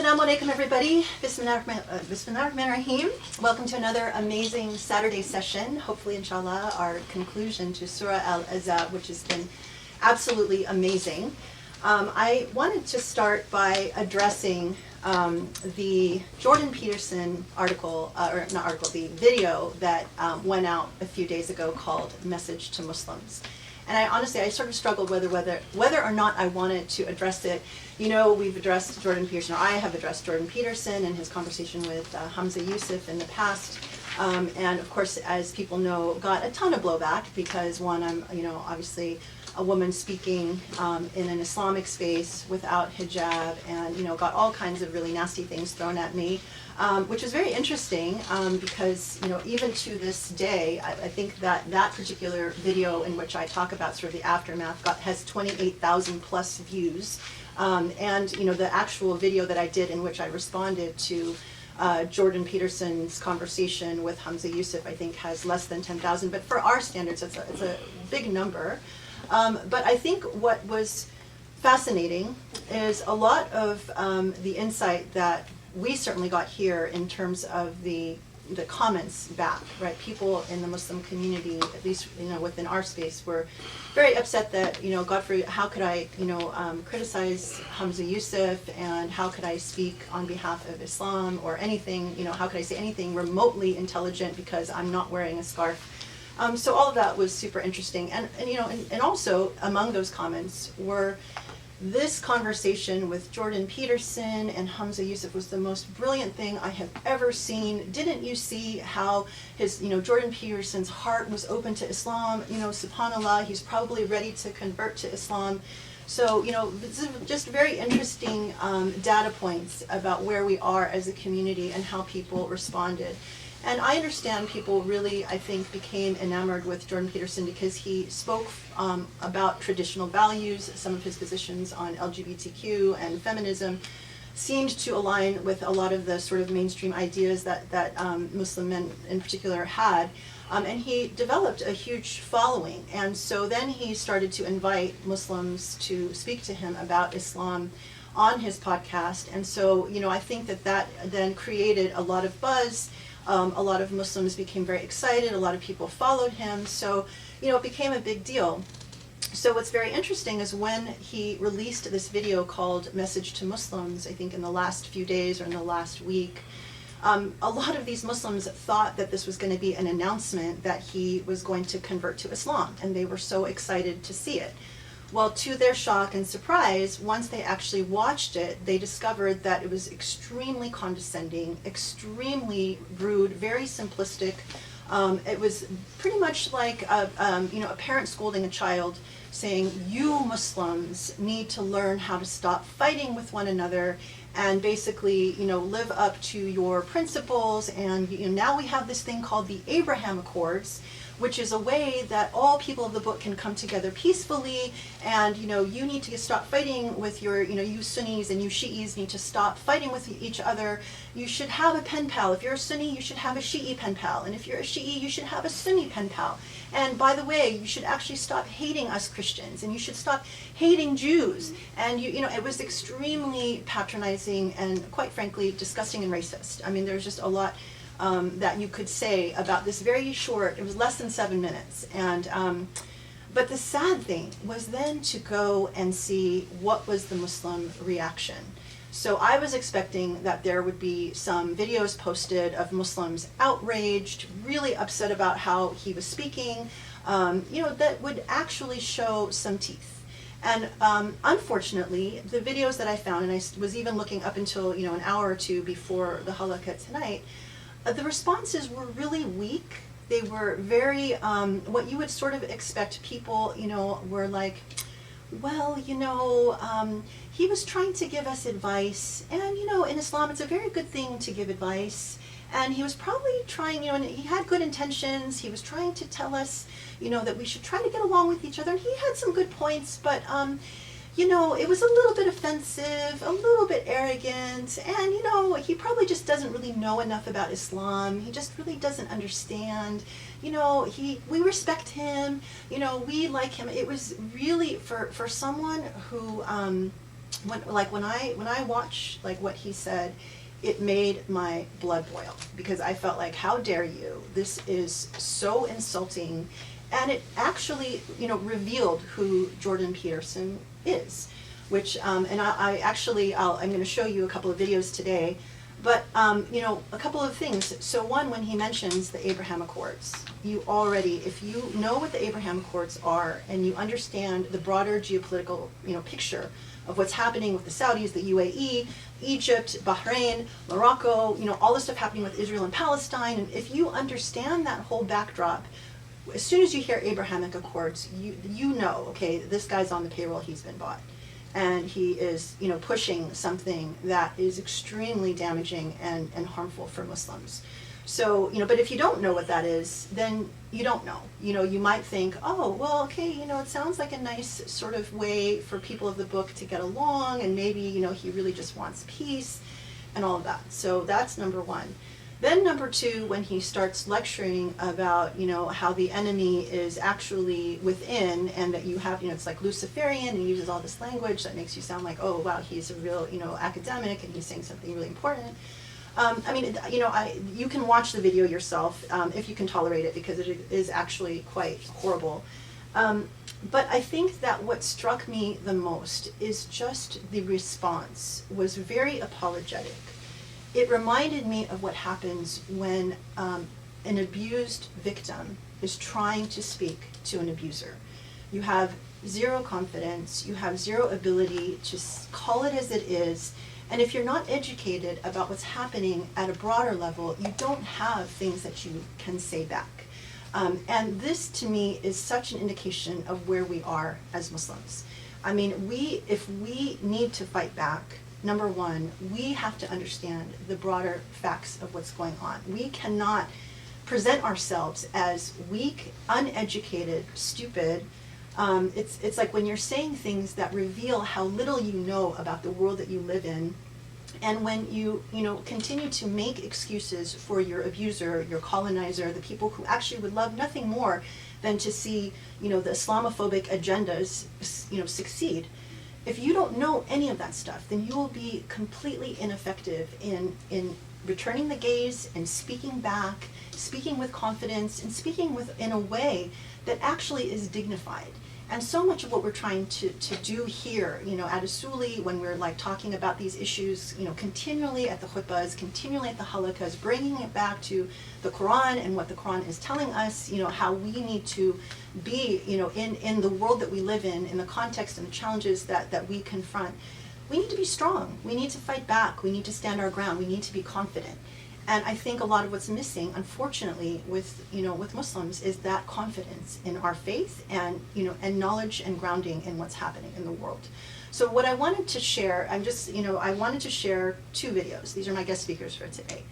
Assalamu alaikum, everybody. Bismillahirrahmanirrahim. Welcome to another amazing Saturday session. Hopefully, inshallah, our conclusion to Surah Al-Ahzab, which has been absolutely amazing. I wanted to start by addressing the Jordan Peterson article, the video that went out a few days ago called Message to Muslims. And I sort of struggled whether or not I wanted to address it. You know, we've addressed Jordan Peterson, or I have addressed Jordan Peterson and his conversation with Hamza Yusuf in the past. And of course, as people know, got a ton of blowback because one, I'm, obviously a woman speaking in an Islamic space without hijab, and, got all kinds of really nasty things thrown at me. Which is very interesting because, even to this day, I think that particular video in which I talk about sort of the aftermath has 28,000 plus views. And, the actual video that I did in which I responded to Jordan Peterson's conversation with Hamza Yusuf, I think has less than 10,000. But for our standards, it's a big number. But I think what was fascinating is a lot of the insight that we certainly got here in terms of the comments back, right? People in the Muslim community, at least within our space, were very upset that God forbid, how could I criticize Hamza Yusuf, and how could I speak on behalf of Islam or anything? How could I say anything remotely intelligent because I'm not wearing a scarf? So all of that was super interesting, and also among those comments were, this conversation with Jordan Peterson and Hamza Yusuf was the most brilliant thing I have ever seen. Didn't you see how his, Jordan Peterson's heart was open to Islam? SubhanAllah, he's probably ready to convert to Islam. So, this is just very interesting data points about where we are as a community and how people responded. And I understand people really, I think, became enamored with Jordan Peterson because he spoke about traditional values. Some of his positions on LGBTQ and feminism seemed to align with a lot of the sort of mainstream ideas that Muslim men in particular had. And he developed a huge following. And so then he started to invite Muslims to speak to him about Islam on his podcast. And so, I think that then created a lot of buzz. A lot of Muslims became very excited. A lot of people followed him. So, it became a big deal. So what's very interesting is when he released this video called Message to Muslims, I think in the last few days or in the last week, a lot of these Muslims thought that this was going to be an announcement that he was going to convert to Islam, and they were so excited to see it. Well, to their shock and surprise, once they actually watched it, they discovered that it was extremely condescending, extremely rude, very simplistic. It was pretty much like a parent scolding a child, saying, "You Muslims need to learn how to stop fighting with one another and basically, live up to your principles. And now we have this thing called the Abraham Accords, which is a way that all people of the book can come together peacefully, and you need to stop fighting with your, you Sunnis and you Shi'is need to stop fighting with each other. You should have a pen pal. If you're a Sunni, you should have a Shi'i pen pal, and if you're a Shi'i, you should have a Sunni pen pal. And by the way, you should actually stop hating us Christians, and you should stop hating Jews." And it was extremely patronizing and, quite frankly, disgusting and racist. I mean, there's just a lot that you could say about this very short, it was less than 7 minutes. And but the sad thing was then to go and see what was the Muslim reaction. So I was expecting that there would be some videos posted of Muslims outraged, really upset about how he was speaking, that would actually show some teeth. And unfortunately, the videos that I found, and I was even looking up until an hour or two before the halakha tonight, the responses were really weak. They were very, what you would sort of expect. People, were like, well, he was trying to give us advice, and in Islam it's a very good thing to give advice, and he was probably trying, and he had good intentions. He was trying to tell us, that we should try to get along with each other, and he had some good points, but it was a little bit offensive, a little bit arrogant, and, he probably just doesn't really know enough about Islam. He just really doesn't understand. We respect him, we like him. It was really, for someone who when I watched like what he said, it made my blood boil, because I felt like, how dare you? This is so insulting, and it actually, revealed who Jordan Peterson is, which, and I'm going to show you a couple of videos today, but, a couple of things. So one, when he mentions the Abraham Accords, if you know what the Abraham Accords are, and you understand the broader geopolitical, picture of what's happening with the Saudis, the UAE, Egypt, Bahrain, Morocco, all the stuff happening with Israel and Palestine, and if you understand that whole backdrop, as soon as you hear Abrahamic Accords, you know, okay, this guy's on the payroll, he's been bought. And he is, pushing something that is extremely damaging and harmful for Muslims. So, but if you don't know what that is, then you don't know. You might think, oh, well, okay, it sounds like a nice sort of way for people of the book to get along, and maybe, he really just wants peace and all of that. So that's number one. Then number two, when he starts lecturing about, how the enemy is actually within, and that you have, it's like Luciferian, and he uses all this language that makes you sound like, oh, wow, he's a real, academic, and he's saying something really important. You can watch the video yourself if you can tolerate it, because it is actually quite horrible. But I think that what struck me the most is just the response was very apologetic. It reminded me of what happens when an abused victim is trying to speak to an abuser. You have zero confidence, you have zero ability to call it as it is, and if you're not educated about what's happening at a broader level, you don't have things that you can say back. And this, to me, is such an indication of where we are as Muslims. I mean, if we need to fight back, number one, we have to understand the broader facts of what's going on. We cannot present ourselves as weak, uneducated, stupid. It's like when you're saying things that reveal how little you know about the world that you live in, and when you continue to make excuses for your abuser, your colonizer, the people who actually would love nothing more than to see the Islamophobic agendas succeed. If you don't know any of that stuff, then you will be completely ineffective in returning the gaze and speaking back, speaking with confidence, and speaking in a way that actually is dignified. And so much of what we're trying to do here, at Usuli, when we're like talking about these issues, continually at the khutbahs, continually at the halakas, bringing it back to the Quran and what the Quran is telling us, how we need to be, in the world that we live in the context and the challenges that we confront. We need to be strong. We need to fight back. We need to stand our ground. We need to be confident. And I think a lot of what's missing, unfortunately, with Muslims is that confidence in our faith and knowledge and grounding in what's happening in the world. So what I wanted to share, I wanted to share two videos. These are my guest speakers for today.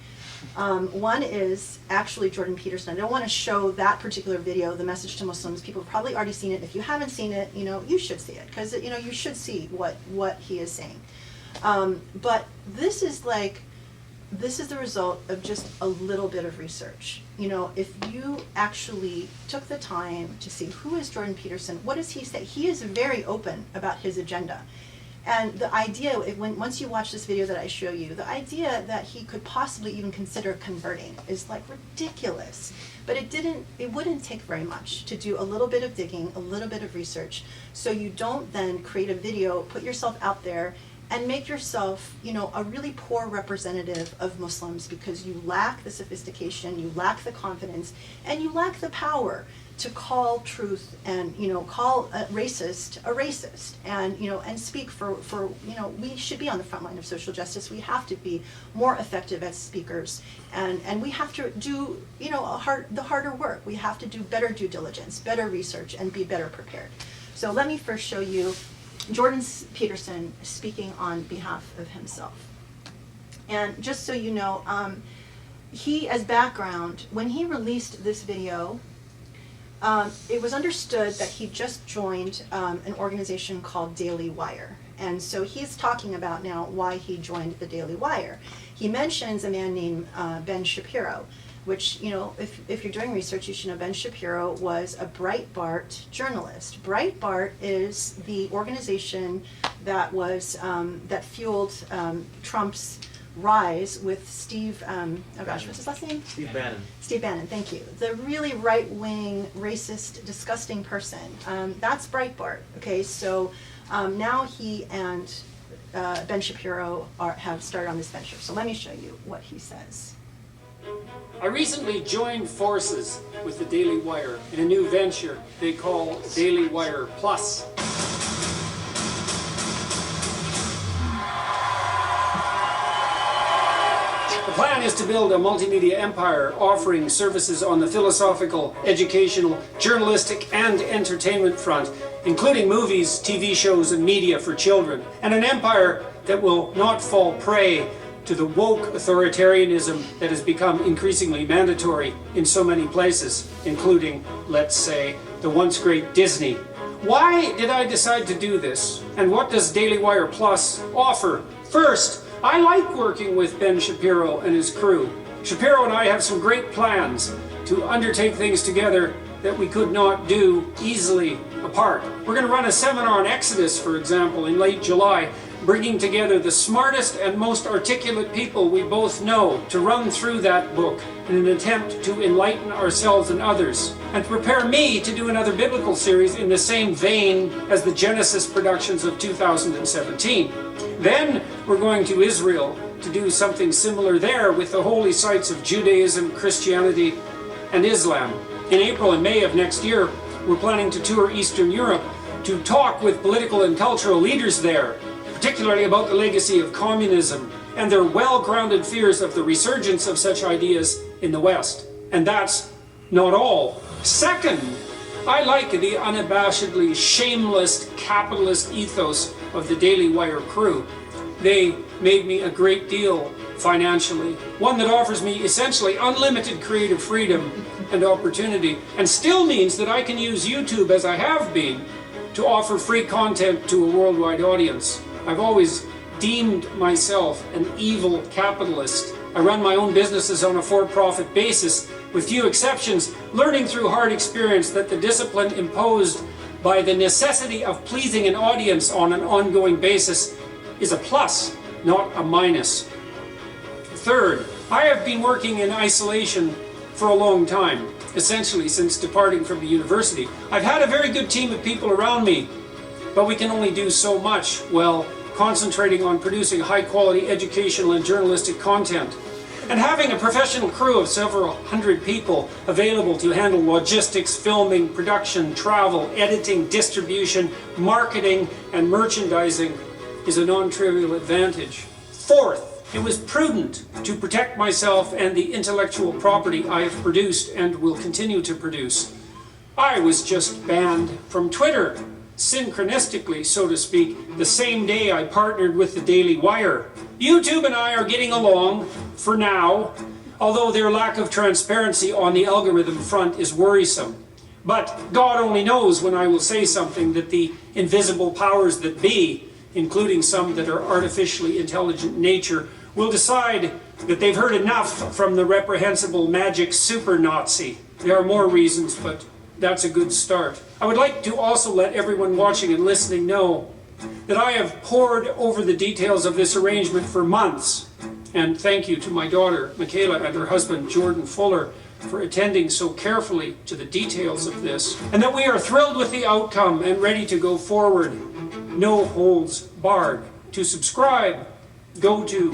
One is actually Jordan Peterson. I don't want to show that particular video, the message to Muslims. People have probably already seen it. If you haven't seen it, you should see it, because you should see what he is saying. But this is the result of just a little bit of research. If you actually took the time to see who is Jordan Peterson, what does he say? He is very open about his agenda. And the idea, once you watch this video that I show you, the idea that he could possibly even consider converting is like ridiculous. But it wouldn't take very much to do a little bit of digging, a little bit of research, so you don't then create a video, put yourself out there, and make yourself, a really poor representative of Muslims, because you lack the sophistication, you lack the confidence, and you lack the power to call truth and, call a racist, and speak for, we should be on the front line of social justice. We have to be more effective as speakers, and we have to do, the harder work. We have to do better due diligence, better research, and be better prepared. So let me first show you Jordan Peterson speaking on behalf of himself. And just so you know, he, as background, when he released this video, it was understood that he just joined an organization called Daily Wire. And so he's talking about now why he joined the Daily Wire. He mentions a man named Ben Shapiro. which, you know, if you're doing research, you should know Ben Shapiro was a Breitbart journalist. Breitbart is the organization that was, that fueled Trump's rise with Steve, oh gosh, what's his last name? Steve Bannon. Steve Bannon, thank you. The really right-wing, racist, disgusting person. That's Breitbart, okay? So now he and Ben Shapiro have started on this venture. So let me show you what he says. I recently joined forces with the Daily Wire in a new venture they call Daily Wire Plus. The plan is to build a multimedia empire offering services on the philosophical, educational, journalistic, and entertainment front, including movies, TV shows, and media for children, and an empire that will not fall prey to the woke authoritarianism that has become increasingly mandatory in so many places, including, let's say, the once great Disney. Why did I decide to do this? And what does Daily Wire Plus offer? First, I like working with Ben Shapiro and his crew. Shapiro and I have some great plans to undertake things together that we could not do easily apart. We're going to run a seminar on Exodus, for example, in late July, bringing together the smartest and most articulate people we both know to run through that book in an attempt to enlighten ourselves and others, and to prepare me to do another biblical series in the same vein as the Genesis productions of 2017. Then we're going to Israel to do something similar there with the holy sites of Judaism, Christianity, and Islam. In April and May of next year, we're planning to tour Eastern Europe to talk with political and cultural leaders there, particularly about the legacy of communism and their well-grounded fears of the resurgence of such ideas in the West. And that's not all. Second, I like the unabashedly shameless capitalist ethos of the Daily Wire crew. They made me a great deal financially, one that offers me essentially unlimited creative freedom and opportunity, and still means that I can use YouTube, as I have been, to offer free content to a worldwide audience. I've always deemed myself an evil capitalist. I run my own businesses on a for-profit basis, with few exceptions, learning through hard experience that the discipline imposed by the necessity of pleasing an audience on an ongoing basis is a plus, not a minus. Third, I have been working in isolation for a long time, essentially since departing from the university. I've had a very good team of people around me, but we can only do so much while concentrating on producing high-quality educational and journalistic content. And having a professional crew of several hundred people available to handle logistics, filming, production, travel, editing, distribution, marketing, and merchandising is a non-trivial advantage. Fourth, it was prudent to protect myself and the intellectual property I have produced and will continue to produce. I was just banned from Twitter, synchronistically, so to speak, the same day I partnered with the Daily Wire. YouTube and I are getting along, for now, although their lack of transparency on the algorithm front is worrisome. But God only knows when I will say something that the invisible powers that be, including some that are artificially intelligent in nature, will decide that they've heard enough from the reprehensible magic super Nazi. There are more reasons, but that's a good start. I would like to also let everyone watching and listening know that I have pored over the details of this arrangement for months. And thank you to my daughter, Michaela, and her husband, Jordan Fuller, for attending so carefully to the details of this. And that we are thrilled with the outcome and ready to go forward. No holds barred. To subscribe, go to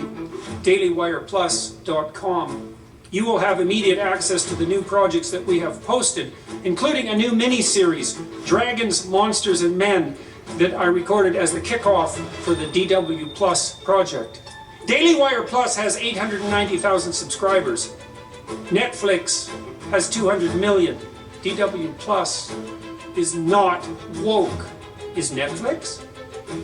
dailywireplus.com. You will have immediate access to the new projects that we have posted, including a new mini-series, Dragons, Monsters, and Men, that I recorded as the kickoff for the DW Plus project. Daily Wire Plus has 890,000 subscribers. Netflix has 200 million. DW Plus is not woke. Is Netflix?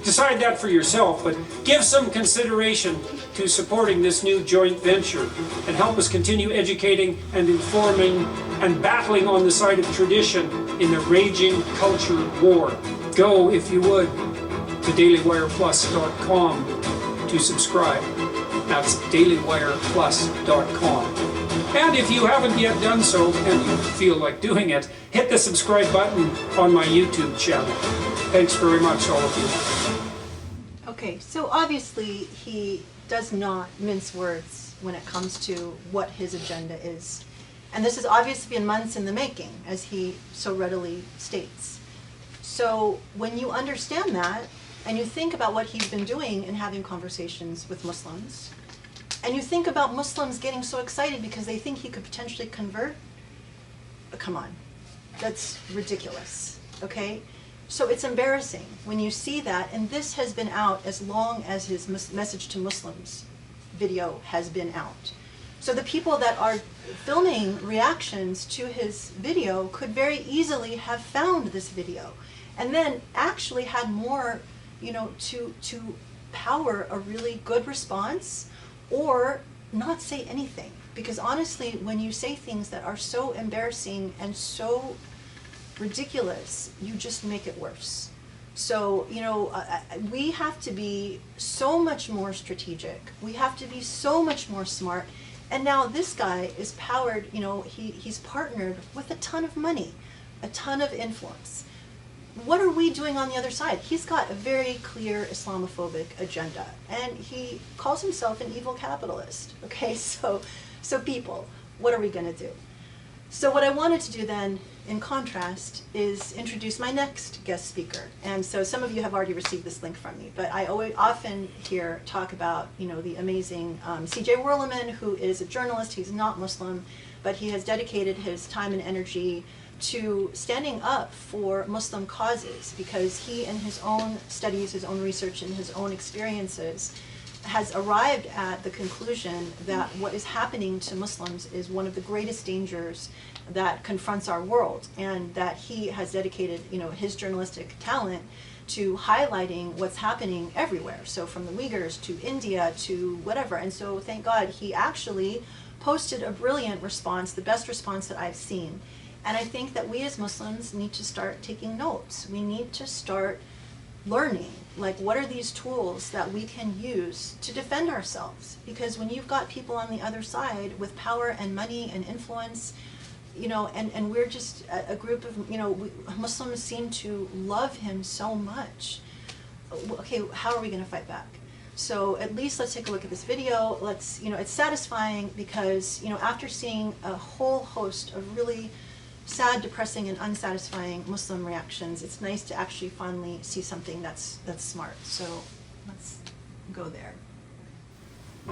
Decide that for yourself, but give some consideration to supporting this new joint venture and help us continue educating and informing and battling on the side of tradition in the raging culture war. Go, if you would, to dailywireplus.com to subscribe. That's dailywireplus.com. And if you haven't yet done so, and you feel like doing it, hit the subscribe button on my YouTube channel. Thanks very much, all of you. Okay, so obviously he does not mince words when it comes to what his agenda is. And this has obviously been months in the making, as he so readily states. So when you understand that, and you think about what he's been doing in having conversations with Muslims, and you think about Muslims getting so excited because they think he could potentially convert, come on, that's ridiculous, okay? So it's embarrassing when you see that, and this has been out as long as his message to Muslims video has been out. So the people that are filming reactions to his video could very easily have found this video and then actually had more, you know, to power a really good response, or not say anything. Because honestly, when you say things that are so embarrassing and so ridiculous, you just make it worse. So, you know, we have to be so much more strategic. We have to be so much more smart. And now this guy is powered, you know, he's partnered with a ton of money, a ton of influence. What are we doing on the other side? He's got a very clear Islamophobic agenda, and he calls himself an evil capitalist. Okay, so people, what are we going to do? So what I wanted to do then, in contrast, is introduce my next guest speaker. And so some of you have already received this link from me, but I often hear talk about, you know, the amazing C.J. Werleman, who is a journalist. He's not Muslim, but he has dedicated his time and energy to standing up for Muslim causes, because he, in his own studies, his own research, and his own experiences, has arrived at the conclusion that what is happening to Muslims is one of the greatest dangers that confronts our world, and that he has dedicated, you know, his journalistic talent to highlighting what's happening everywhere. So from the Uyghurs to India to whatever. And so thank God he actually posted a brilliant response, the best response that I've seen. And I think that we as Muslims need to start taking notes. We need to start learning, like, what are these tools that we can use to defend ourselves? Because when you've got people on the other side with power and money and influence, you know, and we're just a group of, you know, Muslims seem to love him so much. Okay, how are we going to fight back? So at least let's take a look at this video. Let's, you know, it's satisfying because, you know, after seeing a whole host of really sad, depressing, and unsatisfying Muslim reactions, it's nice to actually finally see something that's smart. So let's go there.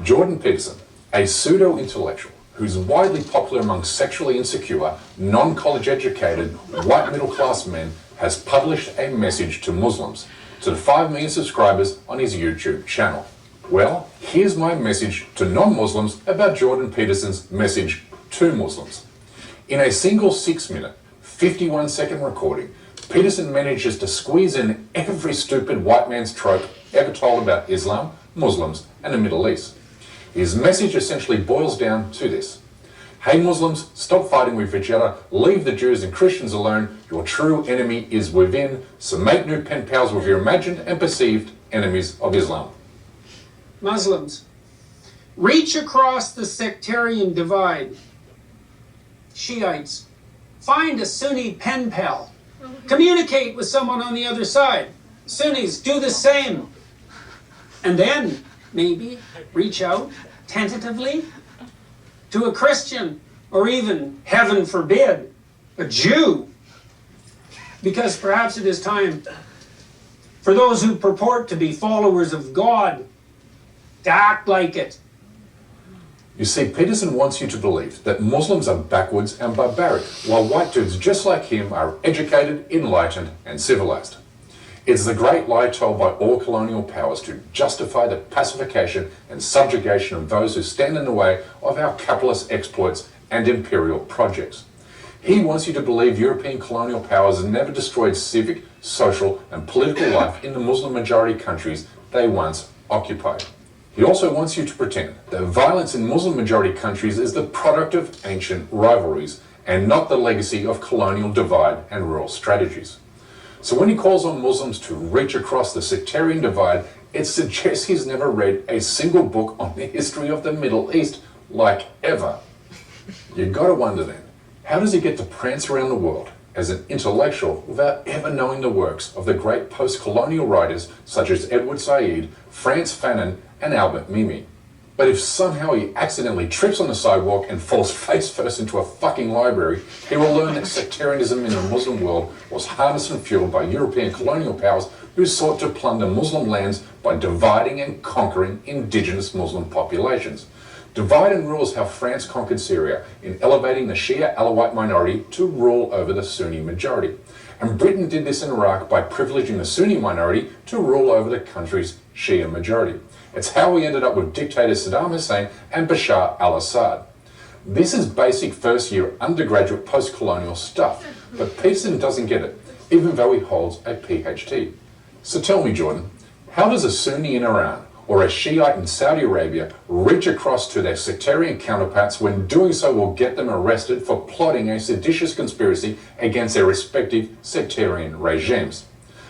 Jordan Peterson, a pseudo-intellectual who's widely popular among sexually insecure, non-college educated, white middle-class men, has published a message to Muslims, to the 5 million subscribers on his YouTube channel. Well, here's my message to non-Muslims about Jordan Peterson's message to Muslims. In a single 6-minute, 51-second recording, Peterson manages to squeeze in every stupid white man's trope ever told about Islam, Muslims, and the Middle East. His message essentially boils down to this: hey Muslims, stop fighting with each other, leave the Jews and Christians alone, your true enemy is within, so make new pen pals with your imagined and perceived enemies of Islam. Muslims, reach across the sectarian divide. Shiites, find a Sunni pen pal. Communicate with someone on the other side. Sunnis, do the same. And then, maybe, reach out, tentatively, to a Christian, or even, heaven forbid, a Jew. Because perhaps it is time for those who purport to be followers of God to act like it. You see, Peterson wants you to believe that Muslims are backwards and barbaric, while white dudes just like him are educated, enlightened, and civilized. It's the great lie told by all colonial powers to justify the pacification and subjugation of those who stand in the way of our capitalist exploits and imperial projects. He wants you to believe European colonial powers never destroyed civic, social, and political life in the Muslim-majority countries they once occupied. He also wants you to pretend that violence in Muslim-majority countries is the product of ancient rivalries and not the legacy of colonial divide and rule strategies. So when he calls on Muslims to reach across the sectarian divide, it suggests he's never read a single book on the history of the Middle East, like ever. You gotta wonder then, how does he get to prance around the world as an intellectual without ever knowing the works of the great post-colonial writers such as Edward Said, Frantz Fanon, and Albert Memmi? But if somehow he accidentally trips on the sidewalk and falls face first into a fucking library, he will learn that sectarianism in the Muslim world was harnessed and fueled by European colonial powers who sought to plunder Muslim lands by dividing and conquering indigenous Muslim populations. Divide and rule is how France conquered Syria in elevating the Shia Alawite minority to rule over the Sunni majority. And Britain did this in Iraq by privileging the Sunni minority to rule over the country's Shia majority. It's how we ended up with dictators Saddam Hussein and Bashar al-Assad. This is basic first-year undergraduate post-colonial stuff, but Peterson doesn't get it, even though he holds a PhD. So tell me, Jordan, how does a Sunni in Iran or a Shiite in Saudi Arabia reach across to their sectarian counterparts when doing so will get them arrested for plotting a seditious conspiracy against their respective sectarian regimes?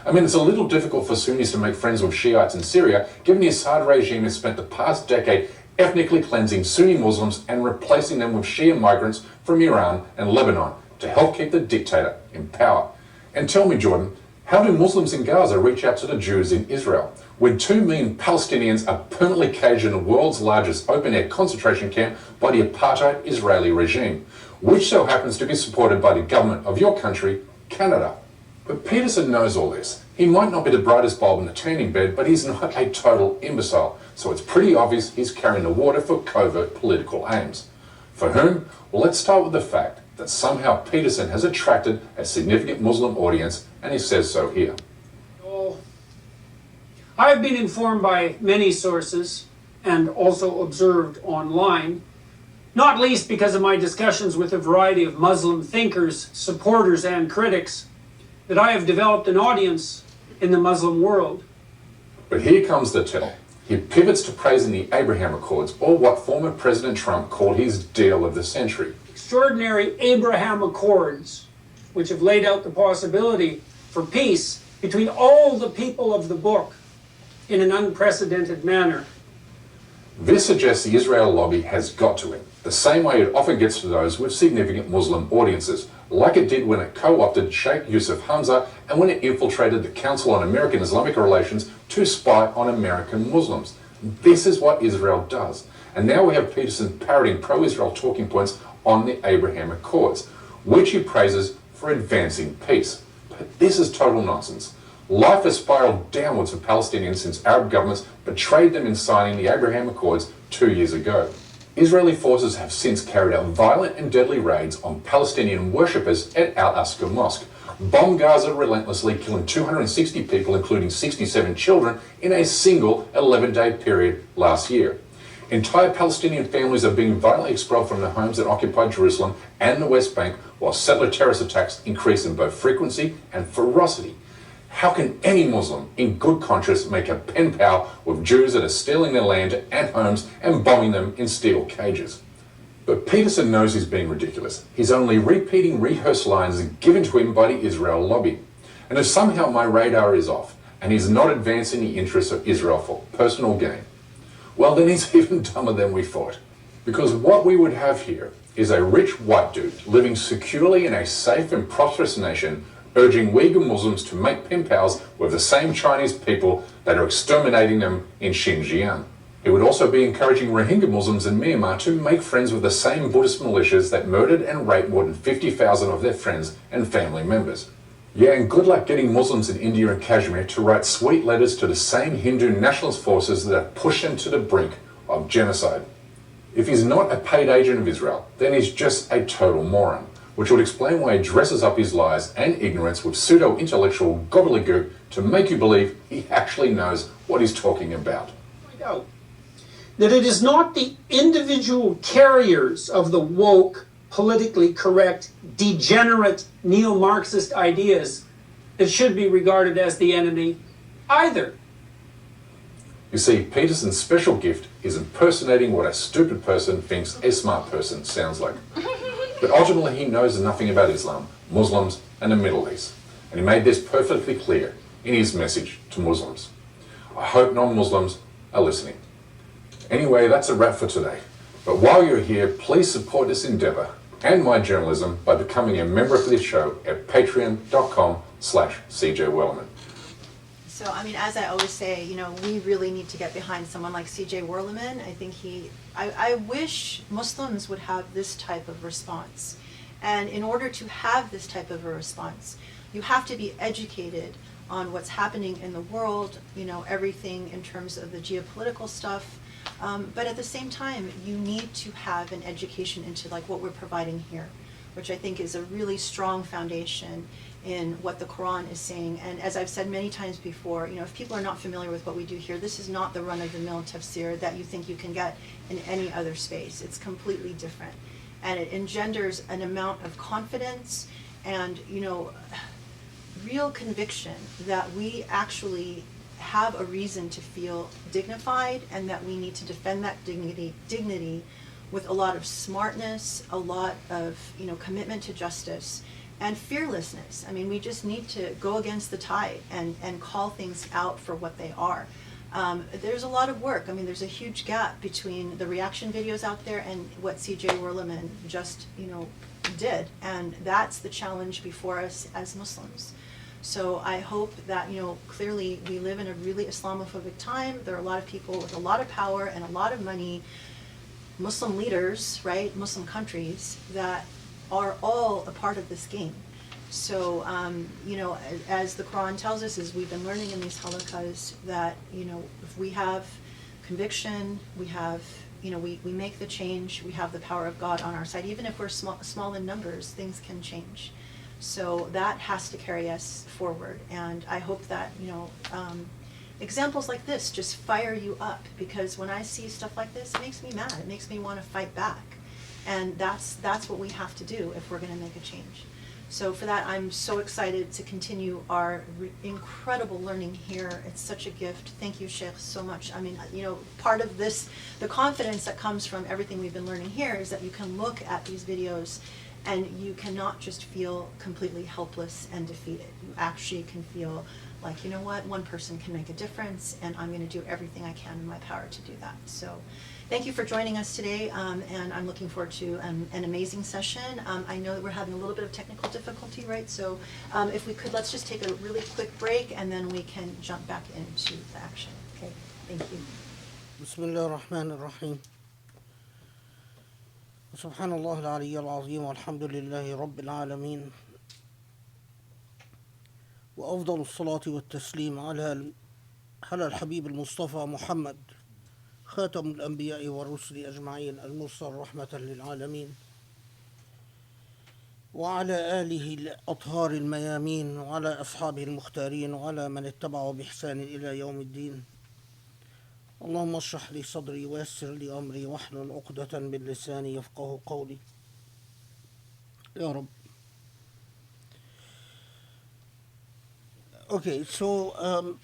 I mean, it's a little difficult for Sunnis to make friends with Shiites in Syria, given the Assad regime has spent the past decade ethnically cleansing Sunni Muslims and replacing them with Shia migrants from Iran and Lebanon to help keep the dictator in power. And tell me, Jordan, how do Muslims in Gaza reach out to the Jews in Israel, when 2 million Palestinians are permanently caged in the world's largest open-air concentration camp by the apartheid Israeli regime, which so happens to be supported by the government of your country, Canada? But Peterson knows all this. He might not be the brightest bulb in the tanning bed, but he's not a total imbecile, so it's pretty obvious he's carrying the water for covert political aims. For whom? Well, let's start with the fact that somehow Peterson has attracted a significant Muslim audience, and he says so here. I have been informed by many sources and also observed online, not least because of my discussions with a variety of Muslim thinkers, supporters, and critics, that I have developed an audience in the Muslim world. But here comes the tell. He pivots to praising the Abraham Accords, or what former President Trump called his deal of the century. Extraordinary Abraham Accords, which have laid out the possibility for peace between all the people of the book in an unprecedented manner. This suggests the Israel lobby has got to him, the same way it often gets to those with significant Muslim audiences, like it did when it co-opted Sheikh Yusuf Hamza and when it infiltrated the Council on American Islamic Relations to spy on American Muslims. This is what Israel does. And now we have Peterson parroting pro-Israel talking points on the Abraham Accords, which he praises for advancing peace. But this is total nonsense. Life has spiraled downwards for Palestinians since Arab governments betrayed them in signing the Abraham Accords 2 years ago. Israeli forces have since carried out violent and deadly raids on Palestinian worshippers at Al-Aqsa Mosque, bombed Gaza relentlessly, killing 260 people, including 67 children, in a single 11-day period last year. Entire Palestinian families are being violently expelled from their homes in occupied Jerusalem and the West Bank, while settler terrorist attacks increase in both frequency and ferocity. How can any Muslim in good conscience make a pen pal with Jews that are stealing their land and homes and bombing them in steel cages? But Peterson knows he's being ridiculous. He's only repeating rehearsed lines given to him by the Israel lobby. And if somehow my radar is off and he's not advancing the interests of Israel for personal gain, well, then he's even dumber than we thought. Because what we would have here is a rich white dude living securely in a safe and prosperous nation, urging Uyghur Muslims to make pen pals with the same Chinese people that are exterminating them in Xinjiang. It would also be encouraging Rohingya Muslims in Myanmar to make friends with the same Buddhist militias that murdered and raped more than 50,000 of their friends and family members. Yeah, and good luck getting Muslims in India and Kashmir to write sweet letters to the same Hindu nationalist forces that have pushed them to the brink of genocide. If he's not a paid agent of Israel, then he's just a total moron, which would explain why he dresses up his lies and ignorance with pseudo-intellectual gobbledygook to make you believe he actually knows what he's talking about. That it is not the individual carriers of the woke, politically correct, degenerate neo-Marxist ideas that should be regarded as the enemy either. You see, Peterson's special gift is impersonating what a stupid person thinks a smart person sounds like. But ultimately he knows nothing about Islam, Muslims, and the Middle East. And he made this perfectly clear in his message to Muslims. I hope non-Muslims are listening. Anyway, that's a wrap for today. But while you're here, please support this endeavour and my journalism by becoming a member of this show at patreon.com/CJ So, I mean, as I always say, you know, we really need to get behind someone like CJ Werleman. I think I wish Muslims would have this type of response. And in order to have this type of a response, you have to be educated on what's happening in the world, you know, everything in terms of the geopolitical stuff. But at the same time, you need to have an education into like what we're providing here, which I think is a really strong foundation in what the Quran is saying. And as I've said many times before, you know, if people are not familiar with what we do here, this is not the run-of-the-mill tafsir that you think you can get in any other space. It's completely different. And it engenders an amount of confidence and, you know, real conviction that we actually have a reason to feel dignified and that we need to defend that dignity with a lot of smartness, a lot of, you know, commitment to justice and fearlessness. I mean, we just need to go against the tide and call things out for what they are. There's a lot of work. I mean, there's a huge gap between the reaction videos out there and what CJ Werleman just, you know, did. And that's the challenge before us as Muslims. So I hope that, you know, clearly we live in a really Islamophobic time. There are a lot of people with a lot of power and a lot of money, Muslim leaders, right, Muslim countries, that are all a part of this game. So, you know, as the Quran tells us, as we've been learning in these halakas, that, you know, if we have conviction, we have, you know, we make the change, we have the power of God on our side. Even if we're small in numbers, things can change. So that has to carry us forward. And I hope that, you know, examples like this just fire you up, because when I see stuff like this, it makes me mad. It makes me want to fight back. And that's what we have to do if we're going to make a change. So for that, I'm so excited to continue our incredible learning here. It's such a gift. Thank you, Sheikh, so much. I mean, you know, part of this, the confidence that comes from everything we've been learning here is that you can look at these videos and you cannot just feel completely helpless and defeated. You actually can feel like, you know what, one person can make a difference, and I'm going to do everything I can in my power to do that. So thank you for joining us today, and I'm looking forward to an amazing session. I know that we're having a little bit of technical difficulty, right? So if we could, let's just take a really quick break, and then we can jump back into the action. Okay, thank you. Bismillah ar-Rahman ar-Rahim. سبحان الله العلي العظيم والحمد لله رب العالمين وأفضل الصلاة والتسليم على الحبيب المصطفى محمد خاتم الأنبياء والرسل أجمعين المرسل رحمة للعالمين وعلى آله الأطهار الميامين وعلى أصحابه المختارين وعلى من اتبعوا بإحسان إلى يوم الدين. اللهم اشرح لي صدري ويسر لي أمري واحلل عقدة من لساني يفقه قولي يا رب. Okay, so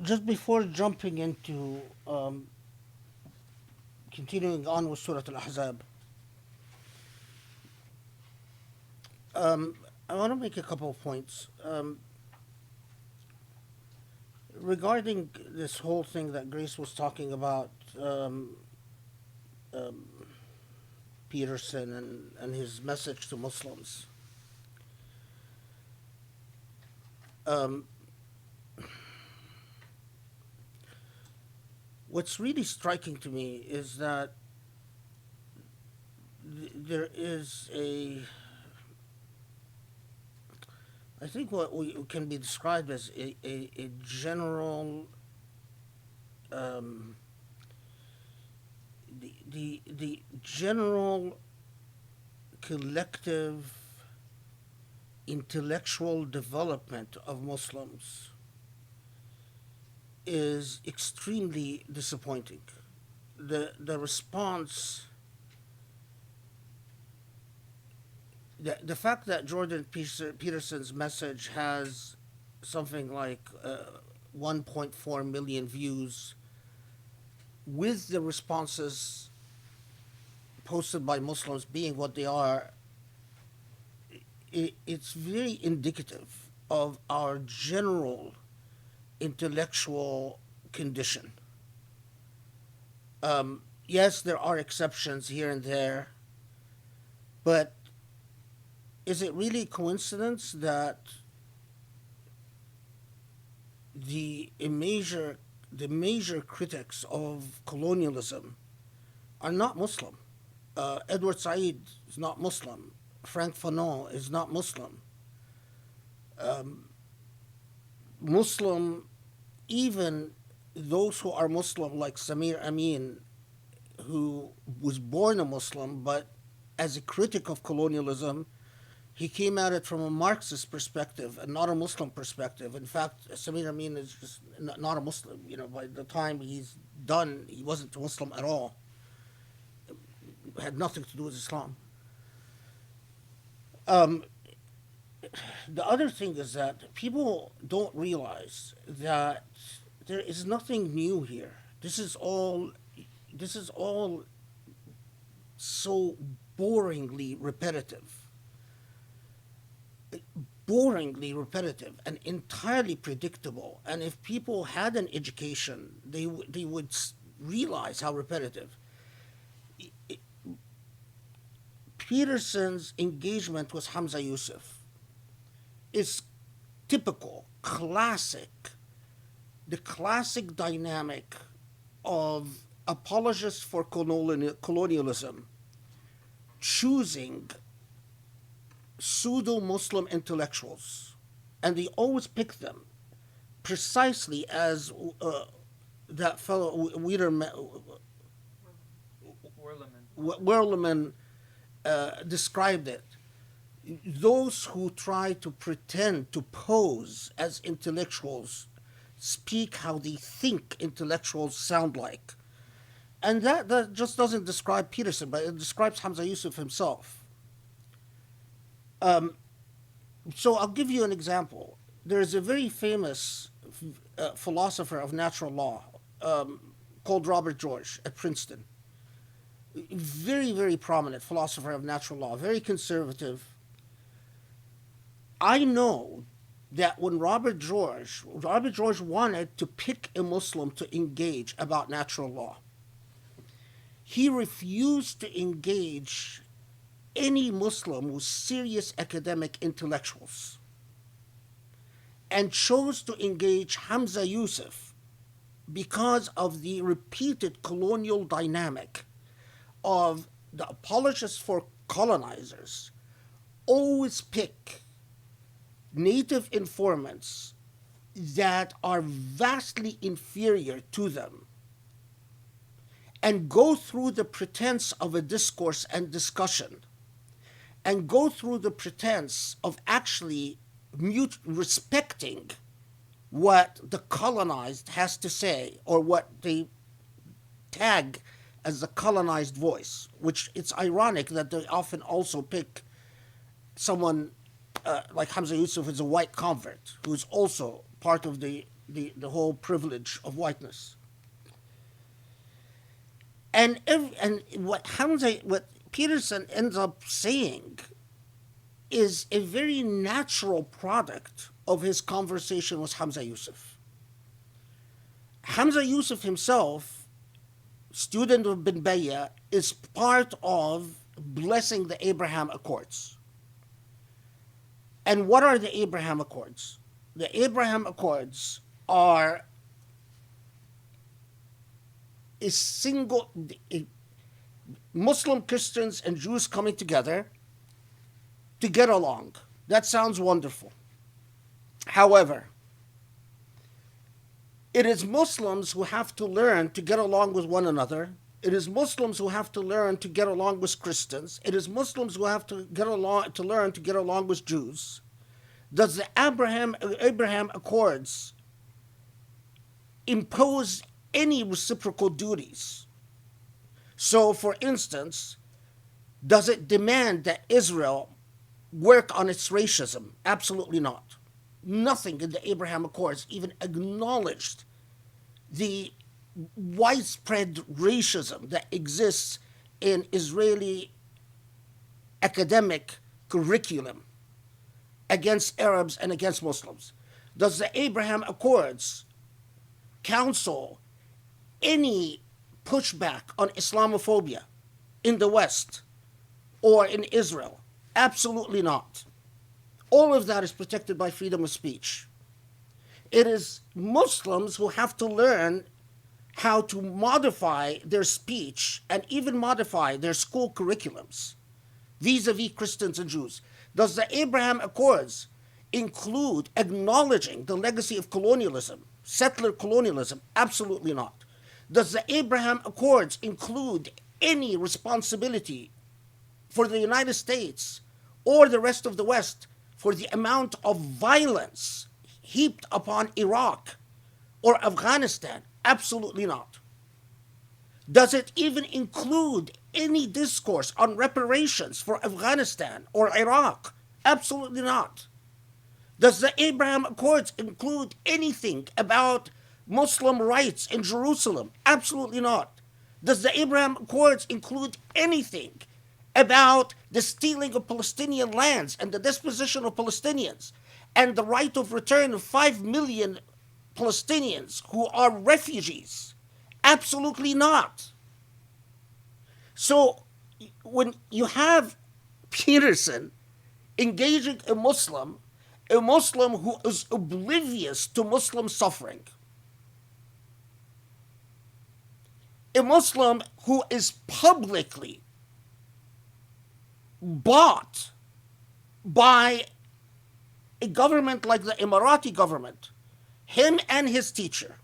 just before jumping into continuing on with Surah Al-Ahzab, I want to make a couple of points. Regarding this whole thing that Grace was talking about, Peterson and his message to Muslims. What's really striking to me is that there is I think what can be described as a general, the general collective intellectual development of Muslims is extremely disappointing. The response, the fact that Jordan Peterson's message has something like 1.4 million views, with the responses posted by Muslims being what they are, it's very indicative of our general intellectual condition. yes, there are exceptions here and there, but is it really coincidence that the major critics of colonialism are not Muslim? Edward Said is not Muslim. Frank Fanon is not Muslim. Muslim, even those who are Muslim, like Samir Amin, who was born a Muslim, but as a critic of colonialism, he came at it from a Marxist perspective and not a Muslim perspective. In fact, Samir Amin is just not a Muslim. You know, by the time he's done, he wasn't a Muslim at all. It had nothing to do with Islam. The other thing is that people don't realize that there is nothing new here. This is all so boringly repetitive. Boringly repetitive and entirely predictable. And if people had an education, they would realize how repetitive. Peterson's engagement with Hamza Yusuf is typical, classic, the classic dynamic of apologists for colonialism choosing pseudo-Muslim intellectuals, and they always pick them precisely as that fellow Werleman described it. Those who try to pretend to pose as intellectuals speak how they think intellectuals sound like. And that just doesn't describe Peterson, but it describes Hamza Yusuf himself. So I'll give you an example. There is a very famous philosopher of natural law called Robert George at Princeton. Very, very prominent philosopher of natural law, very conservative. I know that when Robert George wanted to pick a Muslim to engage about natural law, he refused to engage any Muslim with serious academic intellectuals and chose to engage Hamza Yusuf because of the repeated colonial dynamic of the apologists for colonizers always pick native informants that are vastly inferior to them and go through the pretense of a discourse and discussion and go through the pretense of actually respecting what the colonized has to say or what they tag as the colonized voice, which it's ironic that they often also pick someone like Hamza Yusuf is a white convert who's also part of the whole privilege of whiteness. And what Peterson ends up saying is a very natural product of his conversation with Hamza Yusuf. Hamza Yusuf himself, student of Ben Bayya, is part of blessing the Abraham Accords. And what are the Abraham Accords? The Abraham Accords are Muslim, Christians, and Jews coming together to get along. That sounds wonderful. However, it is Muslims who have to learn to get along with one another. It is Muslims who have to learn to get along with Christians. It is Muslims who have to learn to get along with Jews. Does the Abraham Accords impose any reciprocal duties? So, for instance, does it demand that Israel work on its racism? Absolutely not. Nothing in the Abraham Accords even acknowledged the widespread racism that exists in Israeli academic curriculum against Arabs and against Muslims. Does the Abraham Accords counsel any pushback on Islamophobia in the West or in Israel. Absolutely not. All of that is protected by freedom of speech. It is Muslims who have to learn how to modify their speech and even modify their school curriculums vis-a-vis Christians and Jews. Does the Abraham Accords include acknowledging the legacy of colonialism, settler colonialism? Absolutely not. Does the Abraham Accords include any responsibility for the United States or the rest of the West for the amount of violence heaped upon Iraq or Afghanistan? Absolutely not. Does it even include any discourse on reparations for Afghanistan or Iraq? Absolutely not. Does the Abraham Accords include anything about Muslim rights in Jerusalem? Absolutely not. Does the Abraham Accords include anything about the stealing of Palestinian lands and the disposition of Palestinians and the right of return of 5 million Palestinians who are refugees? Absolutely not. So when you have Peterson engaging a Muslim who is oblivious to Muslim suffering, a Muslim who is publicly bought by a government like the Emirati government, him and his teacher,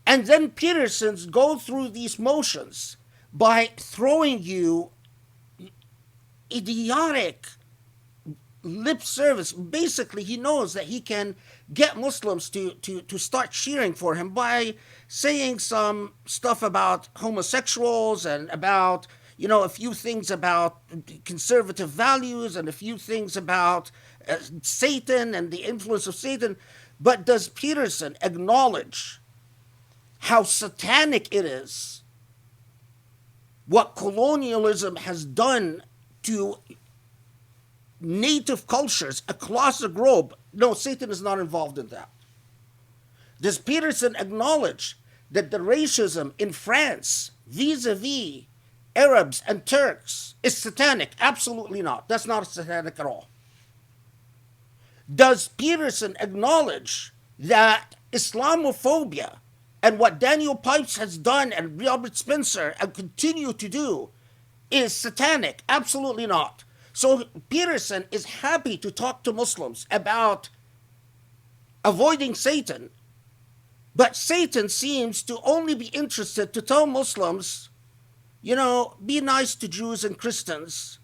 and then Petersons go through these motions by throwing you idiotic lip service. Basically, he knows that he can get Muslims to start cheering for him by saying some stuff about homosexuals and about, a few things about conservative values and a few things about Satan and the influence of Satan. But does Peterson acknowledge how satanic it is what colonialism has done to native cultures across the globe? No, Satan is not involved in that. Does Peterson acknowledge that the racism in France vis-a-vis Arabs and Turks is satanic? Absolutely not. That's not satanic at all. Does Peterson acknowledge that Islamophobia and what Daniel Pipes has done and Robert Spencer and continue to do is satanic? Absolutely not. So Peterson is happy to talk to Muslims about avoiding Satan, but Satan seems to only be interested to tell Muslims, be nice to Jews and Christians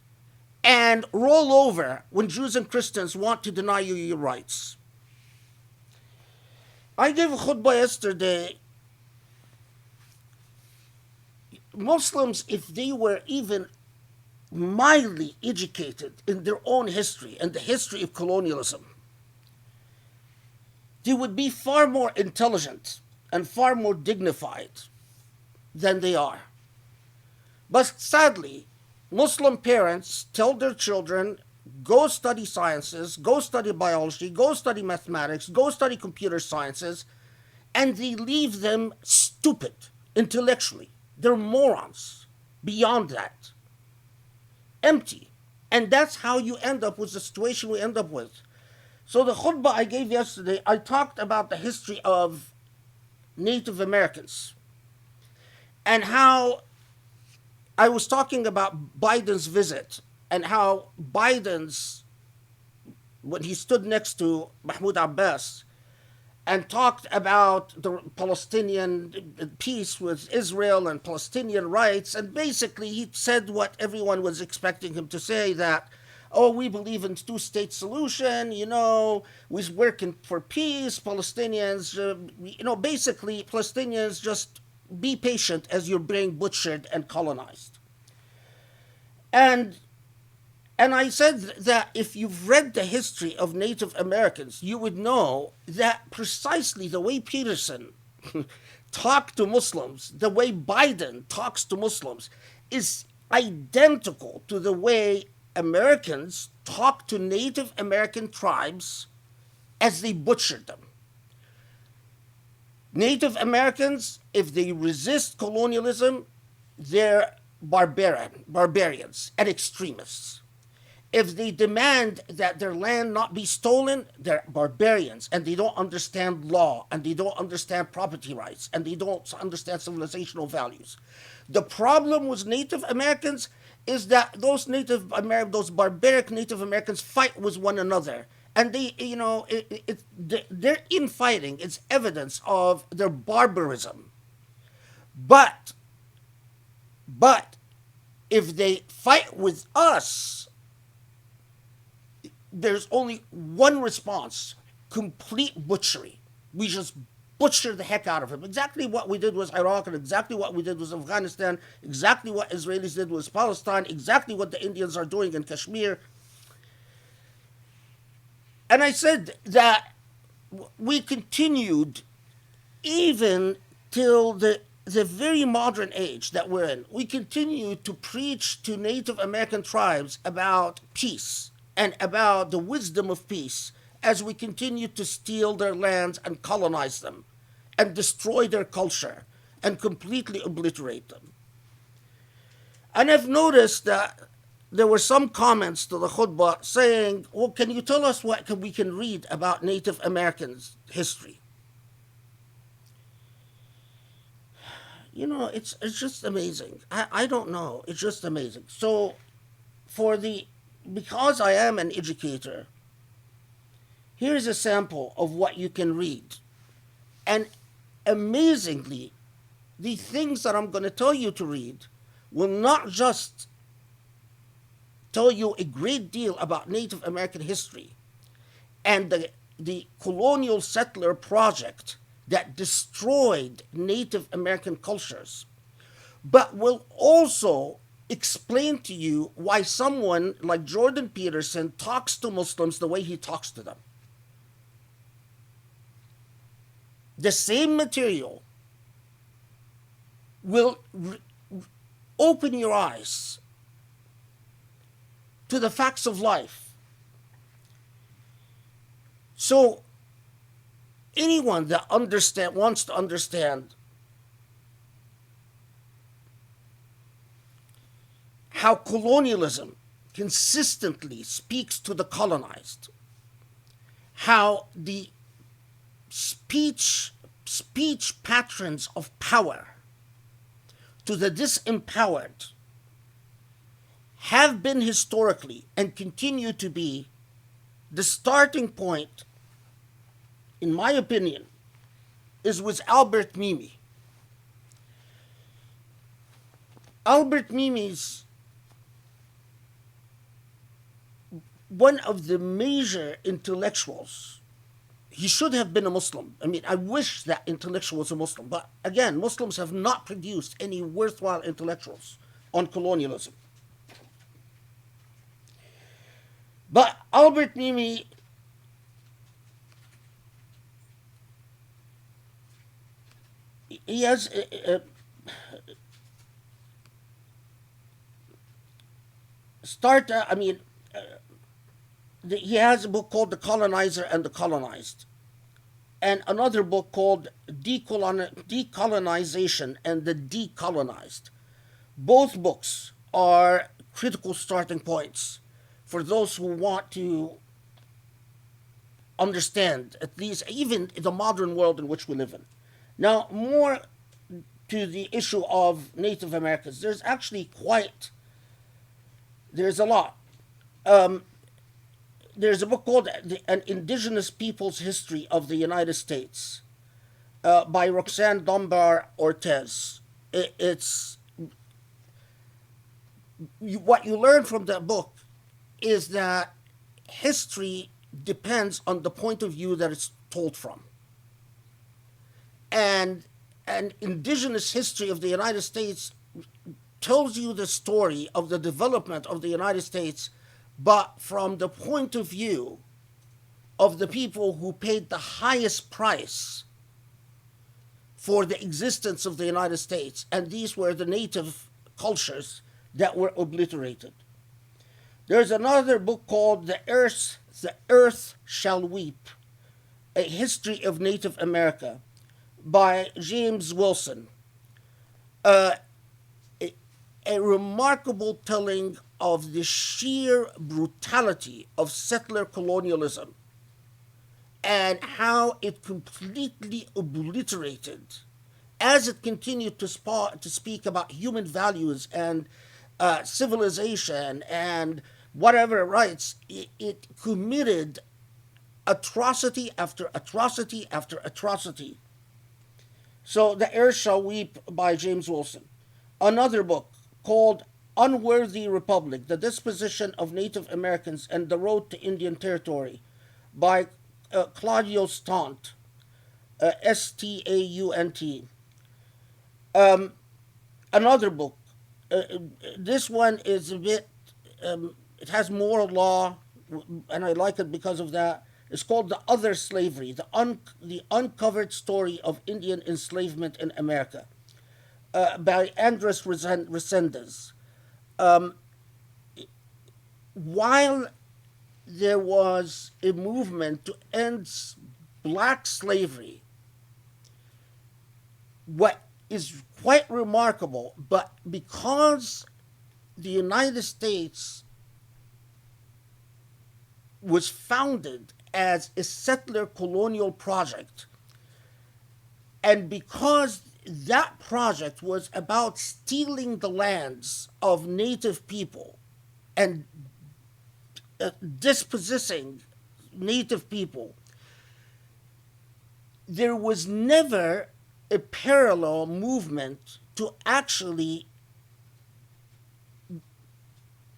and roll over when Jews and Christians want to deny you your rights. I gave a khutbah yesterday. Muslims, if they were even mildly educated in their own history and the history of colonialism, they would be far more intelligent and far more dignified than they are. But sadly, Muslim parents tell their children, go study sciences, go study biology, go study mathematics, go study computer sciences, and they leave them stupid intellectually. They're morons beyond that. Empty. And that's how you end up with the situation we end up with. So the khutbah I gave yesterday, I talked about the history of Native Americans and how I was talking about Biden's visit and how Biden's, when he stood next to Mahmoud Abbas and talked about the Palestinian peace with Israel and Palestinian rights, and basically he said what everyone was expecting him to say, that, we believe in two-state solution, we're working for peace, Palestinians, basically Palestinians, just be patient as you're being butchered and colonized. And I said that if you've read the history of Native Americans, you would know that precisely the way Peterson talked to Muslims, the way Biden talks to Muslims, is identical to the way Americans talk to Native American tribes as they butchered them. Native Americans, if they resist colonialism, they're barbarians and extremists. If they demand that their land not be stolen, they're barbarians and they don't understand law and they don't understand property rights and they don't understand civilizational values. The problem with Native Americans is that those barbaric Native Americans fight with one another. And they, their infighting is evidence of their barbarism. But if they fight with us, there's only one response: complete butchery. We just butcher the heck out of him. Exactly what we did with Iraq, and exactly what we did with Afghanistan, exactly what Israelis did with Palestine, exactly what the Indians are doing in Kashmir. And I said that we continued even till the very modern age that we're in. We continue to preach to Native American tribes about peace and about the wisdom of peace as we continue to steal their lands and colonize them and destroy their culture and completely obliterate them. And I've noticed that there were some comments to the khutbah saying, well, can you tell us what we can read about Native Americans' history? It's just amazing. I don't know. It's just amazing. So because I am an educator, here's a sample of what you can read. And amazingly, the things that I'm going to tell you to read will not just tell you a great deal about Native American history and the colonial settler project that destroyed Native American cultures, but will also explain to you why someone like Jordan Peterson talks to Muslims the way he talks to them. The same material will open your eyes to the facts of life. So anyone that wants to understand how colonialism consistently speaks to the colonized, how the speech patterns of power to the disempowered have been historically and continue to be the starting point, in my opinion, is with Albert Memmi. Albert Memmi's one of the major intellectuals. He should have been a Muslim. I mean, I wish that intellectual was a Muslim. But again, Muslims have not produced any worthwhile intellectuals on colonialism. But Albert Memmi he has he has a book called The Colonizer and the Colonized, and another book called Decolonization and the Decolonized. Both books are critical starting points for those who want to understand, at least even the modern world in which we live in. Now, more to the issue of Native Americans, there's a lot. There's a book called An Indigenous People's History of the United States by Roxanne Dunbar Ortez. What you learn from that book is that history depends on the point of view that it's told from. And an indigenous history of the United States tells you the story of the development of the United States, but from the point of view of the people who paid the highest price for the existence of the United States, and these were the native cultures that were obliterated. There's another book called The Earth Shall Weep, A History of Native America, by James Wilson. A remarkable telling of the sheer brutality of settler colonialism and how it completely obliterated, as it continued to speak about human values and civilization and whatever rights, it committed atrocity after atrocity after atrocity. So, The Air Shall Weep by James Wilson. Another book called Unworthy Republic, The Disposition of Native Americans and the Road to Indian Territory by Claudio Stant, Staunt. Another book. This one is a bit, it has moral law, and I like it because of that. It's called The Other Slavery, the Uncovered Story of Indian Enslavement in America, by Andres Resendez. While there was a movement to end black slavery, what is quite remarkable, but because the United States was founded as a settler colonial project, and because that project was about stealing the lands of native people and dispossessing native people, there was never a parallel movement to actually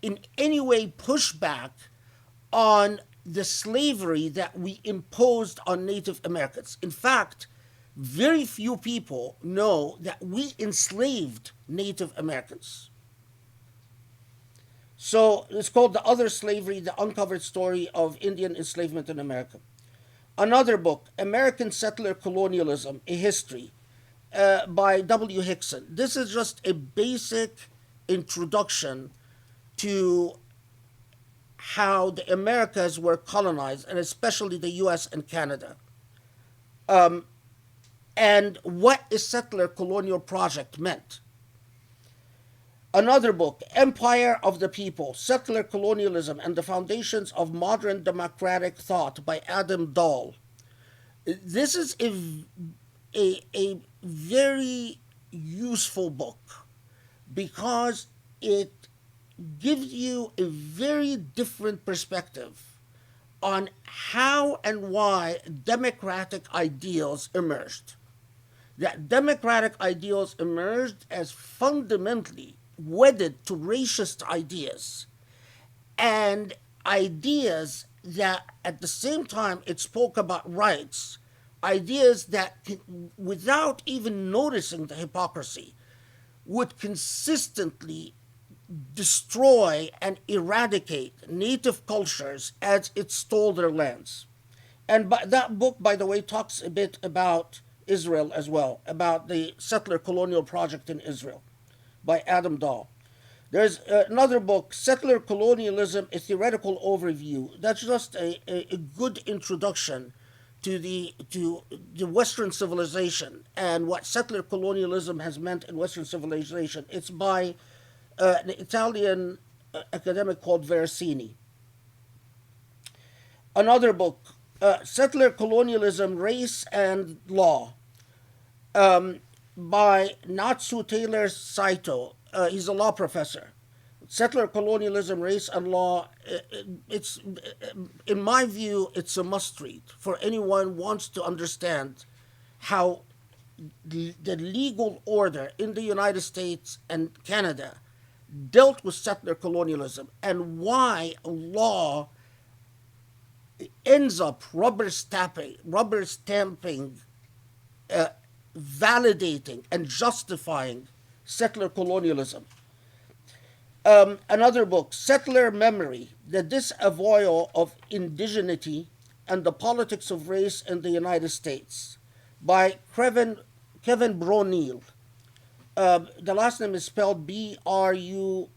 in any way push back on the slavery that we imposed on Native Americans. In fact, very few people know that we enslaved Native Americans. So it's called The Other Slavery, The Uncovered Story of Indian Enslavement in America. Another book, American Settler Colonialism, A History, by W. Hickson. This is just a basic introduction to how the Americas were colonized, and especially the US and Canada. And what a settler colonial project meant. Another book, Empire of the People, Settler Colonialism and the Foundations of Modern Democratic Thought by Adam Dahl. This is a very useful book because it gives you a very different perspective on how and why democratic ideals emerged. That democratic ideals emerged as fundamentally wedded to racist ideas, and ideas that at the same time it spoke about rights, ideas that, without even noticing the hypocrisy, would consistently destroy and eradicate native cultures as it stole their lands. And that book, by the way, talks a bit about Israel as well, about the settler colonial project in Israel by Adam Dahl. There's another book, Settler Colonialism, A Theoretical Overview. That's just a good introduction to the Western civilization and what settler colonialism has meant in Western civilization. It's by an Italian academic called Verasini. Another book, Settler Colonialism, Race and Law, by Natsu Taylor Saito. He's a law professor. Settler Colonialism, Race and Law, it's, in my view, it's a must-read for anyone who wants to understand how the legal order in the United States and Canada dealt with settler colonialism and why law ends up rubber stamping, validating and justifying settler colonialism. Another book, Settler Memory, The Disavowal of Indigeneity and the Politics of Race in the United States, by Kevin Bruneel. The last name is spelled Bruneel.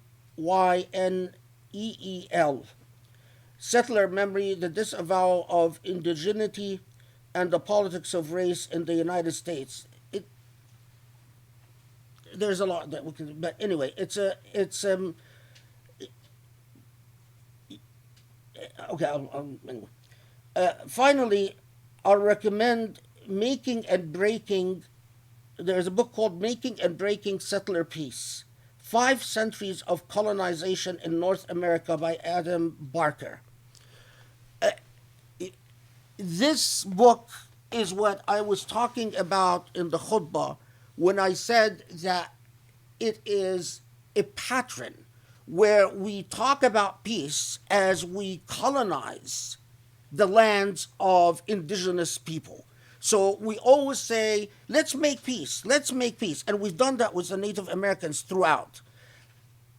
Settler Memory, The Disavowal of Indigeneity and the politics of race in the United States. There's a lot that we can, but anyway, okay. Anyway. Finally, I'll recommend Making and Breaking. There's a book called Making and Breaking Settler Peace: 5 Centuries of Colonization in North America by Adam Barker. This book is what I was talking about in the khutbah when I said that it is a pattern where we talk about peace as we colonize the lands of indigenous people. So we always say, let's make peace. And we've done that with the Native Americans throughout.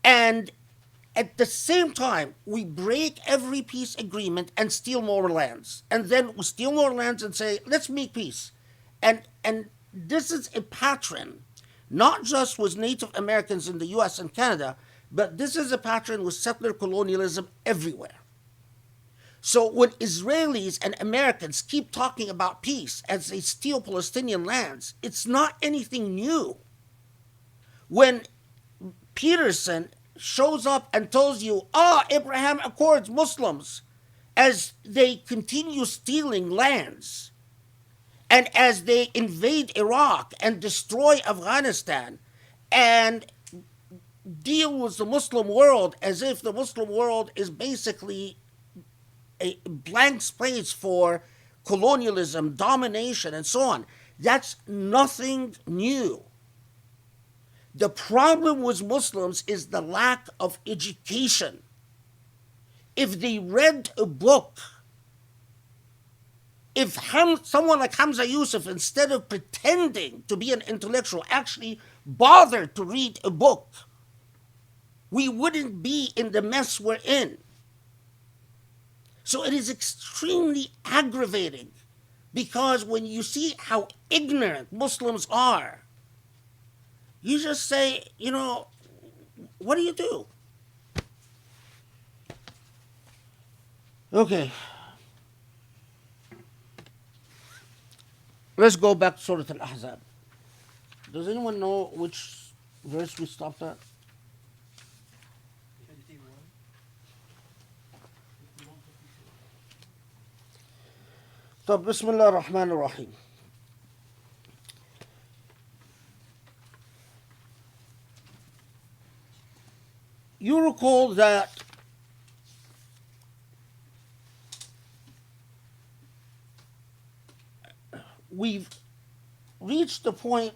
And at the same time, we break every peace agreement and steal more lands. And then we steal more lands and say, let's make peace. And this is a pattern, not just with Native Americans in the US and Canada, but this is a pattern with settler colonialism everywhere. So when Israelis and Americans keep talking about peace as they steal Palestinian lands, it's not anything new. When Peterson shows up and tells you, Abraham Accords Muslims, as they continue stealing lands, and as they invade Iraq and destroy Afghanistan, and deal with the Muslim world as if the Muslim world is basically a blank space for colonialism, domination, and so on. That's nothing new. The problem with Muslims is the lack of education. If they read a book, if someone like Hamza Yusuf, instead of pretending to be an intellectual, actually bothered to read a book, we wouldn't be in the mess we're in. So it is extremely aggravating, because when you see how ignorant Muslims are, you just say, what do you do? Okay. Let's go back to Surah Al-Ahzab. Does anyone know which verse we stopped at? So, Bismillah ar-Rahman ar-Rahim. You recall that we've reached the point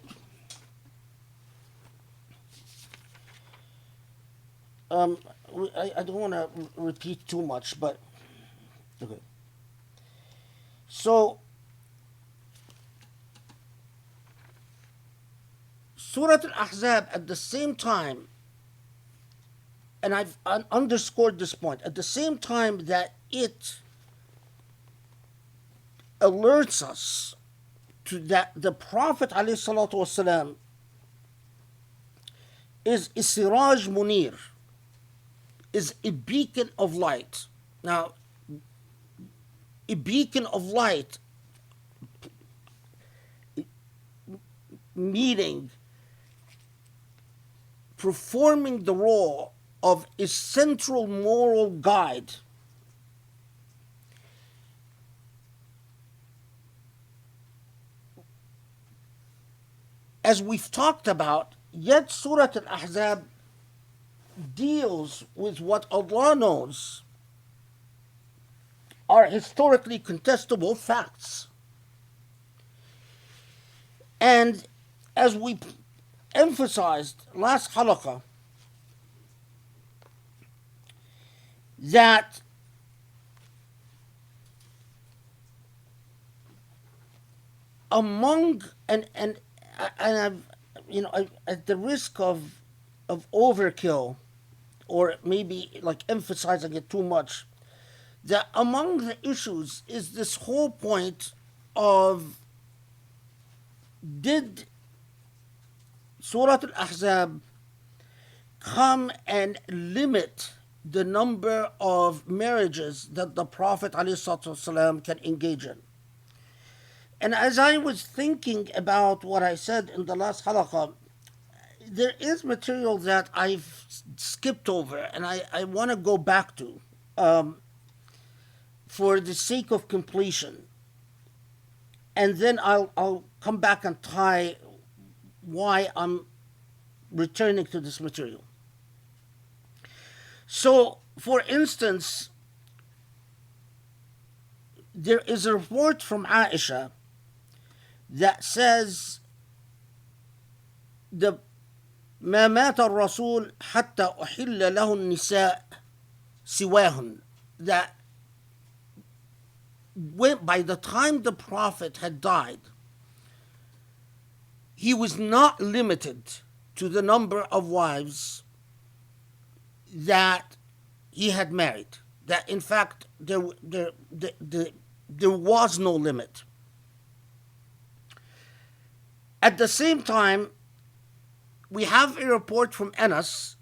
I don't want to repeat too much, but okay. So, Surah Al-Ahzab, at the same time, and I've underscored this point, at the same time that it alerts us to that the Prophet ﷺ is a Siraj Munir, is a beacon of light. Now, a beacon of light, meaning performing the role of a central moral guide. As we've talked about, yet Surah Al-Ahzab deals with what Allah knows are historically contestable facts. And as we emphasized last halaqah, that among and I've, at the risk of overkill, or maybe like emphasizing it too much, that among the issues is this whole point of, did Surah Al-Ahzab come and limit the number of marriages that the Prophet ﷺ can engage in? And as I was thinking about what I said in the last halaqah, there is material that I've skipped over and I want to go back to for the sake of completion. And then I'll come back and tie why I'm returning to this material. So, for instance, there is a report from Aisha that says the ما مات الرسول حتى أحل له النساء سواهن, that by the time the Prophet had died, he was not limited to the number of wives that he had married. That in fact there was no limit. At the same time, we have a report from Anas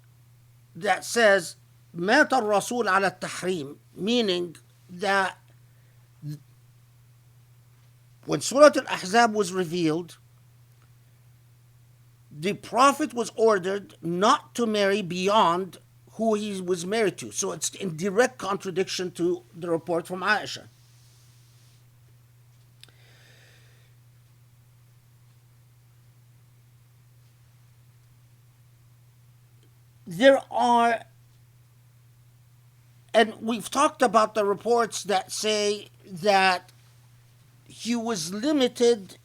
that says مات الرسول على التحريم, meaning that when Surah Al-Ahzab was revealed, the Prophet was ordered not to marry beyond who he was married to. So it's in direct contradiction to the report from Aisha. There are, and we've talked about the reports that say that he was limited,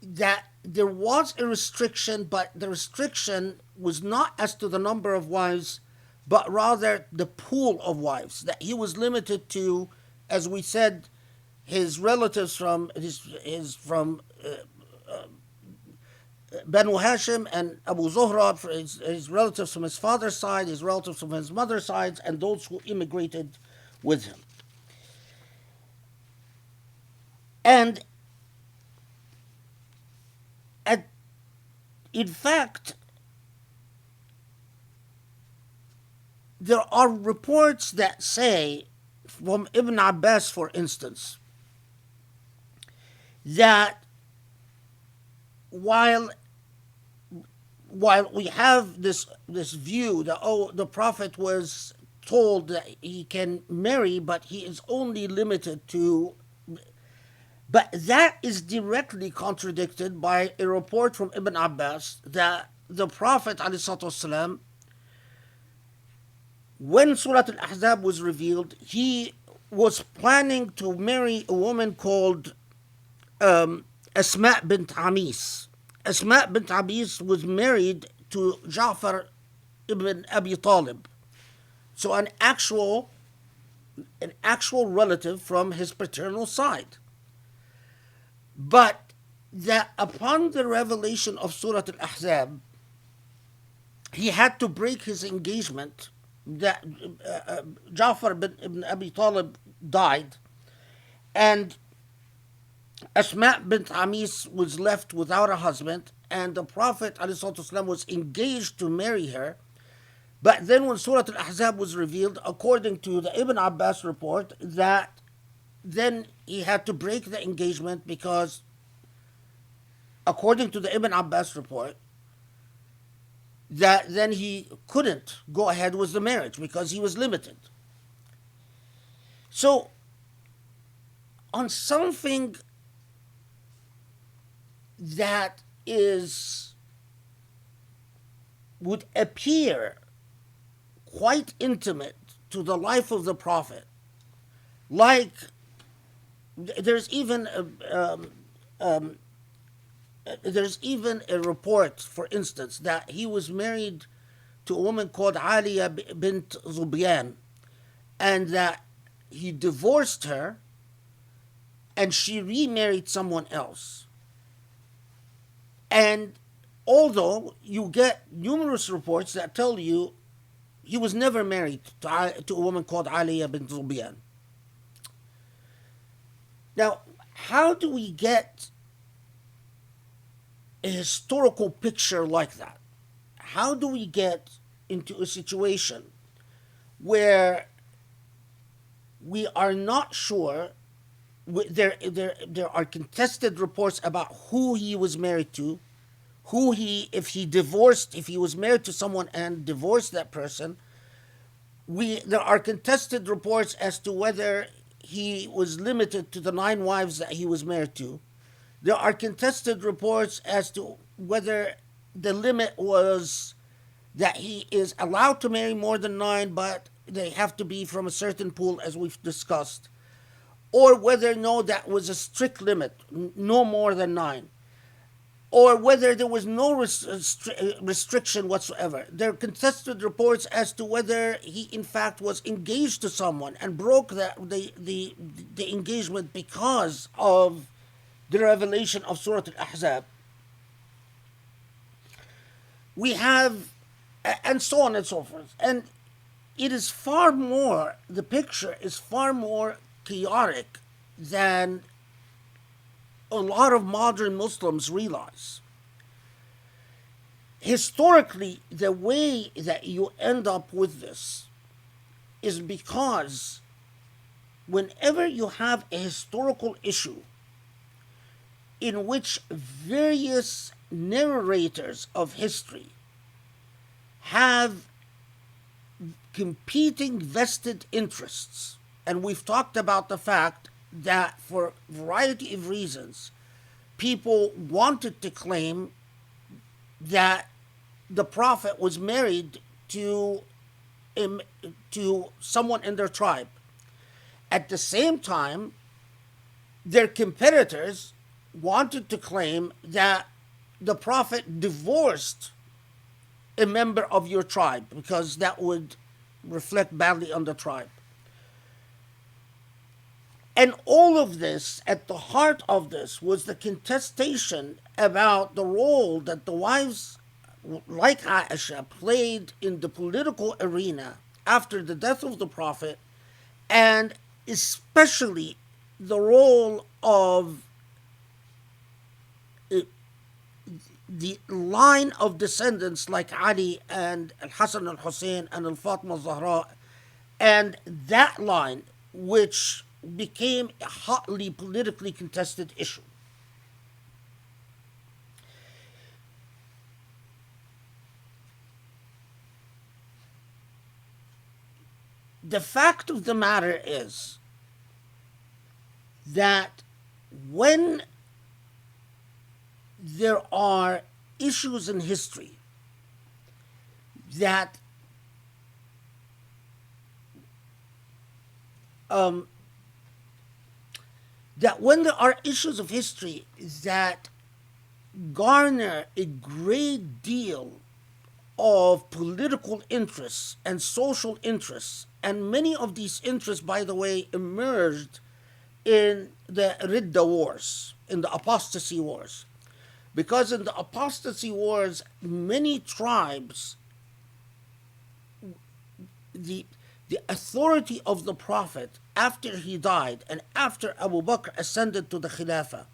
that there was a restriction, but the restriction was not as to the number of wives, but rather the pool of wives, that he was limited to, as we said, his relatives from Banu Hashim and Abu Zuhra, his relatives from his father's side, his relatives from his mother's side, and those who immigrated with him. And in fact, there are reports that say, from Ibn Abbas, for instance, that while we have this view that, the Prophet was told that he can marry, but he is only limited to, but that is directly contradicted by a report from Ibn Abbas that the Prophet ﷺ, when Surah Al-Ahzab was revealed, he was planning to marry a woman called Asma bint Amis. Asma bint Amis was married to Ja'far ibn Abi Talib, so an actual relative from his paternal side. But that upon the revelation of Surah Al-Ahzab, he had to break his engagement, that Ja'far ibn Abi Talib died, and Asma bint Amis was left without a husband, and the Prophet ﷺ was engaged to marry her. But then when Surah Al-Ahzab was revealed, according to the Ibn Abbas report, that then he had to break the engagement because, according to the Ibn Abbas report, that then he couldn't go ahead with the marriage because he was limited. So, on something that would appear quite intimate to the life of the Prophet, like there's even a report, for instance, that he was married to a woman called Aliyah bint Zubiyan, and that he divorced her and she remarried someone else. And although you get numerous reports that tell you he was never married to a woman called Aliyah bint Zubiyan. Now, how do we get a historical picture like that? How do we get into a situation where we are not sure There are contested reports about who he was married to, if he was married to someone and divorced that person. There are contested reports as to whether he was limited to the 9 wives that he was married to. There are contested reports as to whether the limit was that he is allowed to marry more than 9, but they have to be from a certain pool, as we've discussed, or whether no, that was a strict limit, no more than 9, or whether there was no restriction whatsoever. There are contested reports as to whether he in fact was engaged to someone and broke the engagement because of the revelation of Surah Al-Ahzab. We have, and so on and so forth. And it is the picture is far more chaotic than a lot of modern Muslims realize. Historically, the way that you end up with this is because whenever you have a historical issue in which various narrators of history have competing vested interests, and we've talked about the fact that for a variety of reasons, people wanted to claim that the Prophet was married to someone in their tribe. At the same time, their competitors wanted to claim that the Prophet divorced a member of your tribe because that would reflect badly on the tribe. And all of this, at the heart of this, was the contestation about the role that the wives, like Aisha, played in the political arena after the death of the Prophet, and especially the role of the line of descendants like Ali and Al-Hassan al-Hussein and Al-Fatima al-Zahra, and that line, which became a hotly politically contested issue. The fact of the matter is that when there are issues in history that when there are issues of history that garner a great deal of political interests and social interests, and many of these interests, by the way, emerged in the Ridda Wars, in the apostasy wars. Because in the apostasy wars, many tribes, the authority of the Prophet after he died and after Abu Bakr ascended to the Khilafah,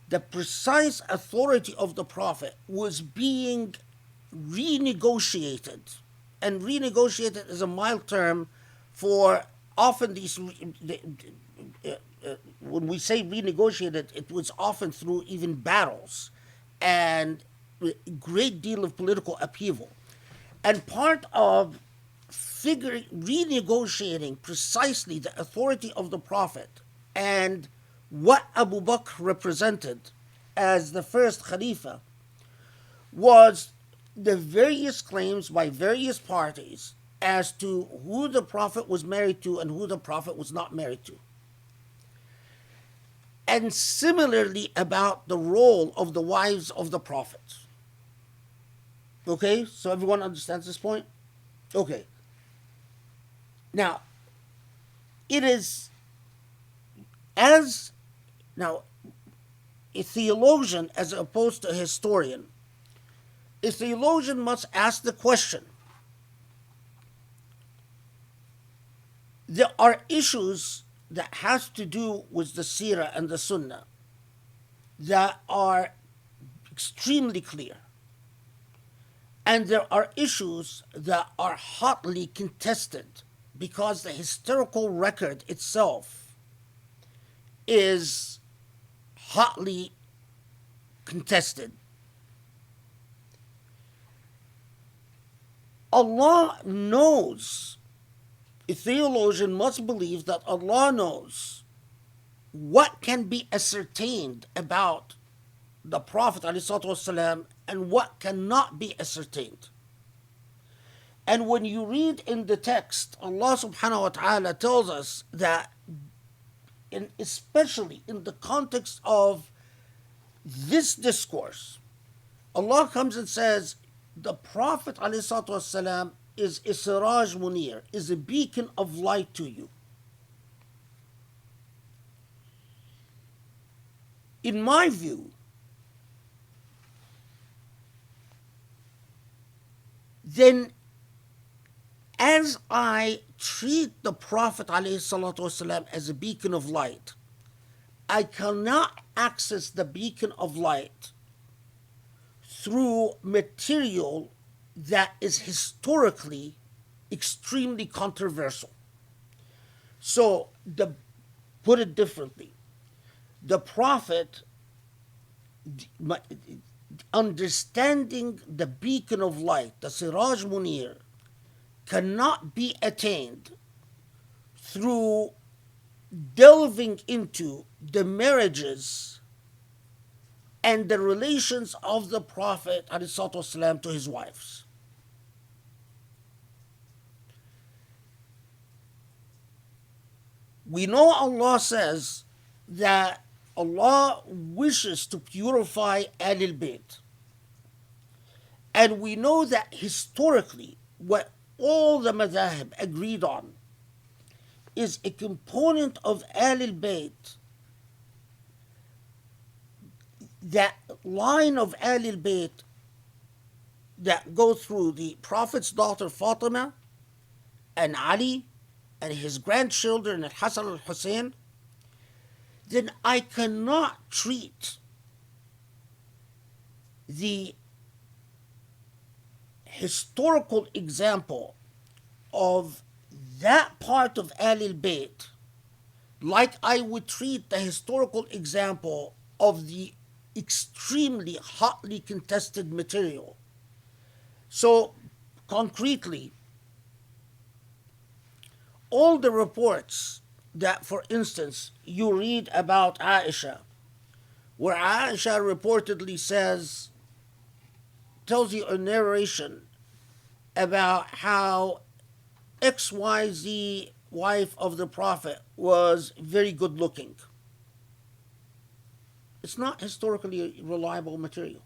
the precise authority of the Prophet was being renegotiated. And renegotiated is a mild term for often these, when we say renegotiated, it was often through even battles and a great deal of political upheaval. And part of renegotiating precisely the authority of the Prophet and what Abu Bakr represented as the first Khalifa was the various claims by various parties as to who the Prophet was married to and who the Prophet was not married to. And similarly about the role of the wives of the Prophet. Okay, so everyone understands this point? Okay. Now, it is now, a theologian as opposed to a historian, a theologian must ask the question, there are issues that has to do with the Seerah and the Sunnah that are extremely clear. And there are issues that are hotly contested because the historical record itself is hotly contested. Allah knows, a theologian must believe that Allah knows what can be ascertained about the Prophet ﷺ and what cannot be ascertained. And when you read in the text, Allah subhanahu wa ta'ala tells us that, especially in the context of this discourse, Allah comes and says, the Prophet ﷺ is a siraj munir, is a beacon of light to you. In my view, then as I treat the Prophet ﷺ as a beacon of light, I cannot access the beacon of light through material that is historically extremely controversial. So, put it differently, the Prophet, understanding the beacon of light, the Siraj Munir, cannot be attained through delving into the marriages and the relations of the Prophet ﷺ to his wives. We know Allah says that Allah wishes to purify Ahlul Bayt. And we know that historically, what all the madhahib agreed on is a component of Ahlul Bayt, that line of Ahlul Bayt that go through the Prophet's daughter Fatima and Ali and his grandchildren Hassan and Hussein, then I cannot treat the historical example of that part of Ahlul Bayt like I would treat the historical example of the extremely hotly contested material. So, concretely, all the reports that, for instance, you read about Aisha, where Aisha reportedly tells you a narration about how XYZ wife of the Prophet was very good looking. It's not historically reliable material.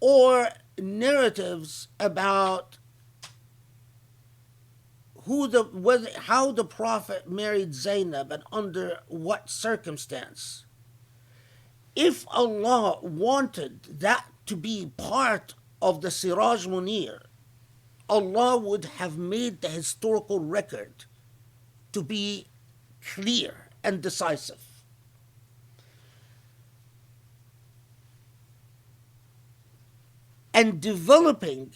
Or narratives about how the Prophet married Zainab and under what circumstance. If Allah wanted that to be part of the Siraj Munir, Allah would have made the historical record to be clear and decisive. And developing,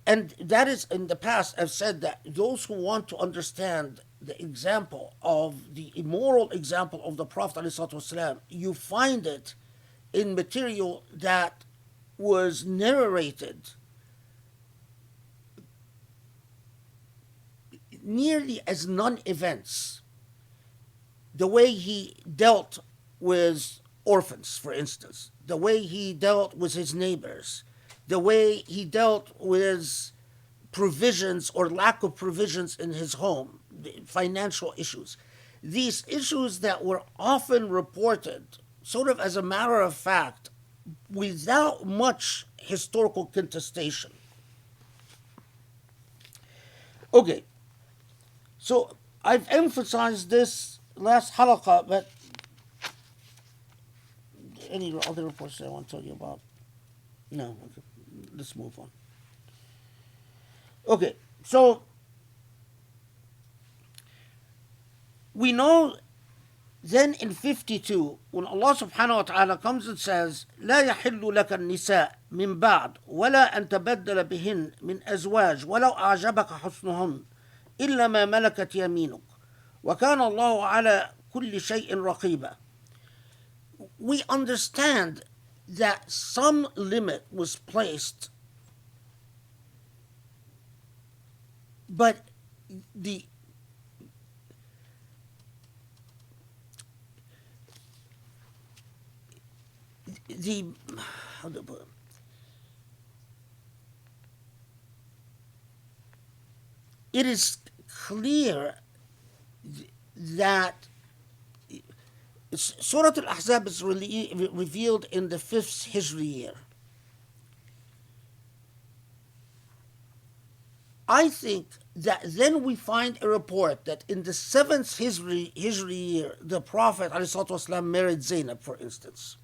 and that is in the past, I've said that those who want to understand the example of the immoral example of the Prophet ﷺ, you find it in material that was narrated nearly as non-events. The way he dealt with orphans, for instance, the way he dealt with his neighbors, the way he dealt with provisions or lack of provisions in his home, the financial issues. These issues that were often reported sort of as a matter of fact without much historical contestation. Okay, so I've emphasized this last halaqah, but any other reports I want to tell you about? No, okay. Let's move on. Okay, so we know then in 52, when Allah subhanahu wa ta'ala comes and says, لا يحل لك النساء من بعد ولا أن تبدل بهن من أزواج ولو أعجبك حسنهن إلا ما ملكت يمينك وكان الله على كل شيء رقيبا. We understand that some limit was placed, but the how do I put it? It is clear that Surah Al-Ahzab is revealed in the 5th Hijri year. I think that then we find a report that in the 7th Hijri year, the Prophet ﷺ married Zainab, for instance.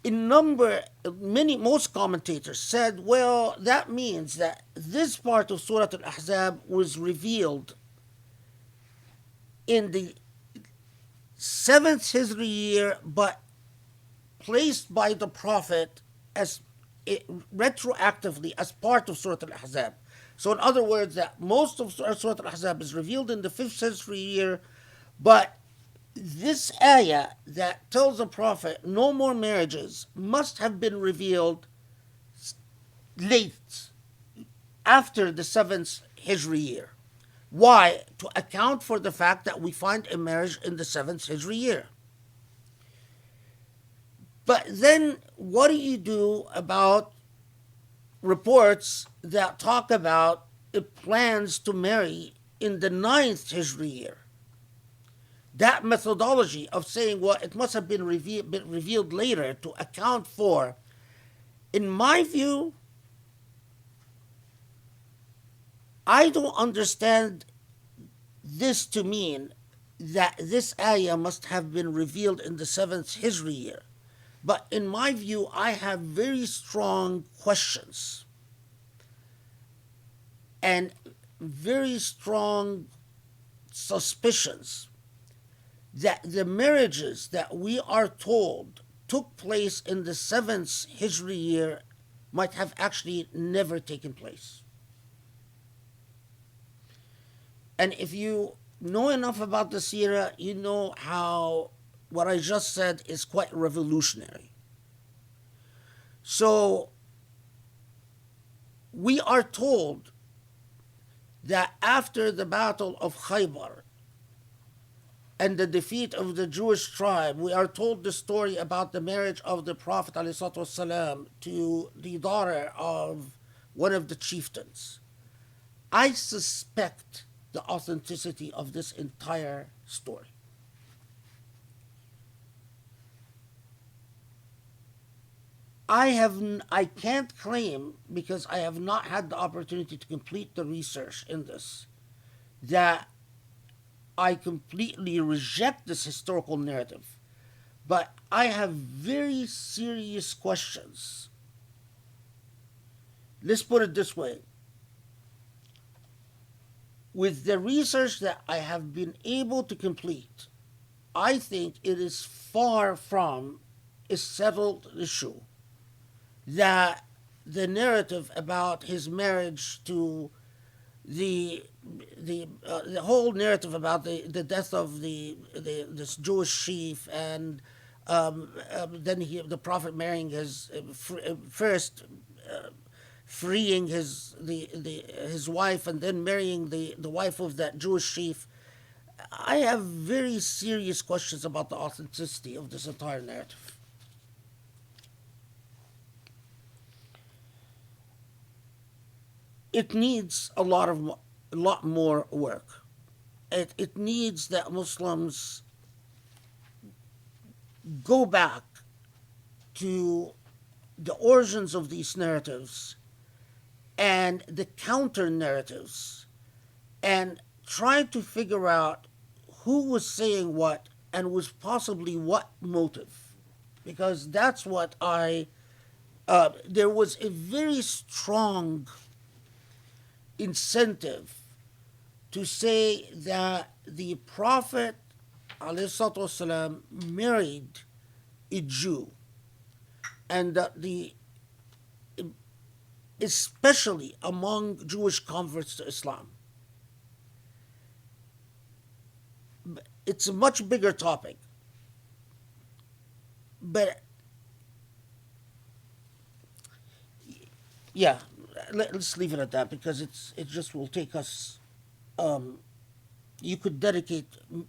Most commentators said, well, that means that this part of Surah Al-Ahzab was revealed in the 7th Hijri year, but placed by the Prophet as retroactively as part of Surah Al-Ahzab. So in other words, that most of Surah Al-Ahzab is revealed in the 5th Hijri year, but this ayah that tells the Prophet no more marriages must have been revealed late, after the 7th Hijri year. Why? To account for the fact that we find a marriage in the 7th Hijri year. But then what do you do about reports that talk about plans to marry in the 9th Hijri year? That methodology of saying, well, it must have been revealed later to account for, in my view, I don't understand this to mean that this ayah must have been revealed in the 7th Hijri year. But in my view, I have very strong questions and very strong suspicions that the marriages that we are told took place in the 7th Hijri year might have actually never taken place. And if you know enough about the Sirah, you know how what I just said is quite revolutionary. So we are told that after the Battle of Khaybar and the defeat of the Jewish tribe, we are told the story about the marriage of the Prophet ﷺ to the daughter of one of the chieftains. I suspect the authenticity of this entire story. I can't claim, because I have not had the opportunity to complete the research in this, that I completely reject this historical narrative. But I have very serious questions. Let's put it this way. With the research that I have been able to complete, I think it is far from a settled issue that the narrative about his marriage to the whole narrative about the death of this Jewish chief, and then the Prophet marrying his first freeing his wife and then marrying the wife of that Jewish chief. I have very serious questions about the authenticity of this entire narrative. It needs a lot more work. It needs that Muslims go back to the origins of these narratives and the counter narratives and try to figure out who was saying what and was possibly what motive. Because that's what there was a very strong incentive to say that the Prophet ﷺ married a Jew, and that especially among Jewish converts to Islam, it's a much bigger topic. But yeah, let's leave it at that because it just will take us. You could dedicate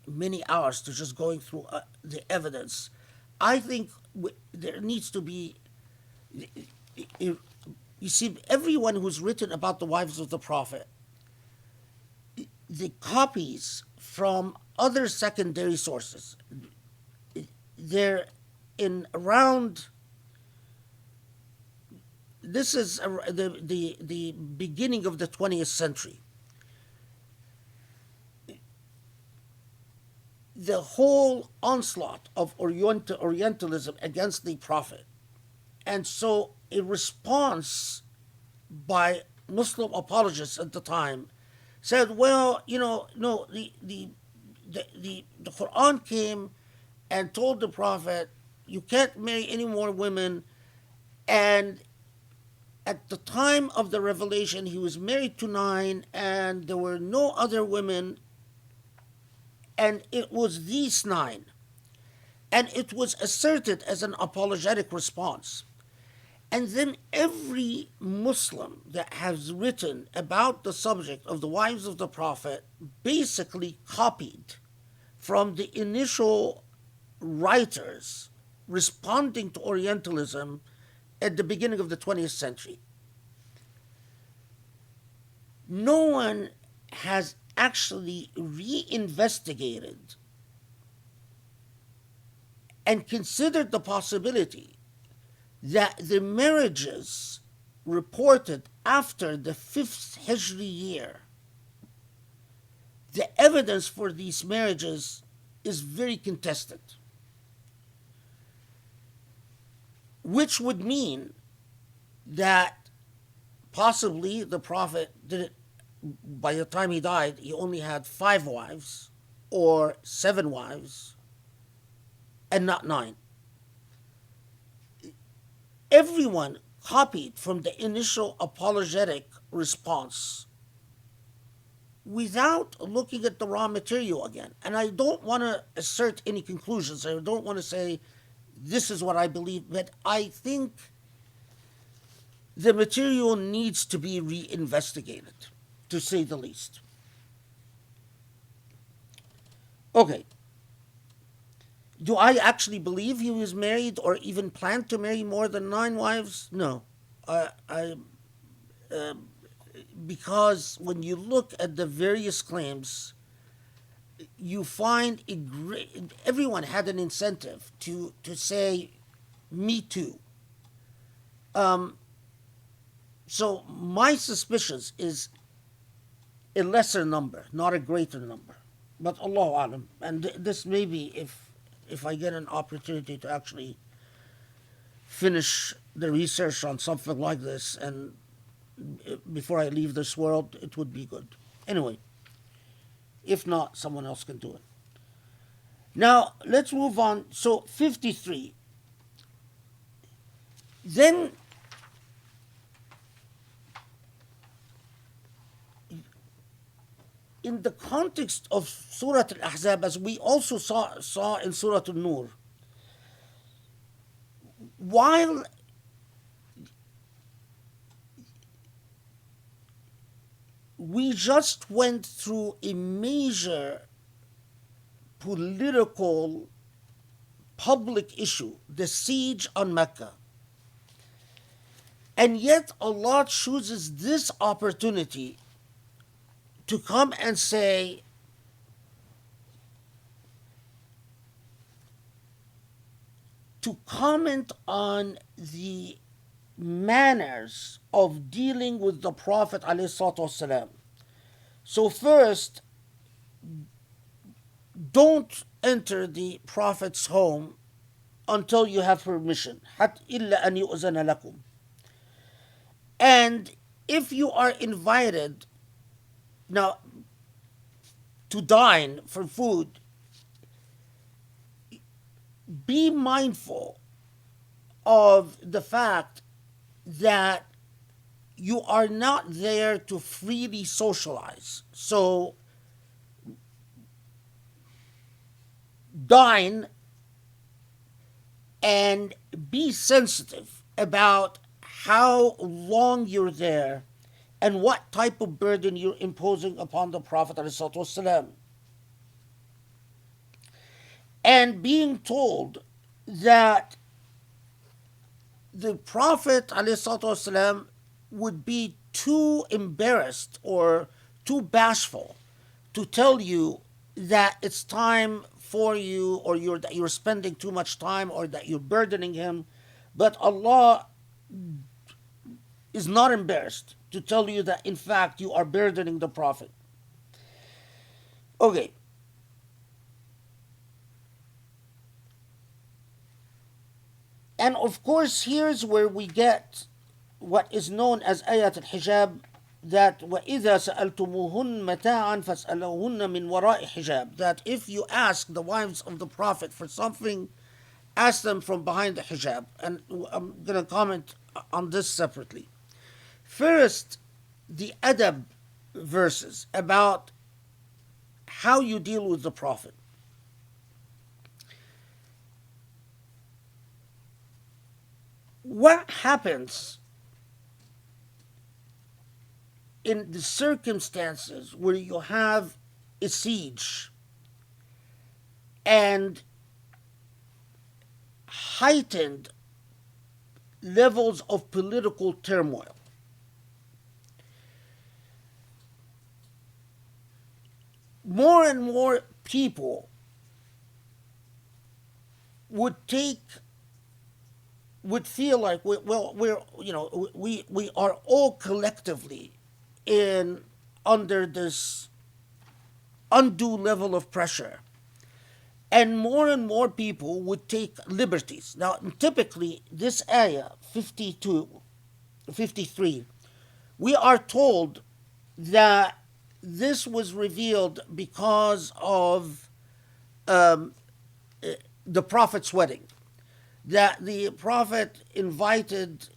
many hours to just going through the evidence. I think there needs to be. You see, everyone who's written about the wives of the Prophet, the copies from other secondary sources, they're in around. This is the beginning of the 20th century. The whole onslaught of Orientalism against the Prophet. And so a response by Muslim apologists at the time said, well, no, the Quran came and told the Prophet, you can't marry any more women. And at the time of the revelation, he was married to 9, and there were no other women, and it was these 9. And it was asserted as an apologetic response. And then every Muslim that has written about the subject of the wives of the Prophet basically copied from the initial writers responding to Orientalism at the beginning of the 20th century. No one has actually reinvestigated and considered the possibility that the marriages reported after the 5th Hijri year, the evidence for these marriages is very contested. Which would mean that possibly the Prophet didn't, by the time he died, he only had 5 wives or 7 wives and not 9. Everyone copied from the initial apologetic response without looking at the raw material again. And I don't want to assert any conclusions. I don't want to say this is what I believe, but I think the material needs to be reinvestigated, to say the least. Okay. Do I actually believe he was married or even planned to marry more than 9 wives? No. Because when you look at the various claims, you find everyone had an incentive to say, me too. So my suspicions is a lesser number, not a greater number. But Allahu Alam. And this may be if I get an opportunity to actually finish the research on something like this, and before I leave this world, it would be good. Anyway, if not, someone else can do it. Now, let's move on. So, 53. Then, in the context of Surah Al-Ahzab, as we also saw in Surah Al-Nur, while we just went through a major political public issue, the siege on Mecca, and yet Allah chooses this opportunity to come and say, to comment on the manners of dealing with the Prophet ﷺ. So first, don't enter the Prophet's home until you have permission. إِلَّا أَنْ يُؤْذَنَ لَكُمْ. And if you are invited now to dine for food, be mindful of the fact that you are not there to freely socialize. So dine and be sensitive about how long you're there and what type of burden you're imposing upon the Prophet ﷺ. And being told that the Prophet ﷺ would be too embarrassed or too bashful to tell you that it's time for you, or that you're spending too much time, or that you're burdening him. But Allah is not embarrassed to tell you that in fact you are burdening the Prophet. Okay. And of course, here's where we get what is known as Ayat al-Hijab, that وَإِذَا سَأَلْتُمُوهُنَّ مَتَاعًا فَاسْأَلُوهُنَّ مِنْ وَرَاءِ حِجَابٍ, that if you ask the wives of the Prophet for something, ask them from behind the hijab. And I'm going to comment on this separately. First, the Adab verses about how you deal with the Prophet. What happens in the circumstances where you have a siege and heightened levels of political turmoil? More and more people would feel like we are all collectively under this undue level of pressure, and more people would take liberties. Now, typically, this ayah 53, we are told that this was revealed because of the Prophet's wedding. That the Prophet invited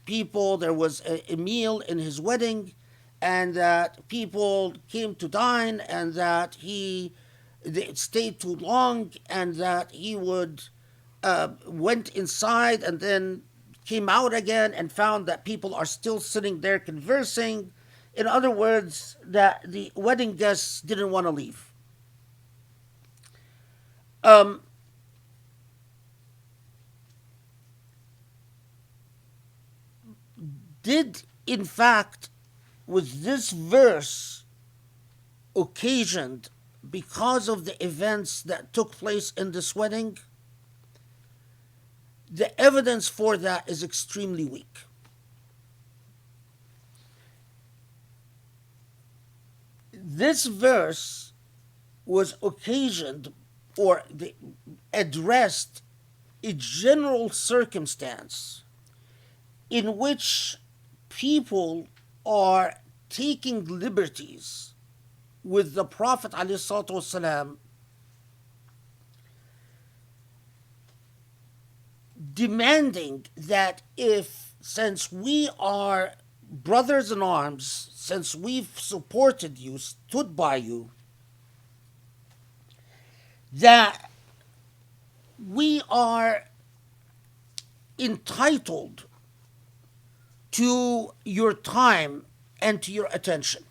people, there was a meal in his wedding, and that people came to dine, and that they stayed too long, and that he went inside and then came out again and found that people are still sitting there conversing. In other words, that the wedding guests didn't want to leave. In fact, was this verse occasioned because of the events that took place in this wedding? The evidence for that is extremely weak. This verse was occasioned or addressed a general circumstance in which people are taking liberties with the Prophet ﷺ, demanding that since we are brothers in arms, since we've supported you, stood by you, that we are entitled to your time and to your attention.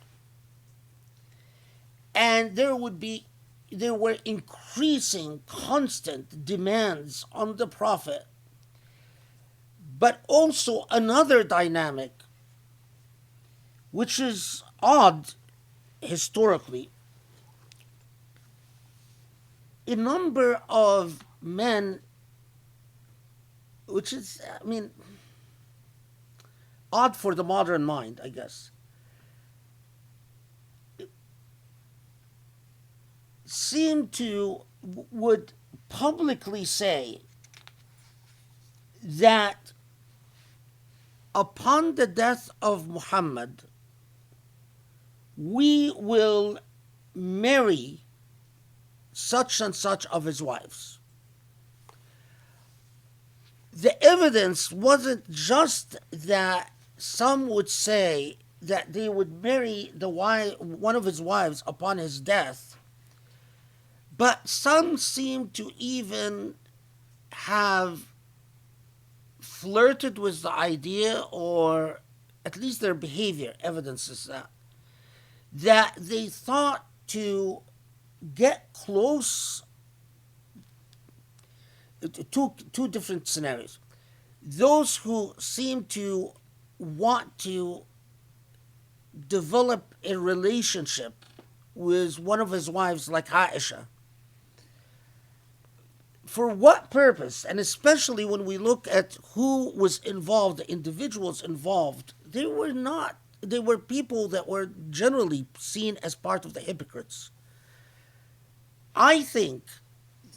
And there were increasing constant demands on the Prophet, but also another dynamic which is odd historically. A number of men, which is, odd for the modern mind, I guess, would publicly say that upon the death of Muhammad, we will marry such and such of his wives. The evidence wasn't just that some would say that they would marry one of his wives upon his death, But some seem to even have flirted with the idea, or at least their behavior evidences that they thought to get close. Two different scenarios. Those who seem to want to develop a relationship with one of his wives, like Aisha. For what purpose? And especially when we look at who was involved, the individuals involved, they were people that were generally seen as part of the hypocrites. I think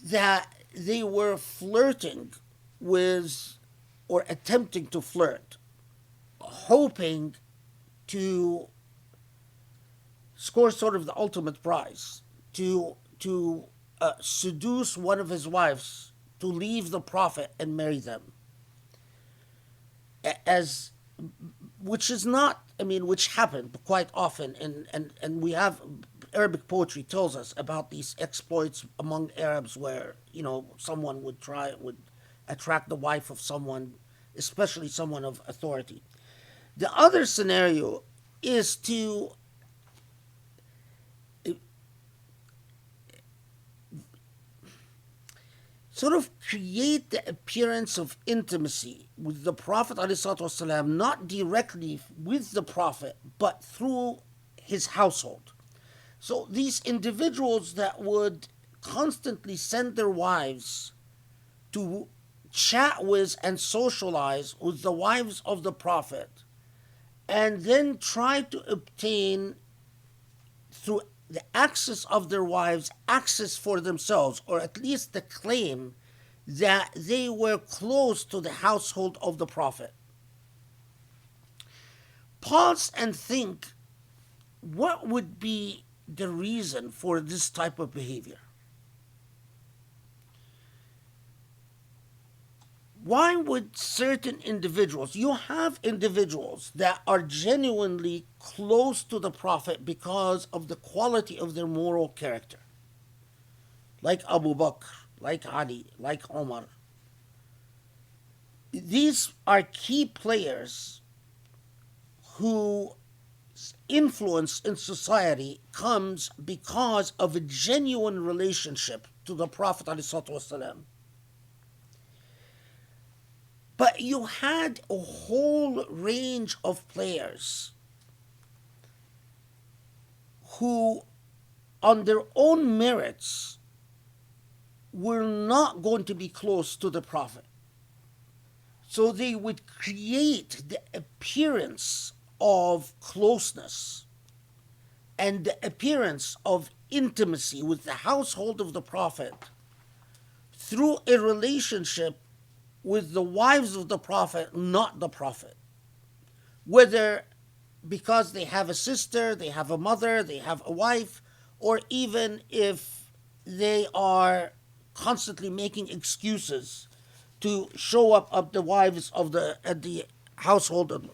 that they were flirting with, or attempting to flirt, hoping to score sort of the ultimate prize, to seduce one of his wives to leave the Prophet and marry them. As which is not, which happened quite often, and we have Arabic poetry tells us about these exploits among Arabs where, someone would attract the wife of someone, especially someone of authority. The other scenario is to sort of create the appearance of intimacy with the Prophet ﷺ, not directly with the Prophet, but through his household. So these individuals that would constantly send their wives to chat with and socialize with the wives of the Prophet, and then try to obtain, through the access of their wives, access for themselves, or at least the claim that they were close to the household of the Prophet. Pause and think, what would be the reason for this type of behavior? Why would certain individuals, you have individuals that are genuinely close to the Prophet because of the quality of their moral character, like Abu Bakr, like Ali, like Omar. These are key players whose influence in society comes because of a genuine relationship to the Prophet ﷺ. But you had a whole range of players who, on their own merits, were not going to be close to the Prophet. So they would create the appearance of closeness and the appearance of intimacy with the household of the Prophet through a relationship with the wives of the Prophet, not the Prophet. Whether because they have a sister, they have a mother, they have a wife, or even if they are constantly making excuses to show up at the wives of at the household of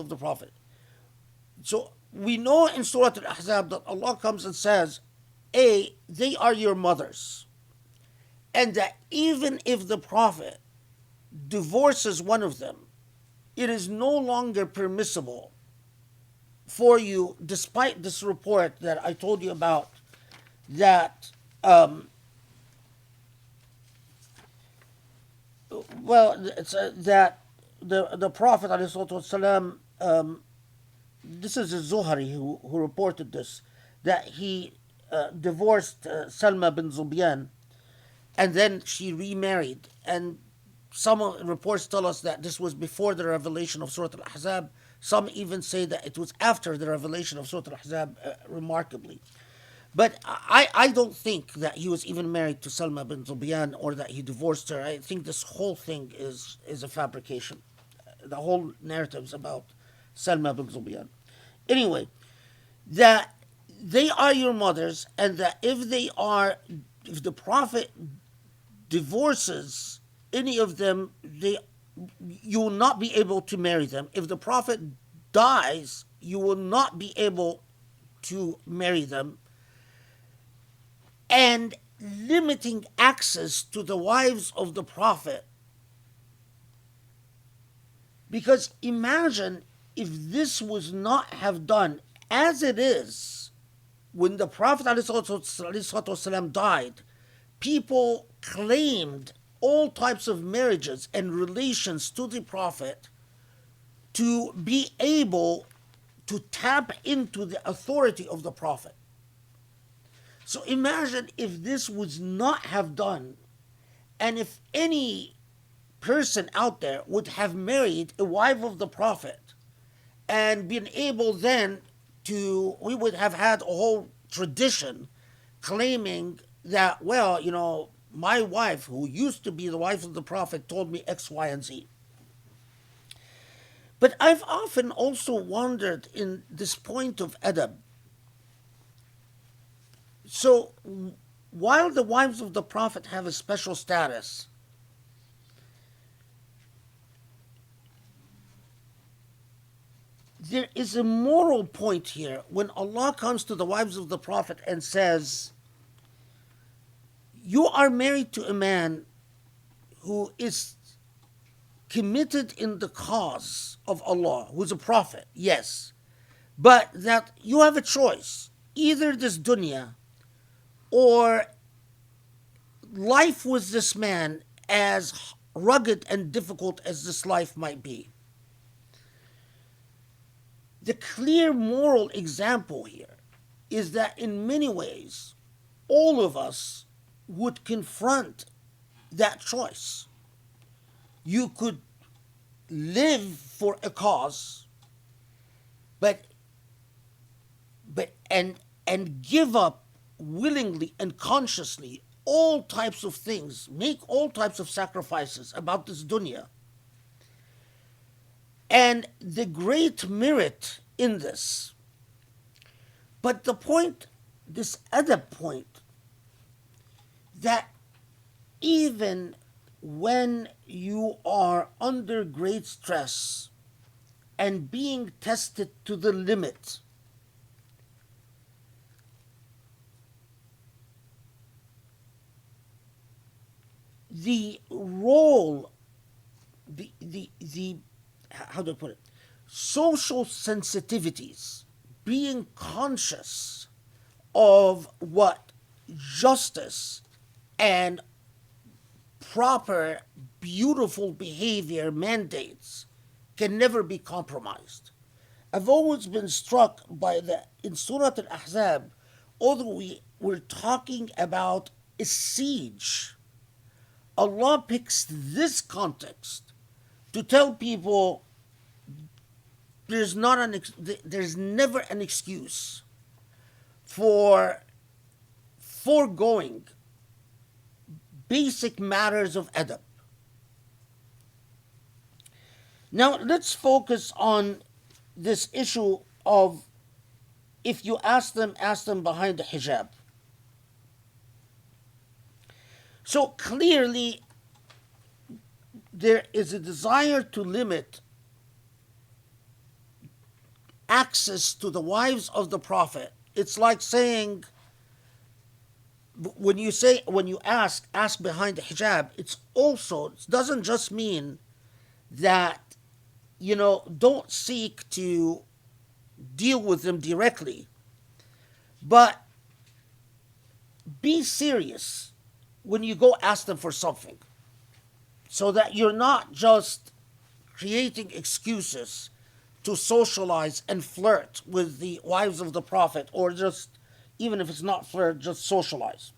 the Prophet. So we know in Surah Al-Ahzab that Allah comes and says, A, they are your mothers. And that even if the Prophet divorces one of them, it is no longer permissible for you, despite this report that I told you about, that that the Prophet ﷺ, this is Zuhri who reported this, that he divorced Salma bin Zubian, and then she remarried. And some reports tell us that this was before the revelation of Surah Al-Ahzab. Some even say that it was after the revelation of Surah Al-Ahzab, remarkably. But I don't think that he was even married to Salma bin Zubian or that he divorced her. I think this whole thing is a fabrication. The whole narrative is about Salma bin Zubian. Anyway, that they are your mothers, and that if the Prophet divorces any of them, you will not be able to marry them. If the Prophet dies, you will not be able to marry them. and limiting access to the wives of the Prophet. Because imagine if this was not have done as it is when the Prophet ﷺ died, people claimed all types of marriages and relations to the Prophet to be able to tap into the authority of the Prophet. So imagine if this was not have done, and if any person out there would have married a wife of the Prophet and been able then to, we would have had a whole tradition claiming that, well, you know, my wife, who used to be the wife of the Prophet, told me X, Y, and Z. But I've often also wondered in this point of adab. So, while the wives of the Prophet have a special status, there is a moral point here when Allah comes to the wives of the Prophet and says, you are married to a man who is committed in the cause of Allah, who is a prophet, yes, but that you have a choice, either this dunya or life with this man, as rugged and difficult as this life might be. The clear moral example here is that in many ways, all of us would confront that choice. You could live for a cause, but give up willingly and consciously all types of things, make all types of sacrifices about this dunya. And the great merit in this. But the point, this other point, that even when you are under great stress and being tested to the limit, the role, how do I put it? Social sensitivities, being conscious of what justice and proper, beautiful behavior mandates can never be compromised. I've always been struck by that in Surah Al-Ahzab, although we're talking about a siege, Allah picks this context to tell people there's never an excuse for foregoing basic matters of adab. Now let's focus on this issue of if you ask them behind the hijab. So clearly there is a desire to limit access to the wives of the Prophet. It's like saying, when you ask behind the hijab, it doesn't just mean that, don't seek to deal with them directly, but be serious when you go ask them for something, so that you're not just creating excuses to socialize and flirt with the wives of the Prophet, or just, even if it's not flirt, just socialize.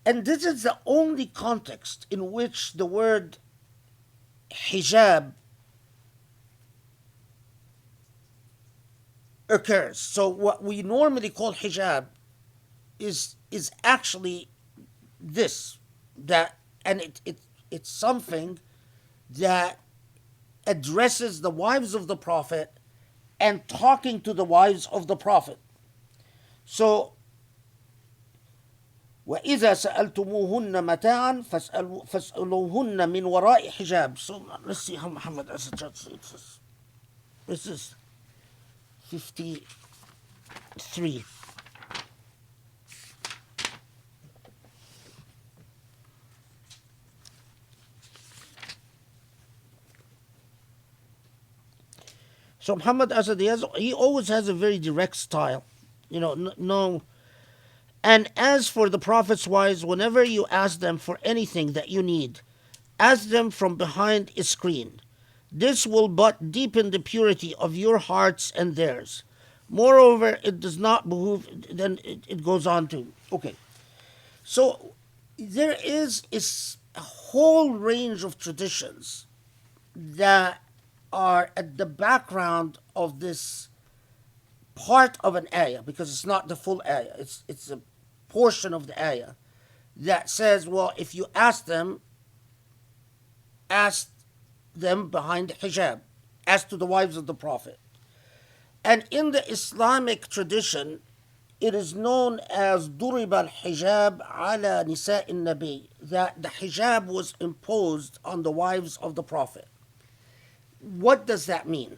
And this is the only context in which the word hijab occurs. So what we normally call hijab is actually this, and it's something that addresses the wives of the Prophet and talking to the wives of the Prophet. So وَإِذَا سَأَلْتُمُوهُنَّ مَتَاعًا فَاسْأَلُوهُنَّ مِنْ وَرَاءِ حِجَابٍ. So let's see how Muhammad as a judge says this. 53. So Muhammad Asad, he always has a very direct style. No. And as for the Prophet's wives, whenever you ask them for anything that you need, ask them from behind a screen. This will but deepen the purity of your hearts and theirs. Moreover, it does not behoove, then it goes on to, okay. So there is a whole range of traditions that are at the background of this part of an ayah, because it's not the full ayah, it's a portion of the ayah that says, well, if you ask them behind hijab, as to the wives of the Prophet. And in the Islamic tradition, it is known as ضُرِبَ الْحِجَابِ عَلَى نِسَاءِ النَّبِيِّ, that the hijab was imposed on the wives of the Prophet. What does that mean?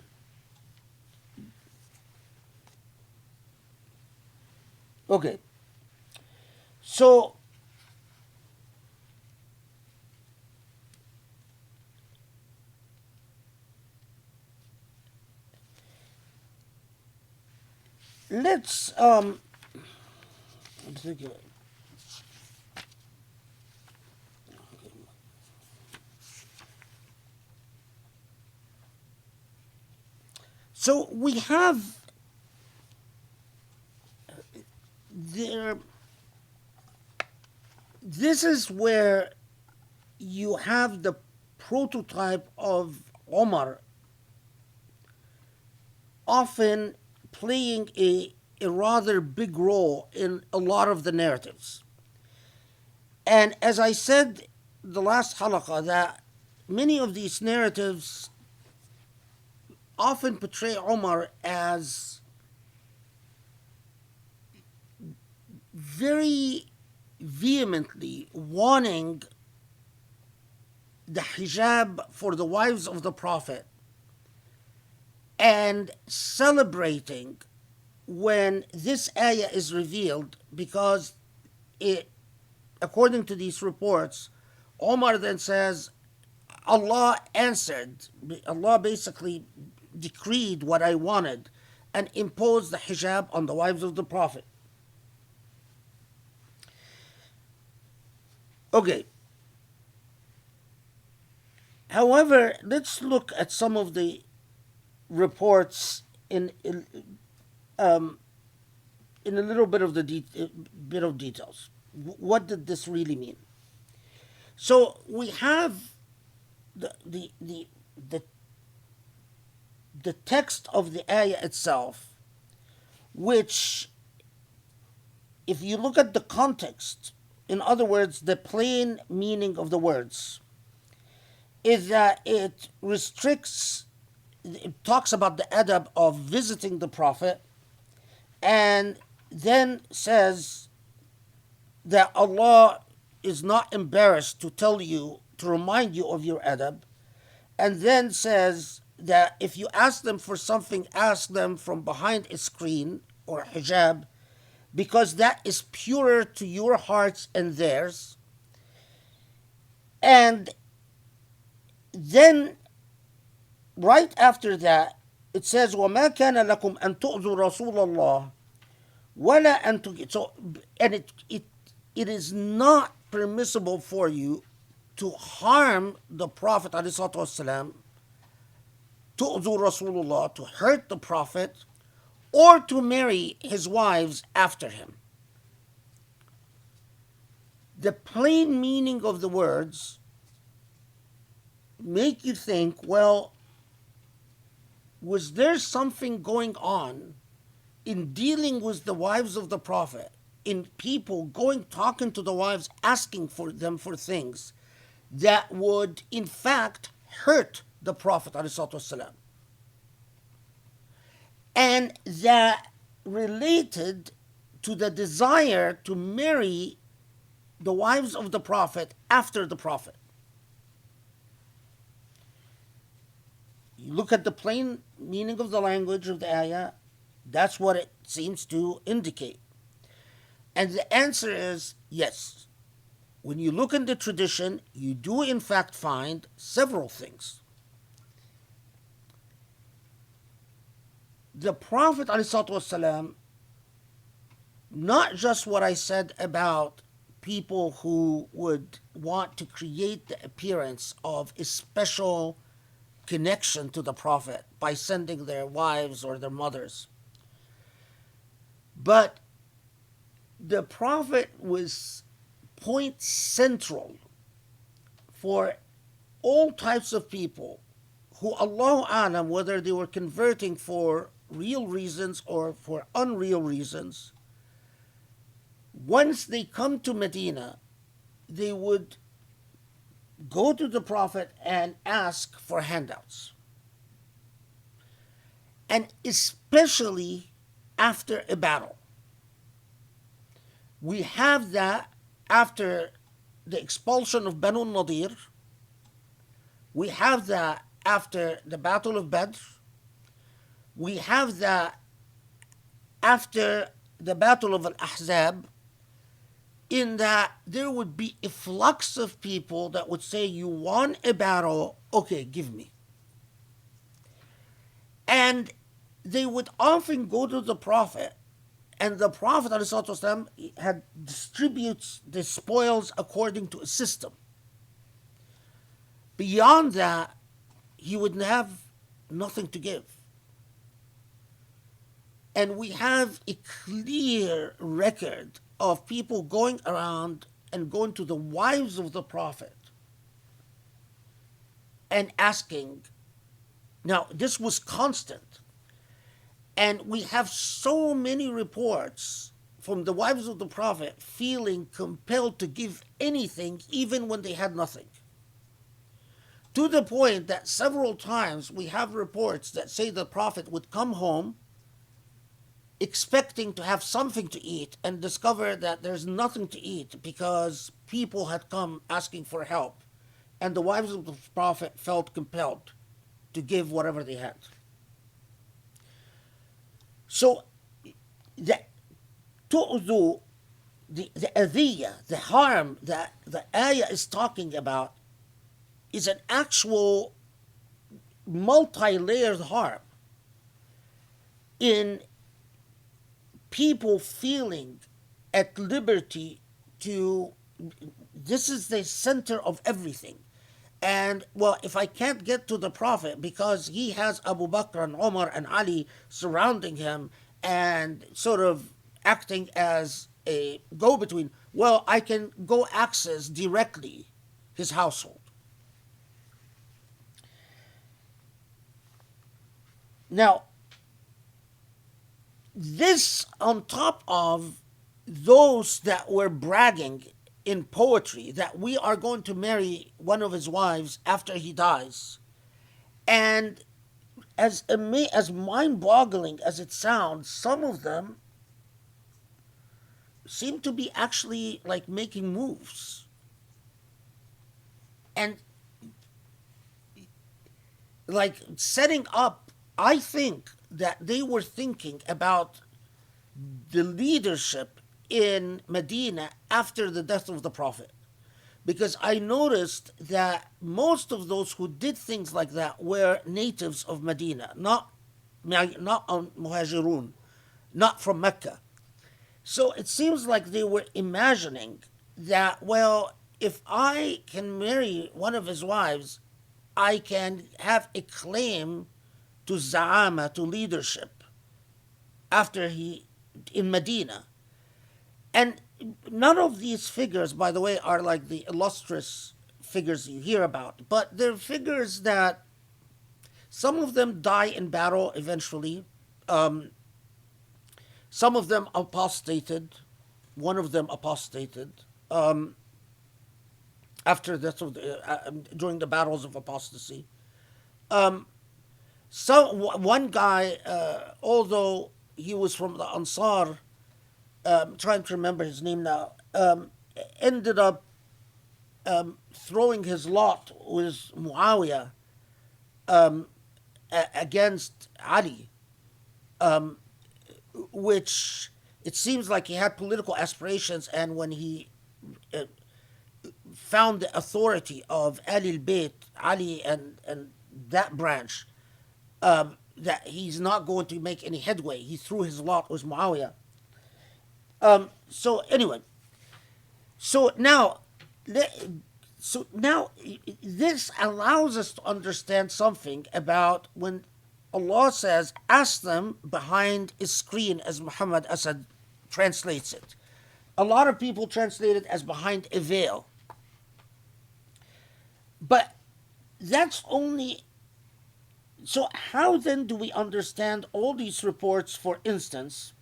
Okay. So, let's I'm thinking. So we have there. This is where you have the prototype of Omar often playing a rather big role in a lot of the narratives. And as I said the last halaqah, that many of these narratives often portray Omar as very vehemently wanting the hijab for the wives of the Prophet and celebrating when this ayah is revealed, because it, according to these reports, Omar then says, Allah answered, Allah basically decreed what I wanted and imposed the hijab on the wives of the Prophet. Okay. However, let's look at some of the reports in a little bit of details. What did this really mean? So we have the text of the ayah itself, which, if you look at the context, in other words, the plain meaning of the words, is that it talks about the adab of visiting the Prophet, and then says that Allah is not embarrassed to tell you, to remind you of your adab, and then says that if you ask them for something, ask them from behind a screen or hijab, because that is purer to your hearts and theirs. And then right after that, it says, وَمَا كَانَ لَكُمْ أَن تُؤْذُوا رَسُولَ اللَّهِ وَلَا أَن تُؤْذُوا. So, and it is not permissible for you to harm the Prophet ﷺ, تُؤْذُوا رَسُولُ اللَّهِ, to hurt the Prophet, or to marry his wives after him. The plain meaning of the words make you think, well, was there something going on in dealing with the wives of the Prophet, in people talking to the wives, asking for them for things that would in fact hurt the Prophet ﷺ, and that related to the desire to marry the wives of the Prophet after the Prophet? You look at the plain meaning of the language of the ayah, That's what it seems to indicate. And the answer is yes. When you look in the tradition, you do in fact find several things. The Prophet ﷺ, not just what I said about people who would want to create the appearance of a special connection to the Prophet by sending their wives or their mothers, but the Prophet was point central for all types of people who, Allahu Alam, whether they were converting for real reasons or for unreal reasons, once they come to Medina, they would go to the Prophet and ask for handouts. And especially after a battle. We have that after the expulsion of Banu Nadir. We have that after the Battle of Badr. We have that after the Battle of Ahzab, in that there would be a flux of people that would say, you won a battle, okay, give me. And they would often go to the Prophet, and the Prophet ﷺ had distributes the spoils according to a system. Beyond that, he would have nothing to give. And we have a clear record of people going around and going to the wives of the Prophet and asking. Now, this was constant. And we have so many reports from the wives of the Prophet feeling compelled to give anything even when they had nothing. To the point that several times we have reports that say the Prophet would come home expecting to have something to eat and discover that there's nothing to eat because people had come asking for help, and the wives of the Prophet felt compelled to give whatever they had. So the tu'zu, the adiyah, the harm that the ayah is talking about, is an actual multi-layered harm in people feeling at liberty to, this is the center of everything. And, well, if I can't get to the Prophet because he has Abu Bakr and Umar and Ali surrounding him and sort of acting as a go-between, well, I can go access directly his household. Now, this on top of those that were bragging in poetry that we are going to marry one of his wives after he dies. And as mind-boggling as it sounds, some of them seem to be actually like making moves. And like setting up, I think that they were thinking about the leadership in Medina after the death of the Prophet. Because I noticed that most of those who did things like that were natives of Medina, not Muhajirun, not from Mecca. So it seems like they were imagining that, well, if I can marry one of his wives, I can have a claim to Za'ama, to leadership, after he, in Medina. And none of these figures, by the way, are like the illustrious figures you hear about, but they're figures that some of them die in battle eventually. Some of them apostated. One of them apostated after during the battles of apostasy. One guy, although he was from the Ansar, trying to remember his name now, ended up throwing his lot with Muawiyah against Ali which it seems like he had political aspirations, and when he uh, found the authority of Ali al-Bayt, Ali and that branch, that he's not going to make any headway. He threw his lot with Muawiyah. So anyway, so now, so now this allows us to understand something about when Allah says, "Ask them behind a screen," as Muhammad Asad translates it. A lot of people translate it as behind a veil. But that's only. So, how then do we understand all these reports, for instance,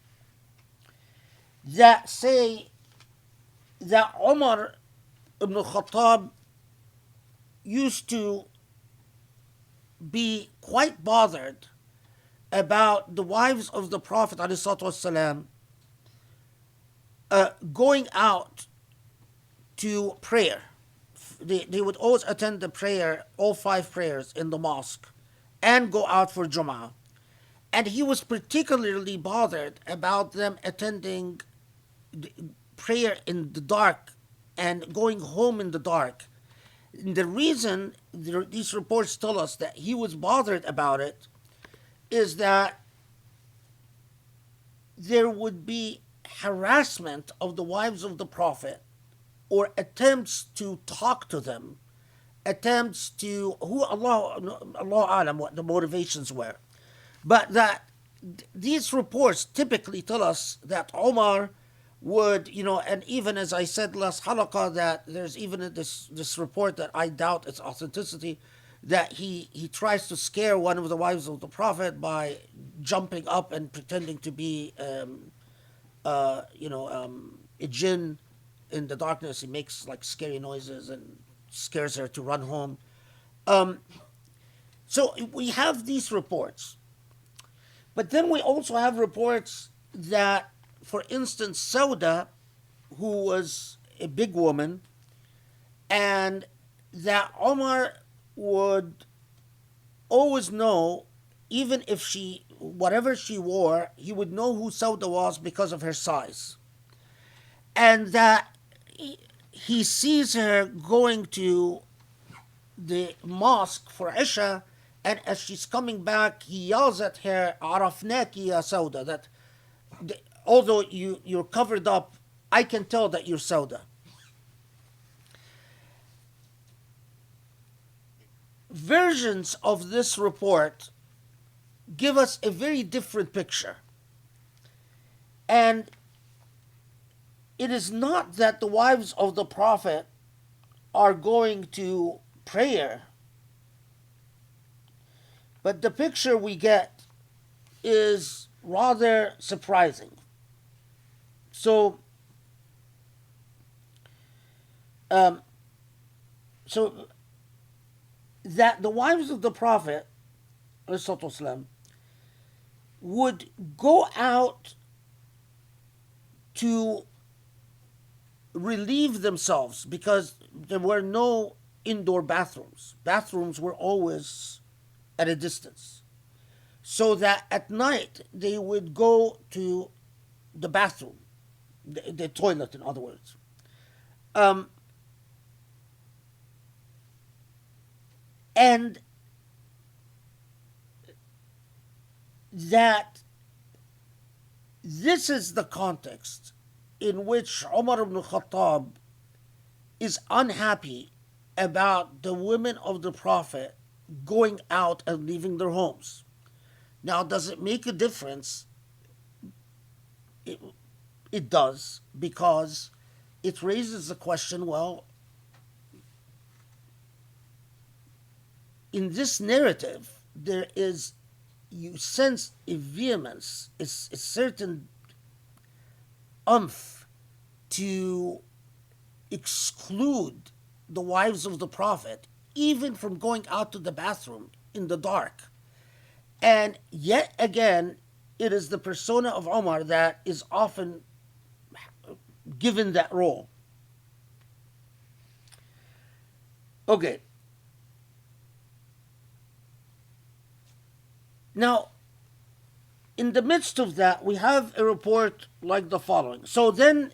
that say that Umar ibn Khattab used to be quite bothered about the wives of the Prophet ﷺ, going out to prayer. They would always attend the prayer, all 5 prayers in the mosque, and go out for Jum'ah. And he was particularly bothered about them attending prayer in the dark and going home in the dark. And the reason these reports tell us that he was bothered about it is that there would be harassment of the wives of the Prophet, or attempts to talk to them, attempts to, who Allah alam what the motivations were, but that these reports typically tell us that Omar would, and even as I said last halaqah, that there's even this report that I doubt its authenticity, that he tries to scare one of the wives of the Prophet by jumping up and pretending to be a jinn in the darkness. He makes like scary noises and scares her to run home. So we have these reports. But then we also have reports that, for instance, Sauda, who was a big woman, and that Omar would always know, even if whatever she wore, he would know who Sauda was because of her size. And that he sees her going to the mosque for Isha, and as she's coming back, he yells at her, "Arafnaki ya Sauda," that although you're covered up, I can tell that you're Sauda. Versions of this report give us a very different picture. And it is not that the wives of the Prophet are going to prayer, but the picture we get is rather surprising. So that the wives of the Prophet ﷺ would go out to relieve themselves because there were no indoor bathrooms. Bathrooms were always at a distance. So that at night they would go to the bathroom, the toilet, in other words. And that this is the context in which Umar ibn Khattab is unhappy about the women of the Prophet going out and leaving their homes. Now, does it make a difference? It does, because it raises the question, well, in this narrative, you sense a vehemence, a certain umph to exclude the wives of the Prophet, even from going out to the bathroom in the dark. And yet again, it is the persona of Omar that is often given that role. Okay. Now, in the midst of that, we have a report like the following. So then,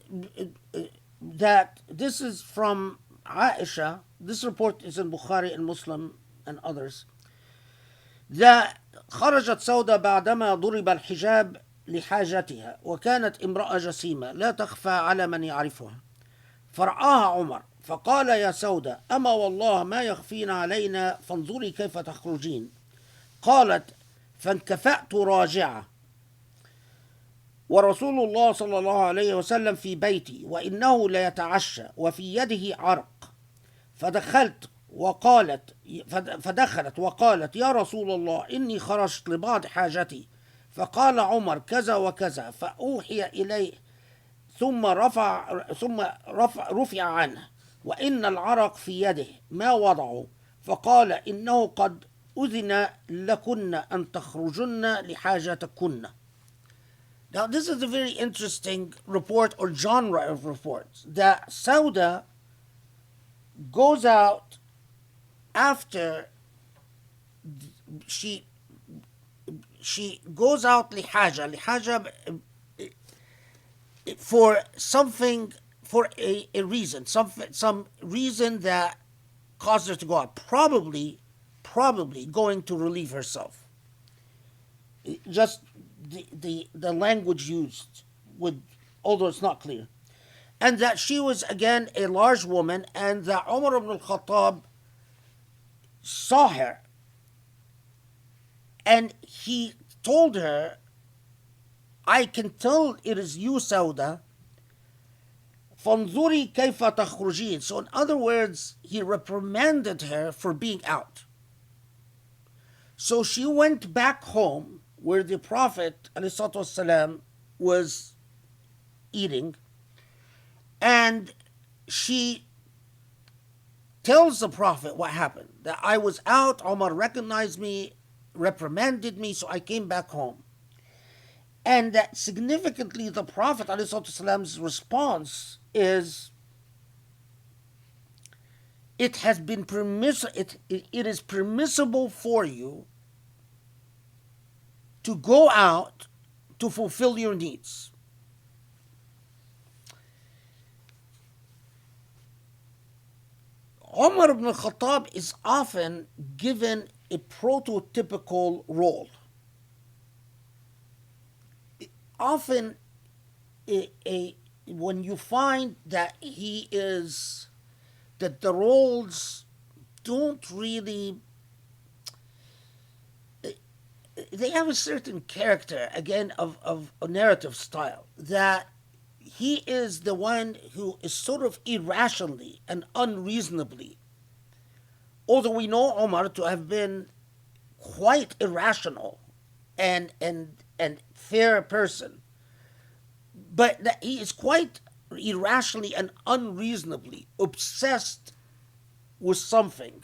that this is from Aisha. This report is in Bukhari and Muslim and others. that خرجت سودة بعدما ضرب الحجاب لحاجتها وكانت امرأة جسيمة لا تخفى على من يعرفها فرآها عمر فقال يا سودة أما والله ما يخفين علينا فانظري كيف تخرجين قالت فانكفأت راجعة ورسول الله صلى الله عليه وسلم في بيتي وإنه ليتعشى وفي يده عرق فدخلت فدخلت وقالت يا رسول الله إني خرجت لبعض حاجتي فقال عمر كذا وكذا فأوحي إليه ثم رفع عنه وإن العرق في يده ما وضعه فقال إنه قد أذن لكن أن تخرجن لحاجتكن. Now this is a very interesting report or genre of reports that Sauda goes out after she goes out lihaja for something, for a reason, some reason that caused her to go out, probably going to relieve herself. Just the language used would, although it's not clear. And that she was again a large woman, and that Umar ibn al-Khattab saw her, and he told her, I can tell it is you, Sauda. فانظري كيف تخرجين. So in other words, he reprimanded her for being out. So she went back home where the Prophet ﷺ was eating, and she tells the Prophet what happened. That I was out, Omar recognized me, reprimanded me, so I came back home. And that significantly the Prophet ﷺ's response is, it has been it is permissible for you to go out to fulfill your needs. Umar ibn al-Khattab is often given a prototypical role. Often, when you find that that the roles don't really, they have a certain character, again, of a narrative style, that he is the one who is sort of irrationally and unreasonably, although we know Omar to have been quite irrational and fair person, but that he is quite irrationally and unreasonably obsessed with something.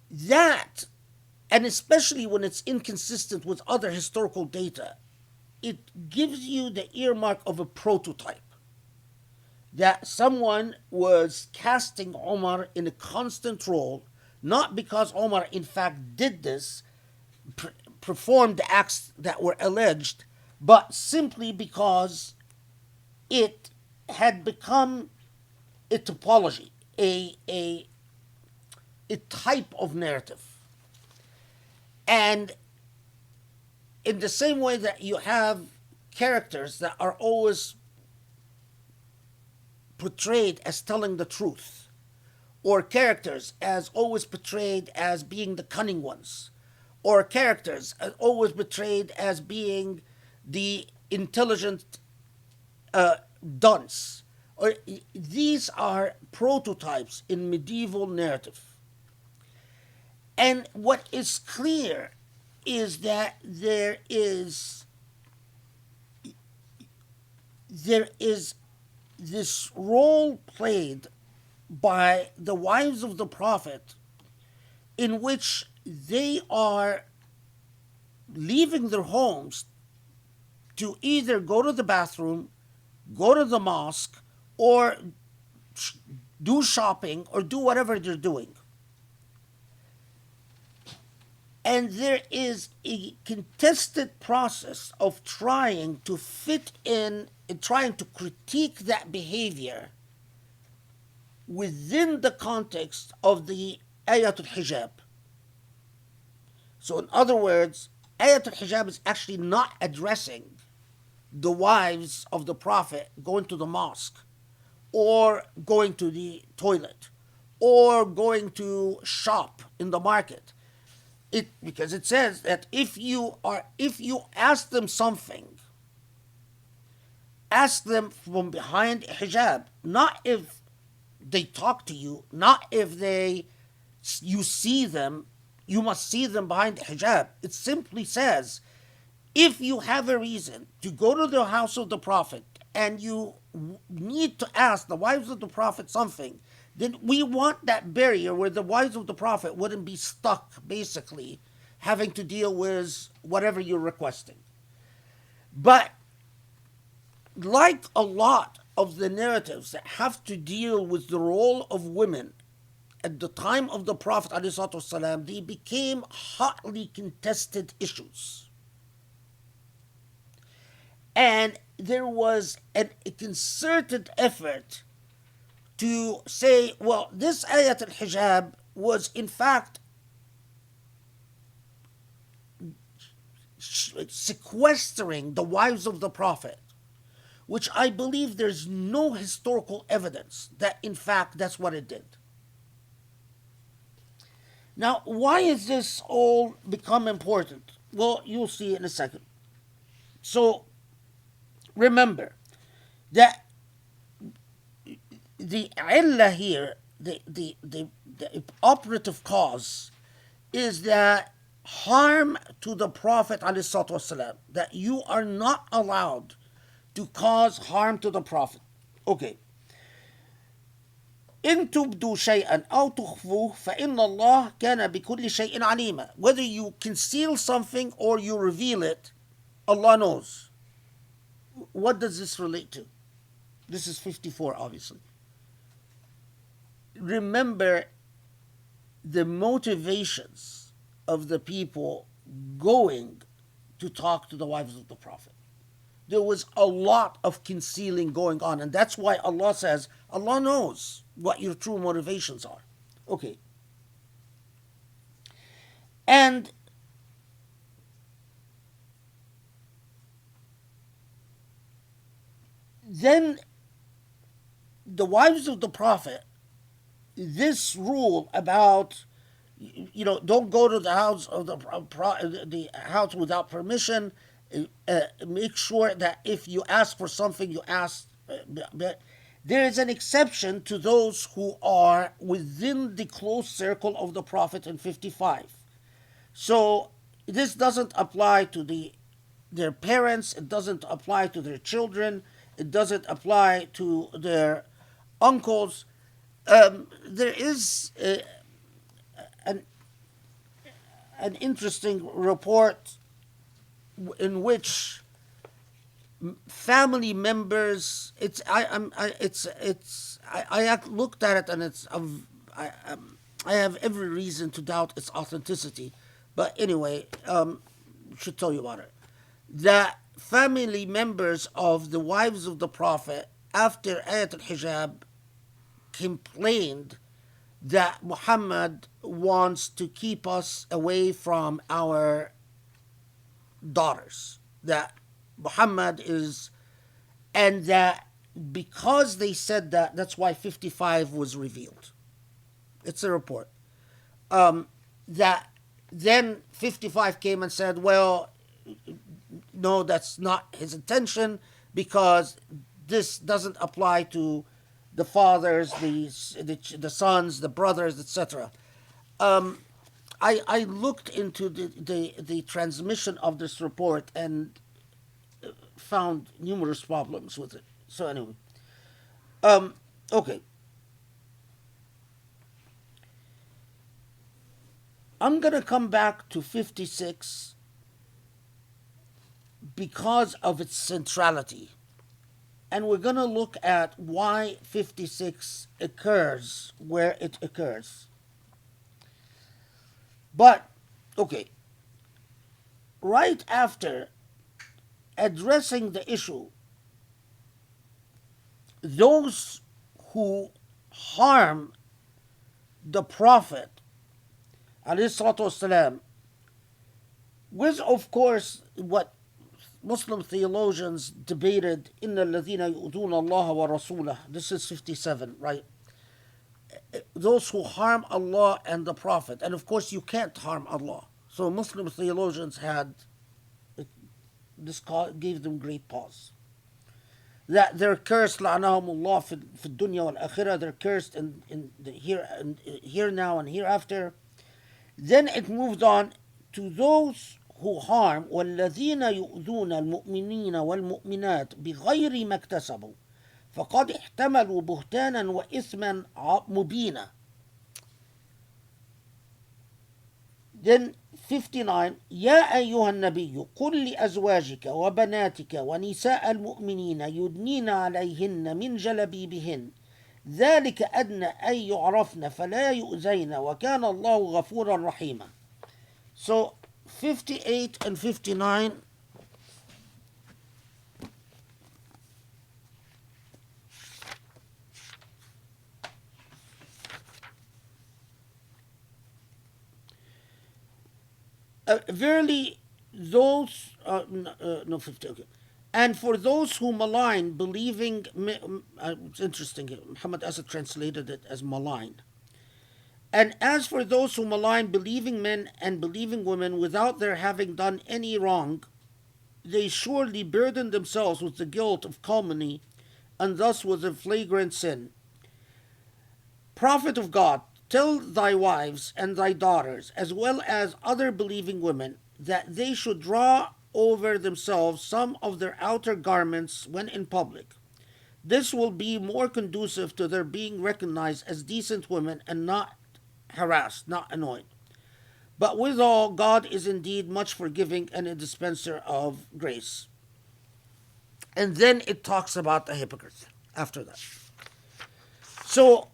That, and especially when it's inconsistent with other historical data, it gives you the earmark of a prototype. That someone was casting Omar in a constant role, not because Omar in fact did this, performed the acts that were alleged, but simply because it had become a typology, a type of narrative. And in the same way that you have characters that are always portrayed as telling the truth, or characters as always portrayed as being the cunning ones, or characters as always portrayed as being the intelligent dunce. Or these are prototypes in medieval narrative. And what is clear is that there is this role played by the wives of the Prophet in which they are leaving their homes to either go to the bathroom, go to the mosque, or do shopping, or do whatever they're doing. And there is a contested process of trying to fit in and trying to critique that behavior within the context of the Ayatul Hijab. So in other words, Ayatul Hijab is actually not addressing the wives of the Prophet going to the mosque or going to the toilet or going to shop in the market. Because it says that if you ask them something, ask them from behind hijab, not if they talk to you, not if you see them, you must see them behind the hijab. It simply says, if you have a reason to go to the house of the Prophet and you need to ask the wives of the Prophet something, then we want that barrier where the wives of the Prophet wouldn't be stuck, basically, having to deal with whatever you're requesting. But like a lot of the narratives that have to deal with the role of women at the time of the Prophet ﷺ, they became hotly contested issues. And there was a concerted effort to say, well, this ayat al-hijab was in fact sequestering the wives of the Prophet, which I believe there's no historical evidence that in fact that's what it did. Now, why has this all become important? Well, you'll see in a second. So, remember that the illah here, the operative cause, is that harm to the Prophet ﷺ, that you are not allowed to cause harm to the Prophet. Okay. إن تبدوا شيئا أو تخفوه فإن الله كان بكل شيء عليما. Whether you conceal something or you reveal it, Allah knows. What does this relate to? This is 54, obviously. Remember the motivations of the people going to talk to the wives of the Prophet. There was a lot of concealing going on, and that's why Allah says, Allah knows what your true motivations are. Okay. And then the wives of the Prophet, this rule about, don't go to the house of the house without permission. Make sure that if you ask for something, you ask. There is an exception to those who are within the close circle of the Prophet in 55. So this doesn't apply to their parents. It doesn't apply to their children. It doesn't apply to their uncles. There is an interesting report in which family members. I looked at it, and I have every reason to doubt its authenticity. But anyway, should tell you about it. That family members of the wives of the Prophet, after Ayat al-Hijab, complained that Muhammad wants to keep us away from our daughters. That Muhammad is, and that because they said that, that's why 55 was revealed. It's a report. That then 55 came and said, well, no, that's not his intention, because this doesn't apply to the fathers, the sons, the brothers, etc. I looked into the transmission of this report and found numerous problems with it. So anyway, okay. I'm going to come back to 56 because of its centrality. And we're going to look at why 56 occurs where it occurs. But, okay, right after addressing the issue, those who harm the Prophet, alayhi salatu wasalam, with, of course, what Muslim theologians debated, Inna alladhina yu'dhuna Allah wa rasulah. This is 57, right? Those who harm Allah and the Prophet. And of course, you can't harm Allah. So Muslim theologians had, this gave them great pause. That they're cursed, la'anahumullah fi dunya wal akhirah, they're cursed in the here now and hereafter. Then it moved on to those who harm والذين يؤذون المؤمنين والمؤمنات بغير ما اكتسبوا فقد احتملوا بهتانا وإثما مبينا. Then 59 يا أيها النبي قل لأزواجك وبناتك ونساء المؤمنين يدنين عليهن من جلبيبهن ذلك أدنى أن يعرفن فلا يؤذين وكان الله غفورا رحيما. So 58 and 59 verily those no 50 okay. And for those who malign believing it's interesting, Muhammad Asad translated it as malign. And as for those who malign believing men and believing women without their having done any wrong, they surely burden themselves with the guilt of calumny and thus with a flagrant sin. Prophet of God, tell thy wives and thy daughters, as well as other believing women, that they should draw over themselves some of their outer garments when in public. This will be more conducive to their being recognized as decent women and not harassed, not annoyed. But withal, God is indeed much forgiving and a dispenser of grace. And then it talks about the hypocrites after that. So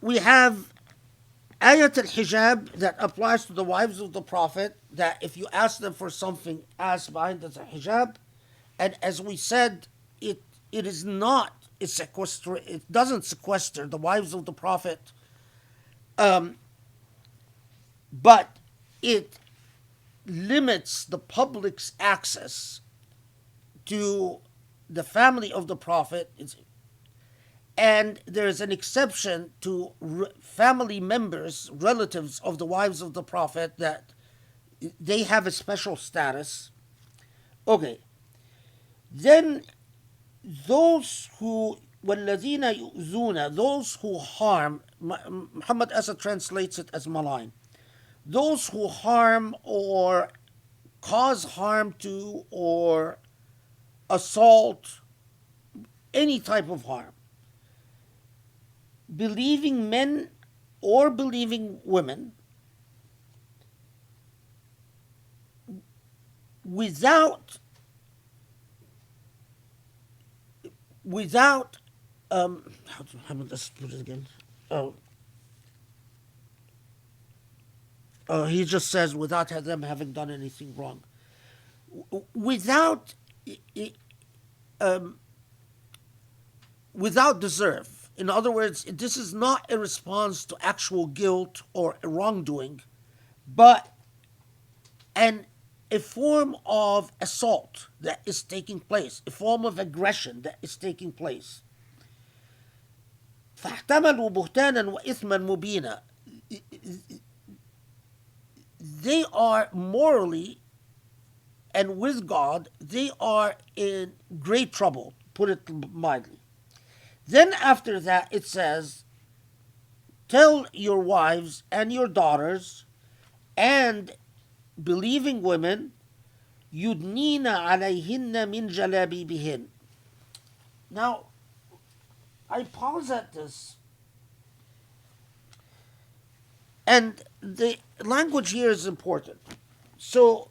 we have ayat al-hijab that applies to the wives of the Prophet, that if you ask them for something, ask behind the hijab. And as we said, it is not, it doesn't sequester the wives of the Prophet, but it limits the public's access to the family of the Prophet. And there's an exception to family members, relatives of the wives of the Prophet, that they have a special status. Okay. Then those who وَالَّذِينَ يُؤْذُونَ, those who harm, Muhammad Asad translates it as malign. Those who harm or cause harm to or assault, any type of harm, believing men or believing women, without let's put it again. He just says without them having done anything wrong, without deserve. In other words, this is not a response to actual guilt or wrongdoing, but a form of assault that is taking place, a form of aggression that is taking place. فاحتملوا بهتانا وإثما مبينا. They are morally and with God, they are in great trouble, put it mildly. Then after that it says, tell your wives and your daughters and believing women, يُدْنِينَ عَلَيْهِنَّ مِنْ جَلَابِيبِهِنْ. Now, I pause at this, and the language here is important. So,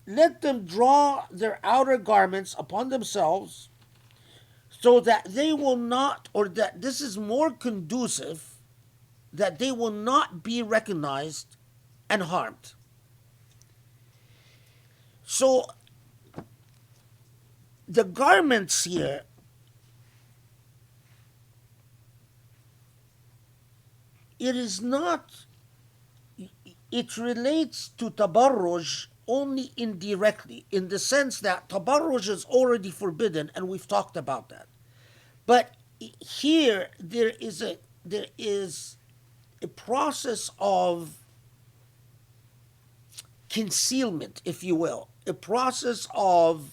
let them draw their outer garments upon themselves so that they will not, or that this is more conducive, that they will not be recognized and harmed. So the garments here it relates to tabarruj only indirectly, in the sense that tabarruj is already forbidden, and we've talked about that. But here there is a process of concealment, if you will, a process of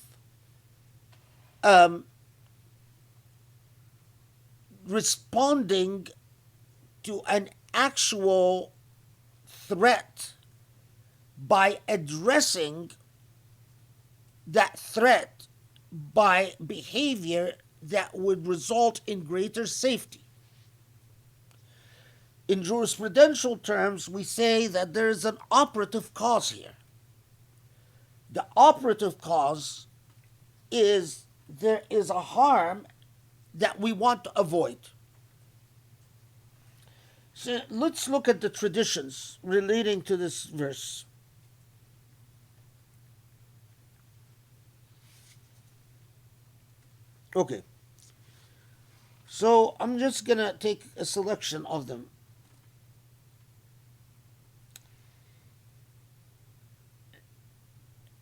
responding to an actual threat by addressing that threat by behavior that would result in greater safety. In jurisprudential terms, we say that there is an operative cause here. The operative cause is there is a harm that we want to avoid. So let's look at the traditions relating to this verse. Okay. So I'm just going to take a selection of them.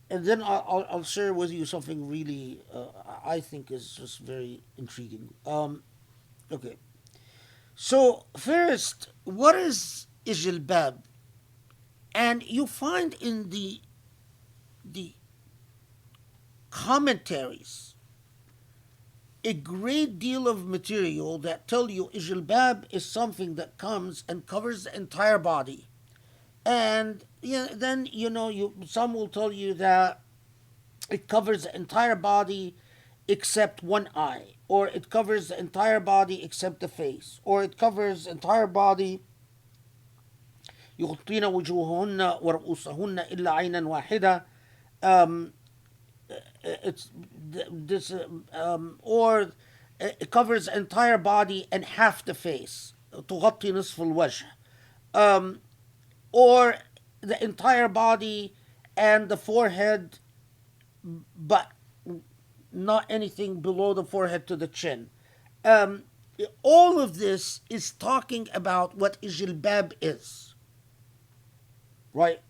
And then I'll share with you something really I think is just very intriguing. Okay. So first, what is jilbab? And you find in the commentaries a great deal of material that tell you jilbab is something that comes and covers the entire body. And then some will tell you that it covers the entire body except one eye, or it covers the entire body except the face, or it covers the entire body. يغطين وجوههن ورؤوسهن إلا عينا واحدة. It's this, or it covers the entire body and half the face. تغطي نصف الوجه. Or the entire body and the forehead, but not anything below the forehead to the chin. All of this is talking about what jilbab is, right?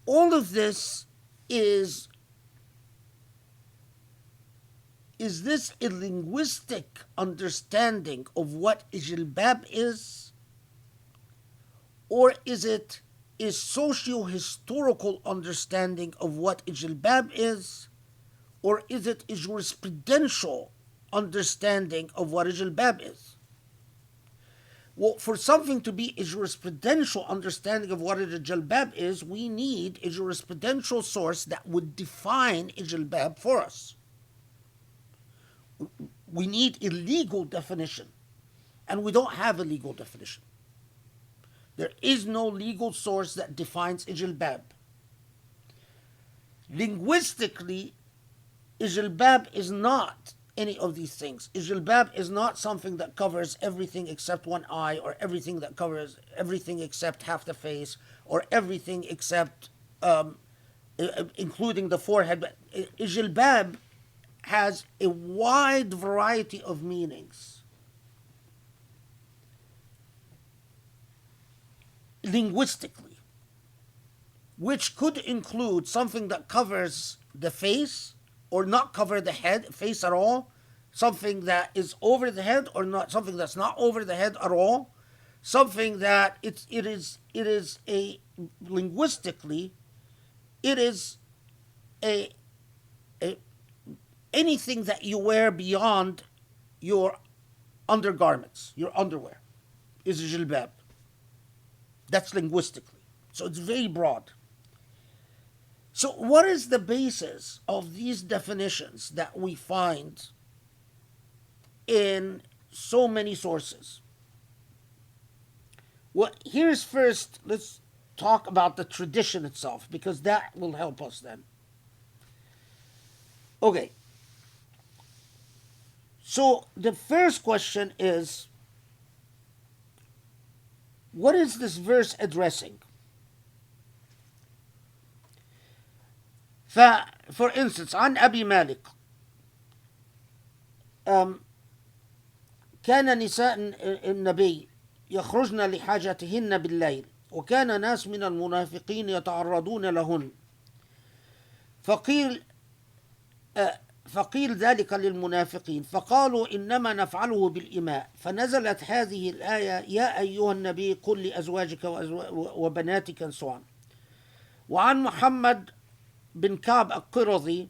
All of this is this a linguistic understanding of what jilbab is? Or is it a socio-historical understanding of what jilbab is? Or is it a jurisprudential understanding of what jilbab is? Well, for something to be a jurisprudential understanding of what a jilbab is, we need a jurisprudential source that would define a jilbab for us. We need a legal definition, and we don't have a legal definition. There is no legal source that defines jilbab. Linguistically, jilbab is not any of these things. Jilbab is not something that covers everything except one eye, or everything that covers everything except half the face, or everything except including the forehead. But jilbab has a wide variety of meanings. Linguistically, which could include something that covers the face or not cover the face at all, something that is over the head or not, something that's not over the head at all, something that it is a linguistically, it is a anything that you wear beyond your undergarments, your underwear, is a jilbab. That's linguistically. So it's very broad. So what is the basis of these definitions that we find in so many sources? Well, here's first, let's talk about the tradition itself, because that will help us then. Okay. So the first question is, What is this verse addressing? For instance, عن أبي مالك كان نساء النبي يخرجن لحاجتهن بالليل وكان ناس من المنافقين يتعرضون لهن فقيل ذلك للمنافقين فقالوا إنما نفعله بالإماء فنزلت هذه الآية يا أيها النبي قل لأزواجك وبناتك سواء. وعن محمد بن كعب القرظي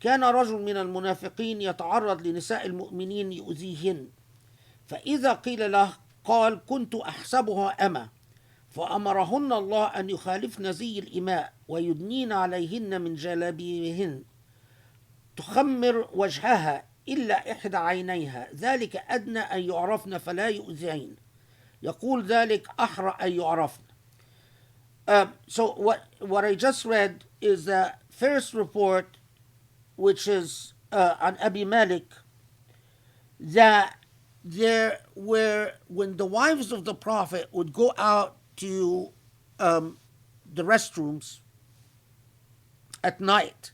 كان رجل من المنافقين يتعرض لنساء المؤمنين يؤذيهن فإذا قيل له قال كنت أحسبها أمة فأمرهن الله أن يخالفن زي الإماء ويدنين عليهن من جلابيبهن تخمر وجهها إلا إحدى عينيها ذلك أدنى أن يعرفن فلا يؤذين يقول ذلك أحرى أن يعرفن. So what I just read is the first report, which is on Abi Malik, that there were, when the wives of the Prophet would go out to the restrooms at night,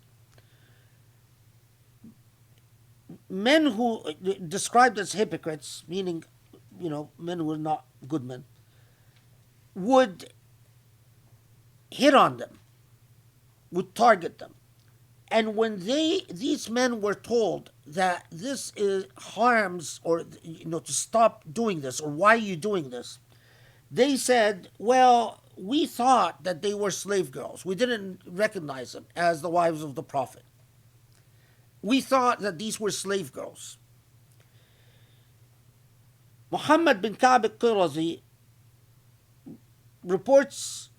men who described as hypocrites, meaning, men who were not good men, would hit on them, would target them. And when these men were told that this harms, or to stop doing this, or why are you doing this, they said, well, we thought that they were slave girls. We didn't recognize them as the wives of the Prophet. We thought that these were slave girls. Muhammad bin Ka'b al-Qirazi reports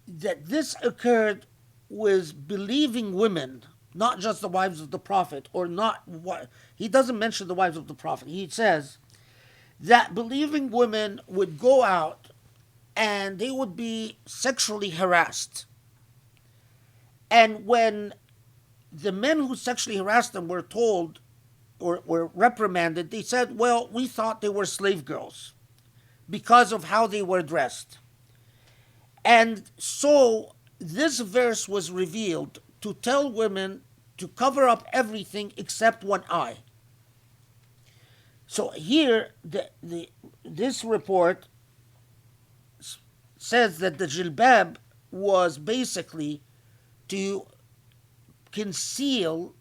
that this occurred with believing women, not just the wives of the Prophet, he doesn't mention the wives of the Prophet. He says that believing women would go out and they would be sexually harassed. And when the men who sexually harassed them were told or were reprimanded, they said, well, we thought they were slave girls because of how they were dressed. And so this verse was revealed to tell women to cover up everything except one eye. So here, this report says that the jilbab was basically to conceal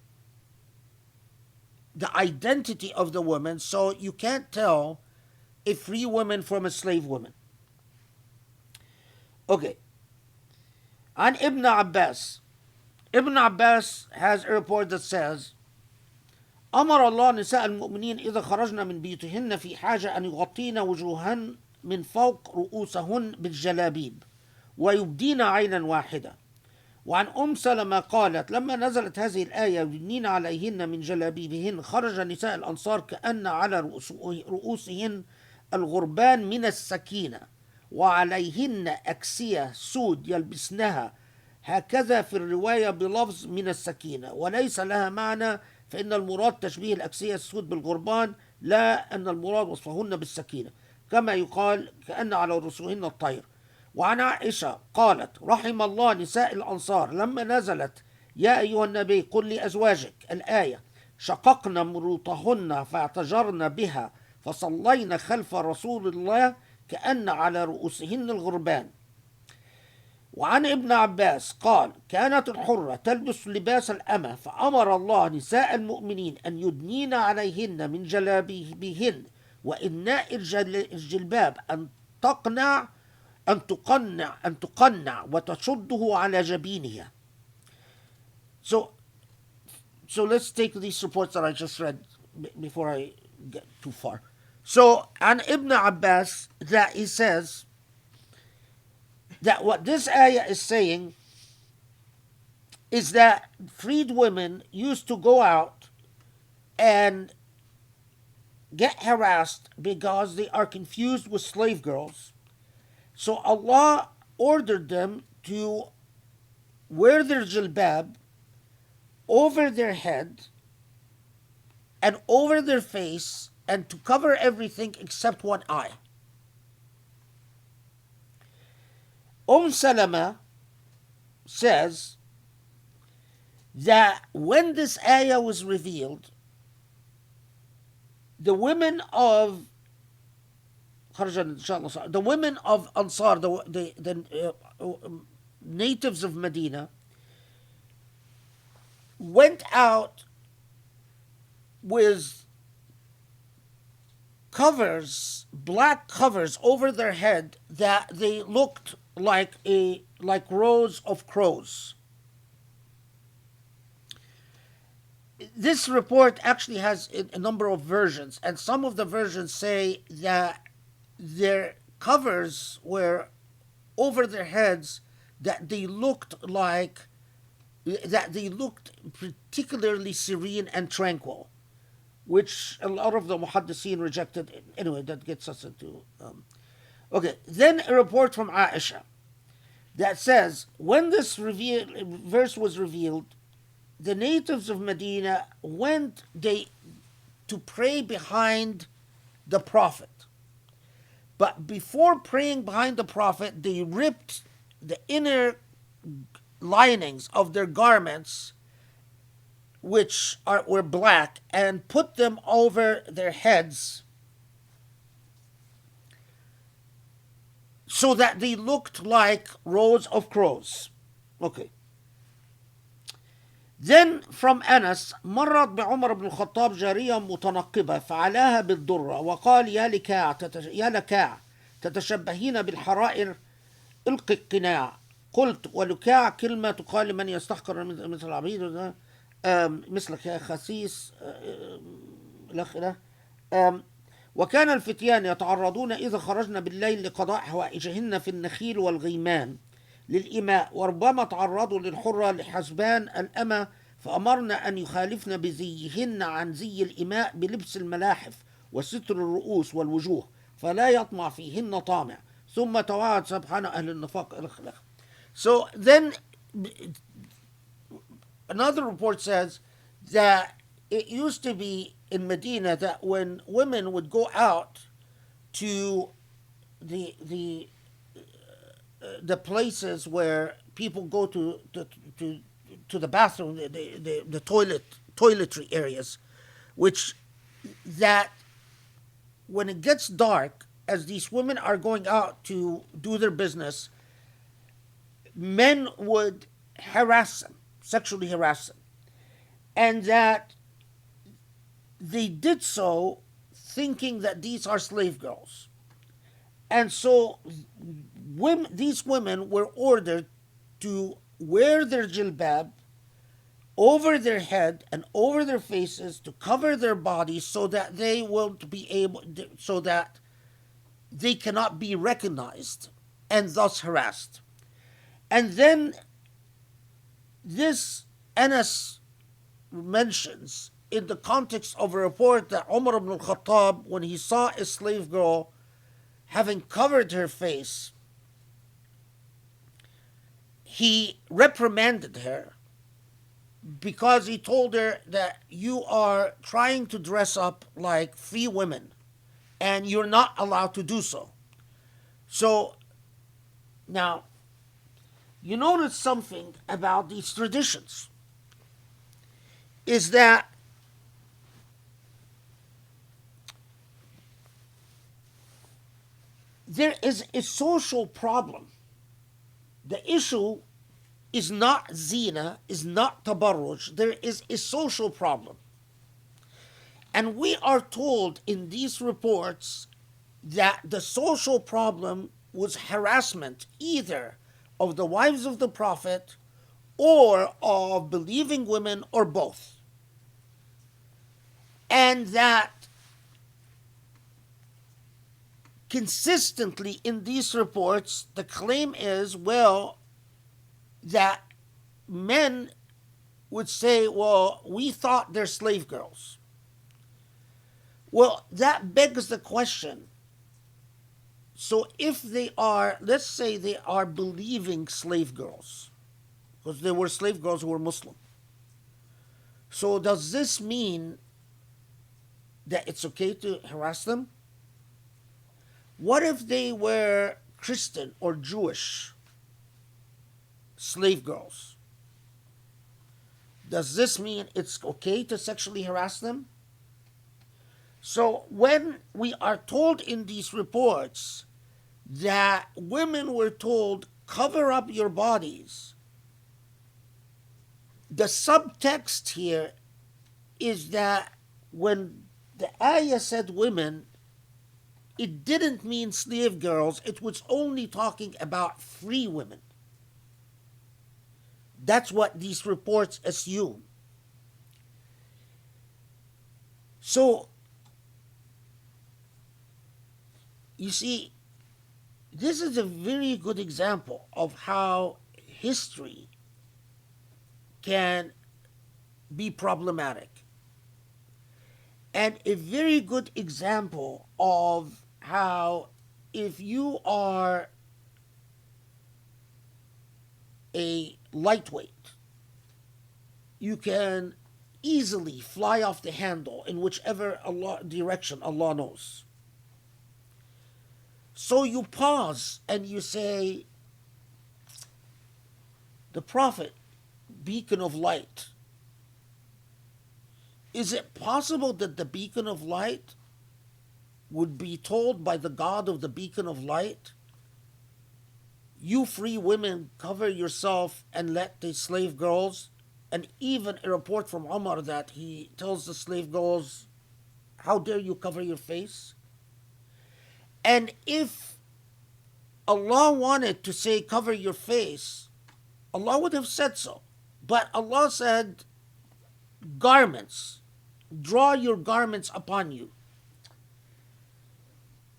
the identity of the woman, so you can't tell a free woman from a slave woman. Okay. On Ibn Abbas has a report that says أمر الله نساء المؤمنين إذا خرجن من بيوتهن في حاجة أن يغطين وجوههن من فوق رؤوسهن بالجلابيب ويبدين عينا واحدة. وعن سلمة قالت لما نزلت هذه الآية يدنين عليهن من جلابيبهن خرج نساء الأنصار كأن على رؤوسهن الغربان من السكينة وعليهن أكسية سود يلبسنها هكذا في الرواية بلفظ من السكينة وليس لها معنى فإن المراد تشبيه الأكسية السود بالغربان لا أن المراد وصفهن بالسكينة كما يقال كأن على رؤوسهن الطير. وعن عائشة قالت رحم الله نساء الأنصار لما نزلت يا أيها النبي قل لأزواجك الآية شققن مروطهن فاعتجرن بها فصلين خلف رسول الله كأن على رؤوسهن الغربان. وعن ابن عباس قال كانت الحرة تلبس لباس الأمة فأمر الله نساء المؤمنين أن يدنين عليهن من جلابيبهن وإناء الجلباب أن تقنع وتشده على جبينها. So let's take these reports that I just read before I get too far. So on Ibn Abbas, that he says that what this ayah is saying is that freed women used to go out and get harassed because they are confused with slave girls. So Allah ordered them to wear their jilbab over their head and over their face, and to cover everything except one eye. Salama says that when this ayah was revealed, the women of Ansar, the natives of Medina, went out with covers, black covers over their head that they looked like rows of crows. This report actually has a number of versions, and some of the versions say that their covers were over their heads, that they looked particularly serene and tranquil, which a lot of the muhaddiseen rejected. Anyway, that gets us into... Okay, then a report from Aisha that says, when this verse was revealed, the natives of Medina went to pray behind the Prophet. But before praying behind the Prophet, they ripped the inner linings of their garments, which were black, and put them over their heads so that they looked like rows of crows. Okay. Then from Anas, مرت بعمر بن الخطاب جارية متنقبة فعلاها بالضرة وقال يا لكاع تتشبهين بالحرائر القي القناع. قلت ولكاع كلمة تقال لمن يستحقر مثل العبيد مثلك يا خسيس الأخ. وكان الفتيان يتعرضون إذا خرجنا بالليل لقضاء حوائجهن في النخيل والغيمان للإماء، وربما تعرضوا للحرة لحسبان الأمة، فأمرنا أن يخالفن بزيهن عن زي الإماء بلبس الملاحف وستر الرؤوس والوجوه فلا يطمع فيهن طامع، ثم توعد سبحانه أهل النفاق الأخلاق. So then another report says that it used to be in Medina that when women would go out to the places where people go to the bathroom, the toiletry areas, which that when it gets dark, as these women are going out to do their business, men would harass them, sexually harass them, and that they did so thinking that these are slave girls. And so these women were ordered to wear their jilbab over their head and over their faces to cover their bodies so that they won't be able, so that they cannot be recognized and thus harassed. And then this Anas mentions in the context of a report that Umar ibn al-Khattab, when he saw a slave girl having covered her face, he reprimanded her because he told her that you are trying to dress up like free women and you're not allowed to do so. So now, you notice something about these traditions is that there is a social problem. The issue is not zina, is not tabarruj. There is a social problem. And we are told in these reports that the social problem was harassment either of the wives of the Prophet or of believing women or both. And that consistently in these reports, the claim is, well, that men would say, well, we thought they're slave girls. Well, that begs the question. So if they are, let's say they are believing slave girls, because there were slave girls who were Muslim. So does this mean that it's okay to harass them? What if they were Christian or Jewish slave girls? Does this mean it's okay to sexually harass them? So when we are told in these reports that women were told, cover up your bodies, the subtext here is that when the ayah said women, it didn't mean slave girls, it was only talking about free women. That's what these reports assume. So, you see, this is a very good example of how history can be problematic. And a very good example of how, if you are a lightweight, you can easily fly off the handle in whichever direction Allah knows. So you pause and you say, the Prophet, beacon of light, is it possible that the beacon of light would be told by the God of the beacon of light, you free women, cover yourself and let the slave girls, and even a report from Umar that he tells the slave girls, how dare you cover your face? And if Allah wanted to say cover your face, Allah would have said so. But Allah said, garments, draw your garments upon you.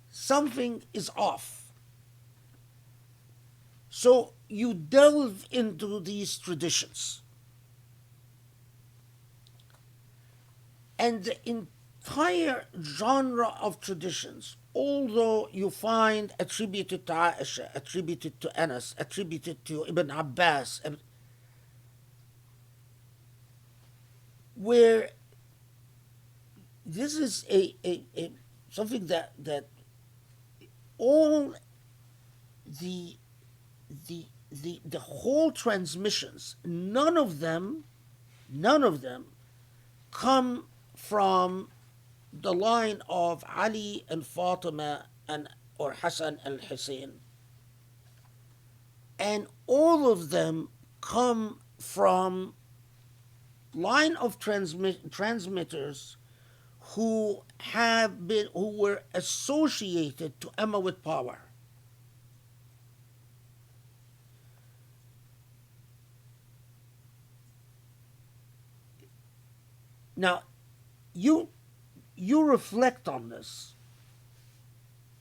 Something is off. So you delve into these traditions. And the entire genre of traditions, although you find attributed to Aisha, attributed to Anas, attributed to Ibn Abbas, where this is a something that all the whole transmissions, none of them come from the line of Ali and Fatima or Hassan and Hussein, and all of them come from line of transmitters who were associated to Umayyad power. Now, you reflect on this.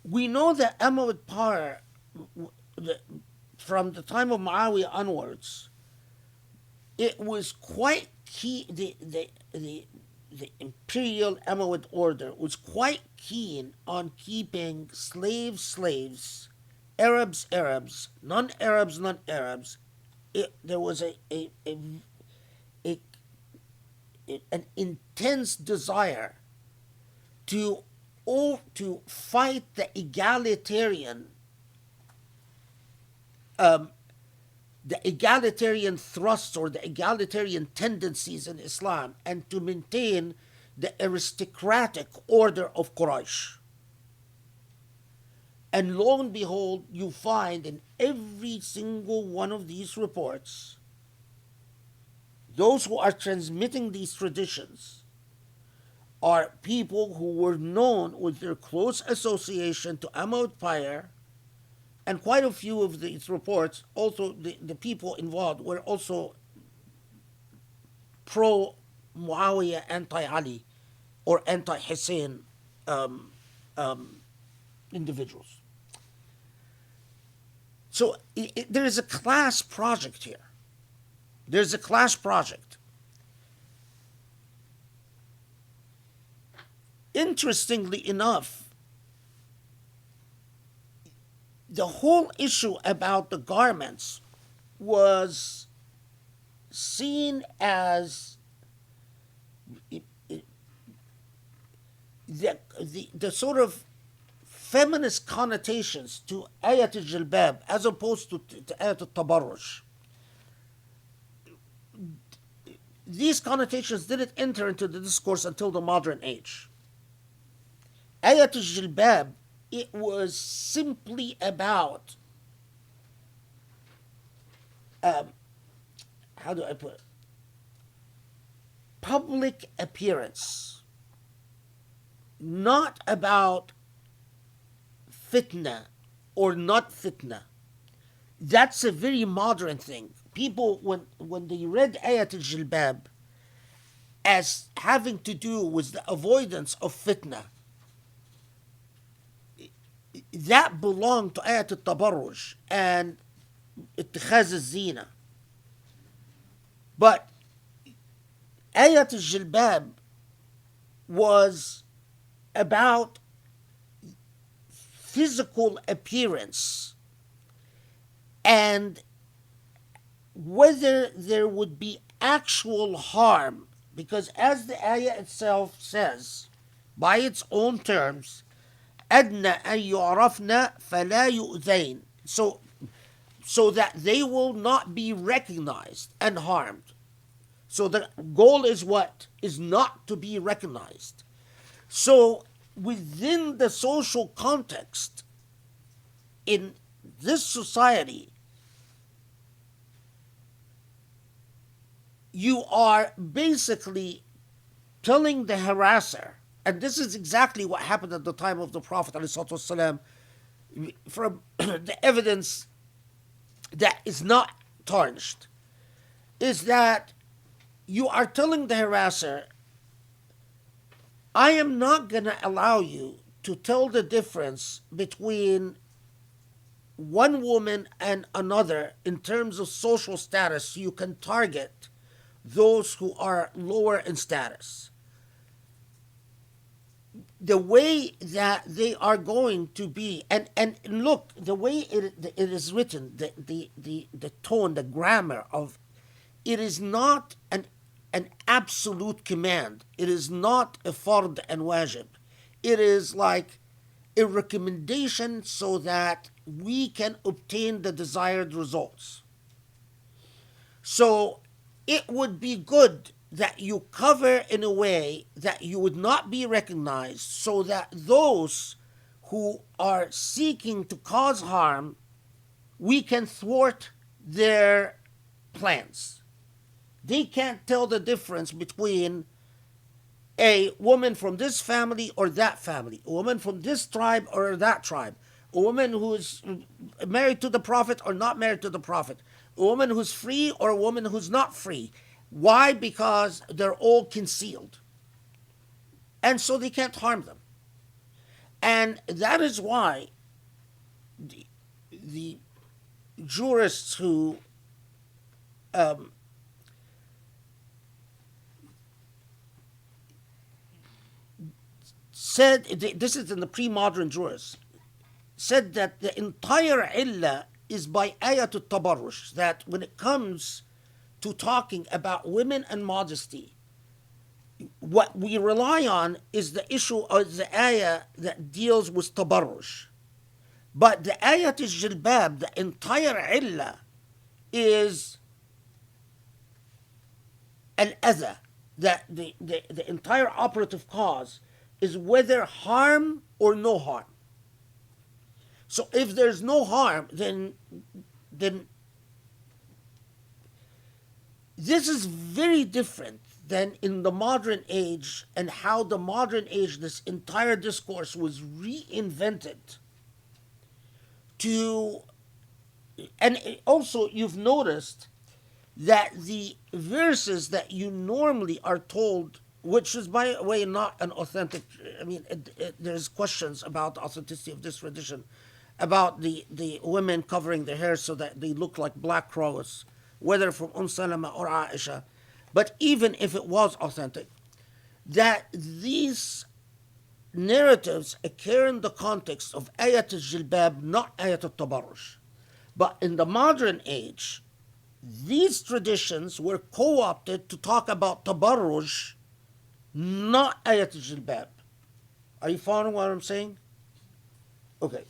We know that Umayyad power, from the time of Muawiyah onwards, it was quite key. The imperial Umayyad order was quite keen on keeping slaves, Arabs, non-Arabs. There was an intense desire to fight the egalitarian thrusts or the egalitarian tendencies in Islam, and to maintain the aristocratic order of Quraysh. And lo and behold, you find in every single one of these reports, those who are transmitting these traditions are people who were known with their close association to Umayyad power, and quite a few of these reports, also the people involved were also pro-Muawiyah, anti-Ali, or anti-Hussein individuals. So there is a class project here. There's a class project. Interestingly enough, the whole issue about the garments was seen as the sort of feminist connotations to ayat al-jilbab as opposed to ayat al-tabarruj, these connotations didn't enter into the discourse until the modern age. Ayat al-jilbab, it was simply about, how do I put it? Public appearance, not about fitna or not fitna. That's a very modern thing. People, when they read Ayat al-Jilbab as having to do with the avoidance of fitna, that belonged to Ayat al-Tabarruj and اتخاذ الزينة. But Ayat al-Jilbab was about physical appearance and whether there would be actual harm, because as the ayah itself says, by its own terms, أَدْنَ أَن يُعْرَفْنَ فَلَا يُؤْذَيْنَ, so that they will not be recognized and harmed. So the goal is what? Is not to be recognized. So within the social context in this society, you are basically telling the harasser, and this is exactly what happened at the time of the Prophet ﷺ, from the evidence that is not tarnished, is that you are telling the harasser, I am not going to allow you to tell the difference between one woman and another in terms of social status, so you can target those who are lower in status. The way that they are going to be, and look, the way it is written, the tone, the grammar of it is not an absolute command. It is not a fard and wajib. It is like a recommendation so that we can obtain the desired results. So it would be good that you cover in a way that you would not be recognized, so that those who are seeking to cause harm, we can thwart their plans. They can't tell the difference between a woman from this family or that family, a woman from this tribe or that tribe, a woman who is married to the Prophet or not married to the Prophet, a woman who's free or a woman who's not free. Why? Because they're all concealed. And so they can't harm them. And that is why the jurists who said, this is in the pre-modern jurists, said that the entire illah is by ayat al-tabarruj, that when it comes to talking about women and modesty, what we rely on is the issue of the ayah that deals with tabarruj. But the ayat al-jilbab, the entire illah, is al-adha, that the entire operative cause is whether harm or no harm. So if there's no harm, then this is very different than in the modern age, and how the modern age, this entire discourse was reinvented to, and also you've noticed that the verses that you normally are told, which is by the way not an authentic, I mean there's questions about the authenticity of this tradition, about the women covering their hair so that they look like black crows, whether from Salama or Aisha. But even if it was authentic, that these narratives occur in the context of ayat al-jilbab, not ayat al-tabarruj. But in the modern age, these traditions were co-opted to talk about tabarruj, not ayat al-jilbab. Are you following what I'm saying? Okay.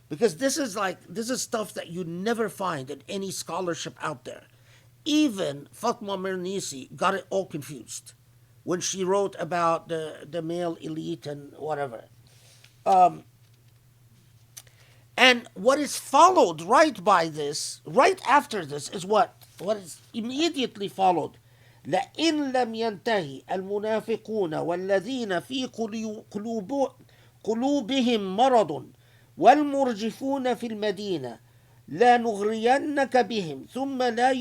Because this is stuff that you never find in any scholarship out there. Even Fatma Mernisi got it all confused when she wrote about the male elite and whatever. And what is followed right by this, right after this, is what? What is immediately followed? لئن لم ينتهي المنافقون والذين في قلوبهم مرض والمرجفون في المدينة لا نغرينك بهم ثم لا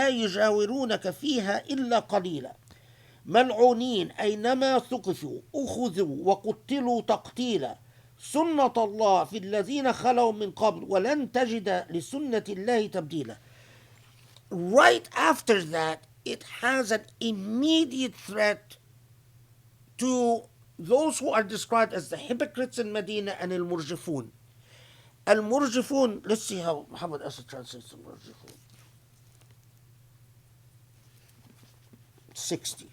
يجاورونك فيها إلا قليلا ملعونين أينما ثقفوا أخذوا وقتلوا تقتيلا سنة الله في الذين خلوا من قبل ولن تجد لسنة الله تبديلا. Right after that, it has an immediate threat to those who are described as the hypocrites in Medina and al-Murjifun. Al-Murjifun, let's see how Muhammad Asad translates al-Murjifun. 60.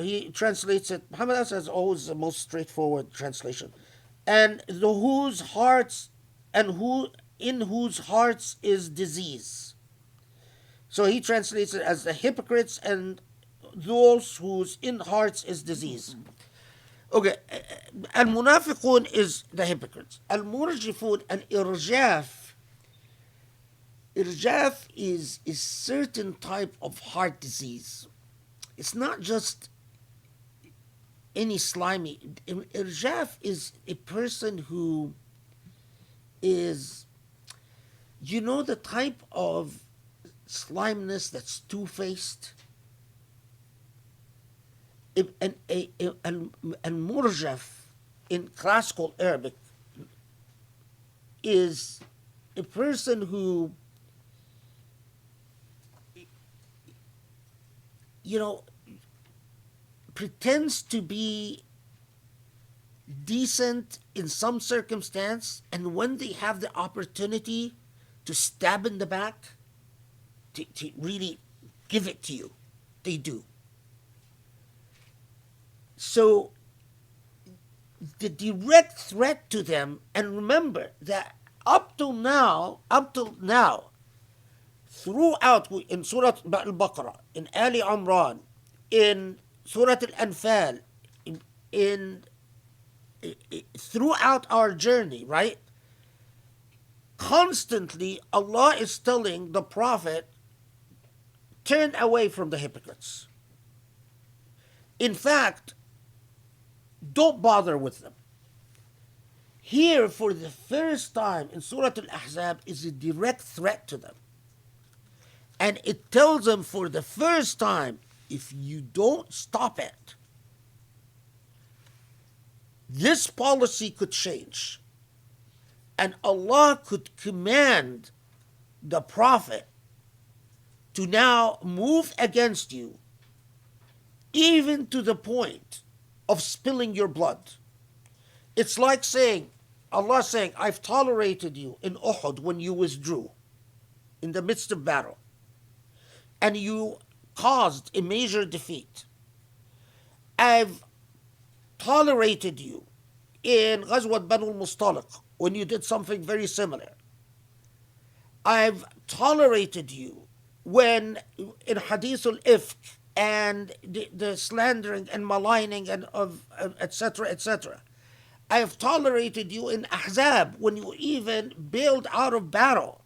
He translates it, Muhammad Asad is always the most straightforward translation. And whose hearts in whose hearts is disease. So he translates it as the hypocrites and those whose in hearts is disease. Okay, al-munafiqun is the hypocrites. Al-murjifun and irjaf. Irjaf is a certain type of heart disease. It's not just any slimy. Irjaf is a person who is, you know, the type of slimeness that's two-faced. And murjaf in classical Arabic is a person who, you know, pretends to be decent in some circumstance, and when they have the opportunity to stab in the back, to really give it to you, they do. So the direct threat to them, and remember that up till now, throughout in Surah Al-Baqarah, in Ali Imran, in Surah Al-Anfal, in throughout our journey, right? Constantly, Allah is telling the Prophet, turn away from the hypocrites. In fact, don't bother with them. Here, for the first time in Surah Al-Ahzab, is a direct threat to them. And it tells them for the first time, if you don't stop it, this policy could change. And Allah could command the Prophet to now move against you, even to the point of spilling your blood. It's like saying, Allah saying, I've tolerated you in Uhud when you withdrew in the midst of battle, and you caused a major defeat. I've tolerated you in Ghazwat Banu al-Mustaliq when you did something very similar. I've tolerated you when in Hadith al-Ifk and the slandering and maligning and of etc. etc. I have tolerated you in Ahzab when you even bailed out of battle.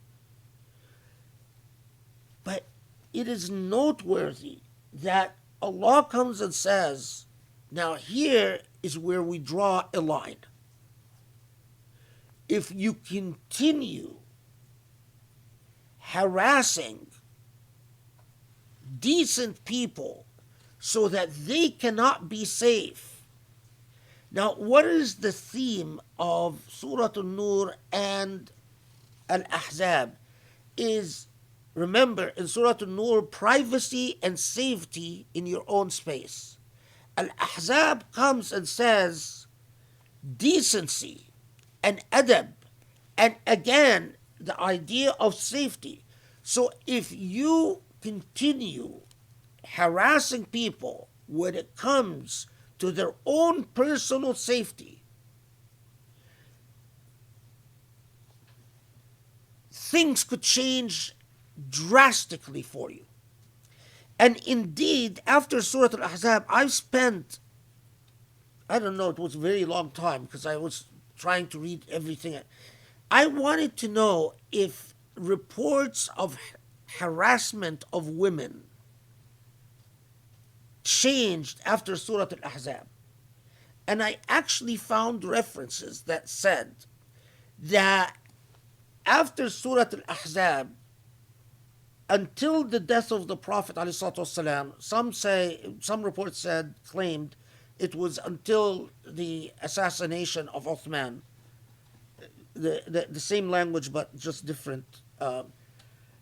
But it is noteworthy that Allah comes and says, now here is where we draw a line. If you continue harassing decent people so that they cannot be safe. Now, what is the theme of Surah An-Nur and Al-Ahzab? Is, remember, in Surah An-Nur, privacy and safety in your own space. Al-Ahzab comes and says decency and adab, and again, the idea of safety. So if you continue harassing people when it comes to their own personal safety, things could change drastically for you. And indeed, after Surah Al-Ahzab, I've spent, I don't know, it was a very long time because I was trying to read everything. I wanted to know if reports of harassment of women changed after Surah Al-Ahzab. And I actually found references that said that after Surah Al-Ahzab, until the death of the Prophet ﷺ, some reports claimed it was until the assassination of Uthman, the same language but just different,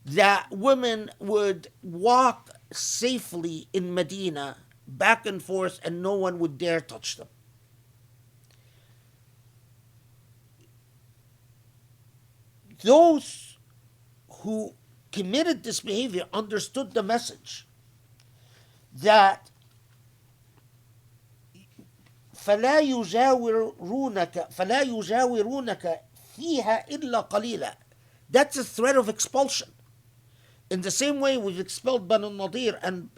that women would walk safely in Medina back and forth and no one would dare touch them. Those who committed this behavior understood the message that فلا يجاورونك فيها إلا قليلا. That's a threat of expulsion. In the same way we've expelled Banu Nadir and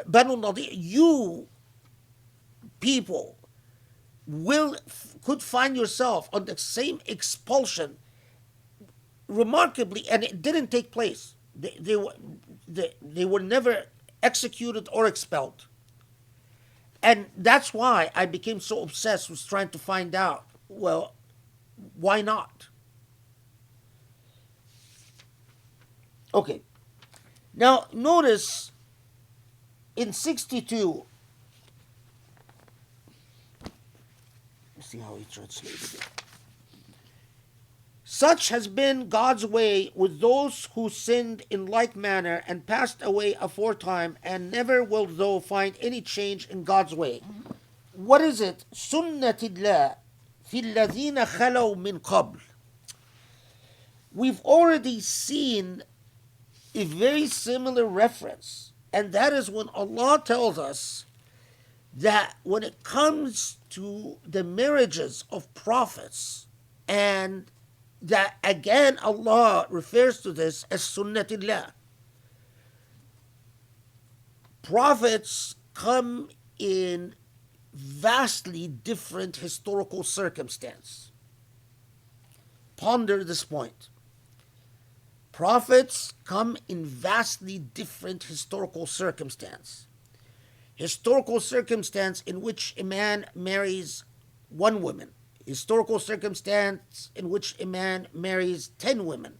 Banu Nadir, you people could find yourself on the same expulsion. Remarkably, and it didn't take place. They were never executed or expelled. And that's why I became so obsessed with trying to find out, well, why not? Okay. Now, notice in 62, let's see how he translated it. Such has been God's way with those who sinned in like manner and passed away aforetime, and never will thou find any change in God's way. What is it? Sunnatillah fi alladhina khalaw min qabl. We've already seen a very similar reference, and that is when Allah tells us that when it comes to the marriages of prophets, and that again Allah refers to this as Sunnatillah. Prophets come in vastly different historical circumstance. Ponder this point. Prophets come in vastly different historical circumstance. Historical circumstance in which a man marries one woman. Historical circumstance in which a man marries 10 women,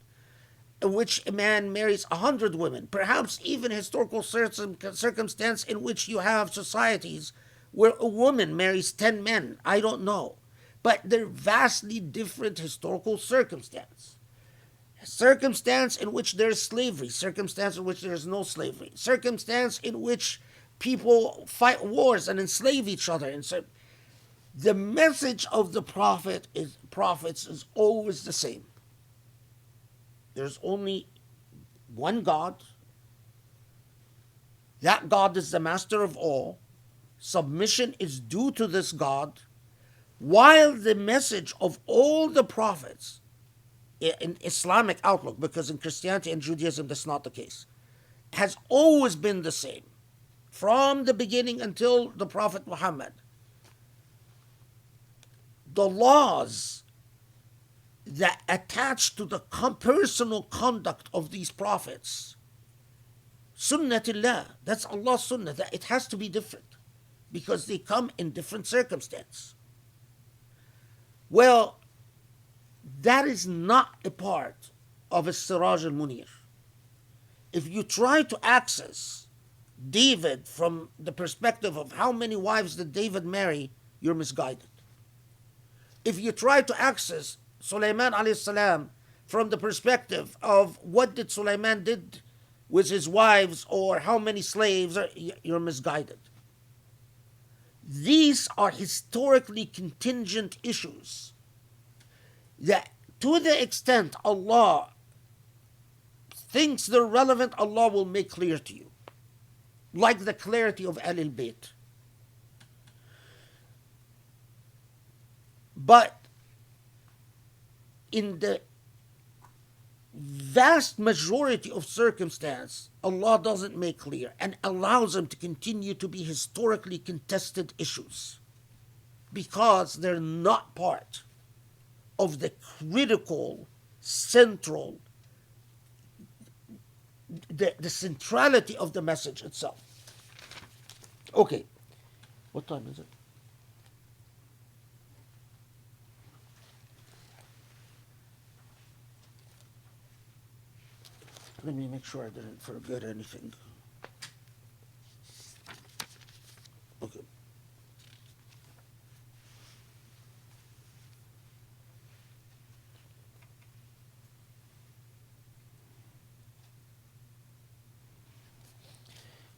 in which a man marries 100 women, perhaps even historical circumstance in which you have societies where a woman marries 10 men. I don't know. But they're vastly different historical circumstance. Circumstance in which there's slavery, circumstance in which there's no slavery, circumstance in which people fight wars and enslave each other, and so the message of the prophets is always the same. There's only one God. That God is the master of all. Submission is due to this God. While the message of all the prophets in Islamic outlook, because in Christianity and Judaism that's not the case, has always been the same. From the beginning until the Prophet Muhammad. The laws that attach to the personal conduct of these prophets, Sunnatillah, that's Allah's Sunnah, that it has to be different because they come in different circumstance. Well, that is not a part of a Siraj al-Munir. If you try to access David from the perspective of how many wives did David marry, you're misguided. If you try to access Sulaiman alayhi salam from the perspective of what did Sulaiman did with his wives or how many slaves, you're misguided. These are historically contingent issues that to the extent Allah things that are relevant, Allah will make clear to you. Like the clarity of Ahlul Bayt. But in the vast majority of circumstance, Allah doesn't make clear and allows them to continue to be historically contested issues because they're not part of the critical, central, the centrality of the message itself. Okay, what time is it? Let me make sure I didn't forget anything. Okay.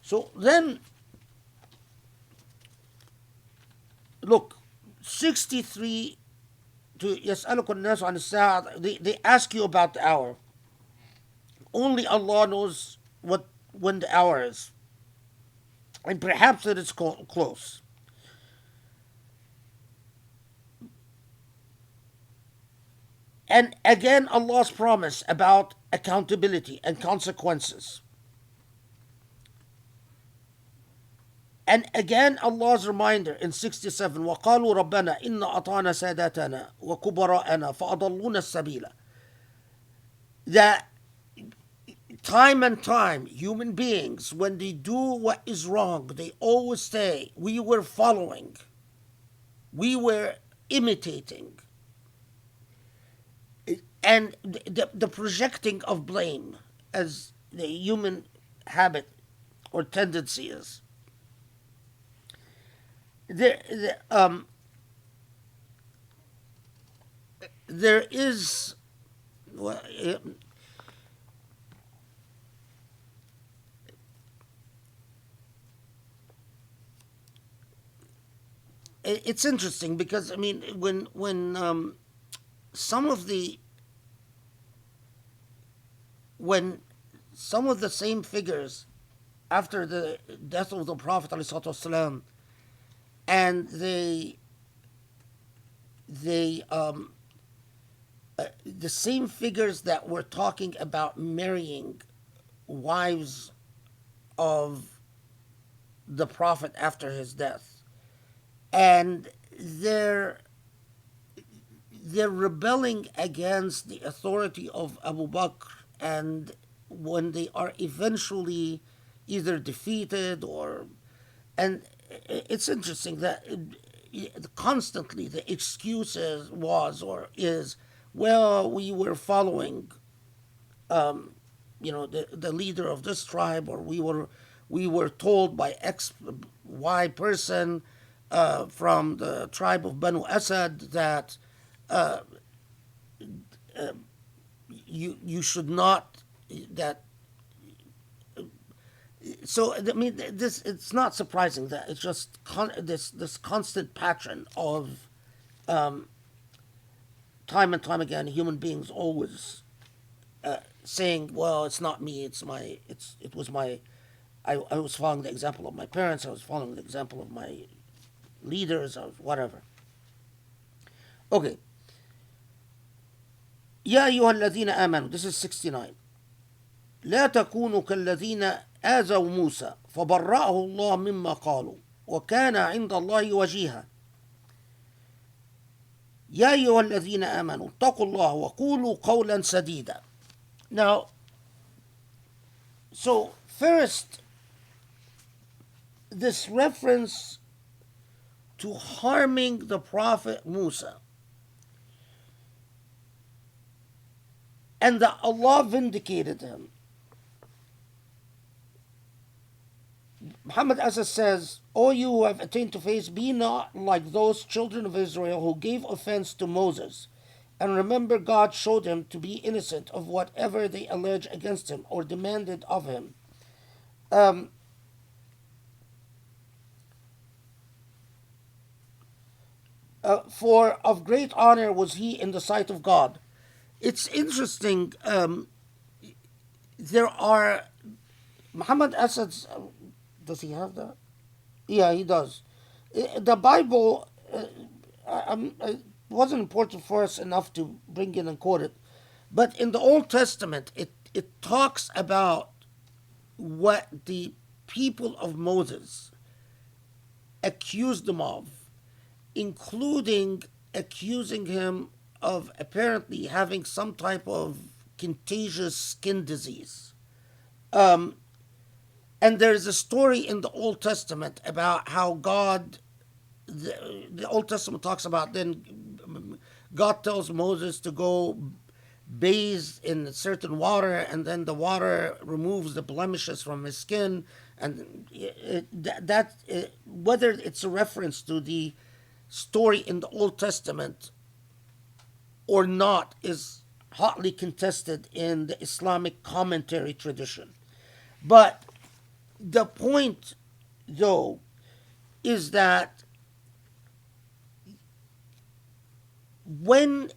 So then, look, 63 to يسألك الناس عن الساعة, they ask you about the hour. Only Allah knows when the hour is. And perhaps it is close. And again, Allah's promise about accountability and consequences. And again, Allah's reminder in 67, وَقَالُوا رَبَّنَا إِنَّا أَطَعْنَا سَادَاتَنَا وَكُبَرَاءَنَا فَأَضَلُّونَا السَّبِيلَ. That time and time, human beings, when they do what is wrong, they always say, we were following, we were imitating. And the projecting of blame, as the human habit or tendency is. There is, well, it's interesting because I mean when some of the same figures after the death of the Prophet ﷺ, and the same figures that were talking about marrying wives of the Prophet after his death, and they're rebelling against the authority of Abu Bakr, and when they are eventually either defeated or, and it's interesting that constantly the excuses is, well, we were following, the leader of this tribe, or we were told by X, Y person from the tribe of Banu Asad that you should not, that. So I mean, it's not surprising that it's just this constant pattern of time and time again, human beings always saying, "Well, it's not me. It was my. I was following the example of my parents. I was following the example of my leaders, or whatever." Okay. يا أيها الذين آمنوا. This is 69. لا تكونوا كالذين آذوا موسى فبرأه الله مما قالوا وكان عند الله وجيها. يا أيها الذين آمنوا اتقوا الله وقولوا قولا سديدا. Now, so first, this reference to harming the Prophet Musa, and that Allah vindicated him. Muhammad Asa says, O you who have attained to faith, be not like those children of Israel who gave offense to Moses. And remember, God showed him to be innocent of whatever they allege against him or demanded of him. For of great honor was he in the sight of God. It's interesting there are Muhammad Asad's. Does he have that? Yeah, he does. The Bible it wasn't important for us enough to bring in and quote it, but in the Old Testament, it talks about what the people of Moses accused him of, including accusing him of apparently having some type of contagious skin disease. And there's a story in the Old Testament about how the Old Testament talks about then God tells Moses to go bathe in certain water, and then the water removes the blemishes from his skin, and whether it's a reference to the story in the Old Testament or not is hotly contested in the Islamic commentary tradition. But the point, though, is that when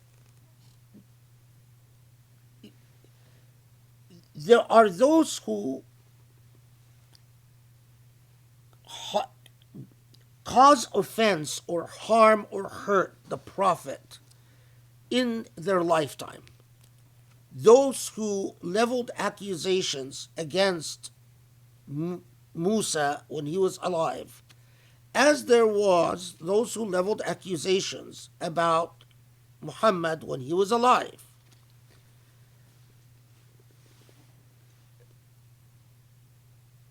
there are those who cause offense or harm or hurt the Prophet in their lifetime, those who leveled accusations against Musa when he was alive, as there was those who leveled accusations about Muhammad when he was alive.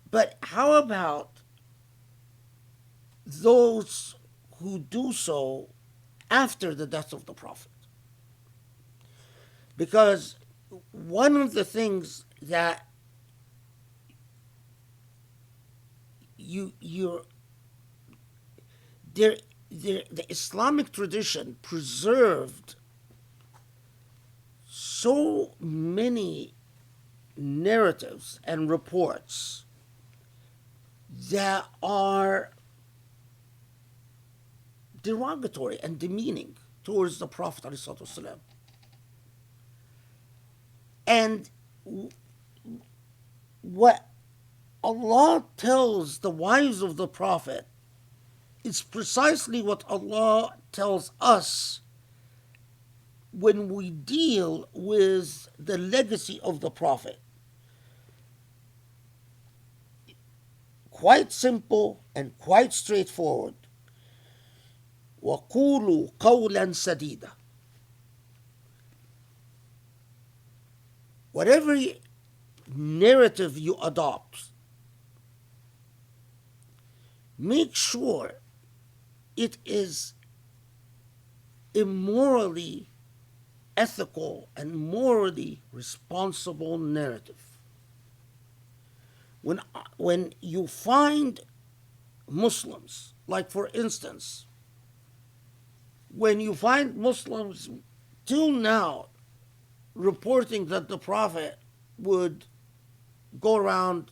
But how about those who do so after the death of the Prophet? Because one of the things that the Islamic tradition preserved so many narratives and reports that are derogatory and demeaning towards the Prophet ﷺ. And what Allah tells the wives of the Prophet is precisely what Allah tells us when we deal with the legacy of the Prophet. Quite simple and quite straightforward. وَقُولُوا قَوْلًا سَدِيدًا. Whatever narrative you adopt, make sure it is a morally ethical and morally responsible narrative. When you find Muslims, like for instance, when you find Muslims till now reporting that the Prophet would go around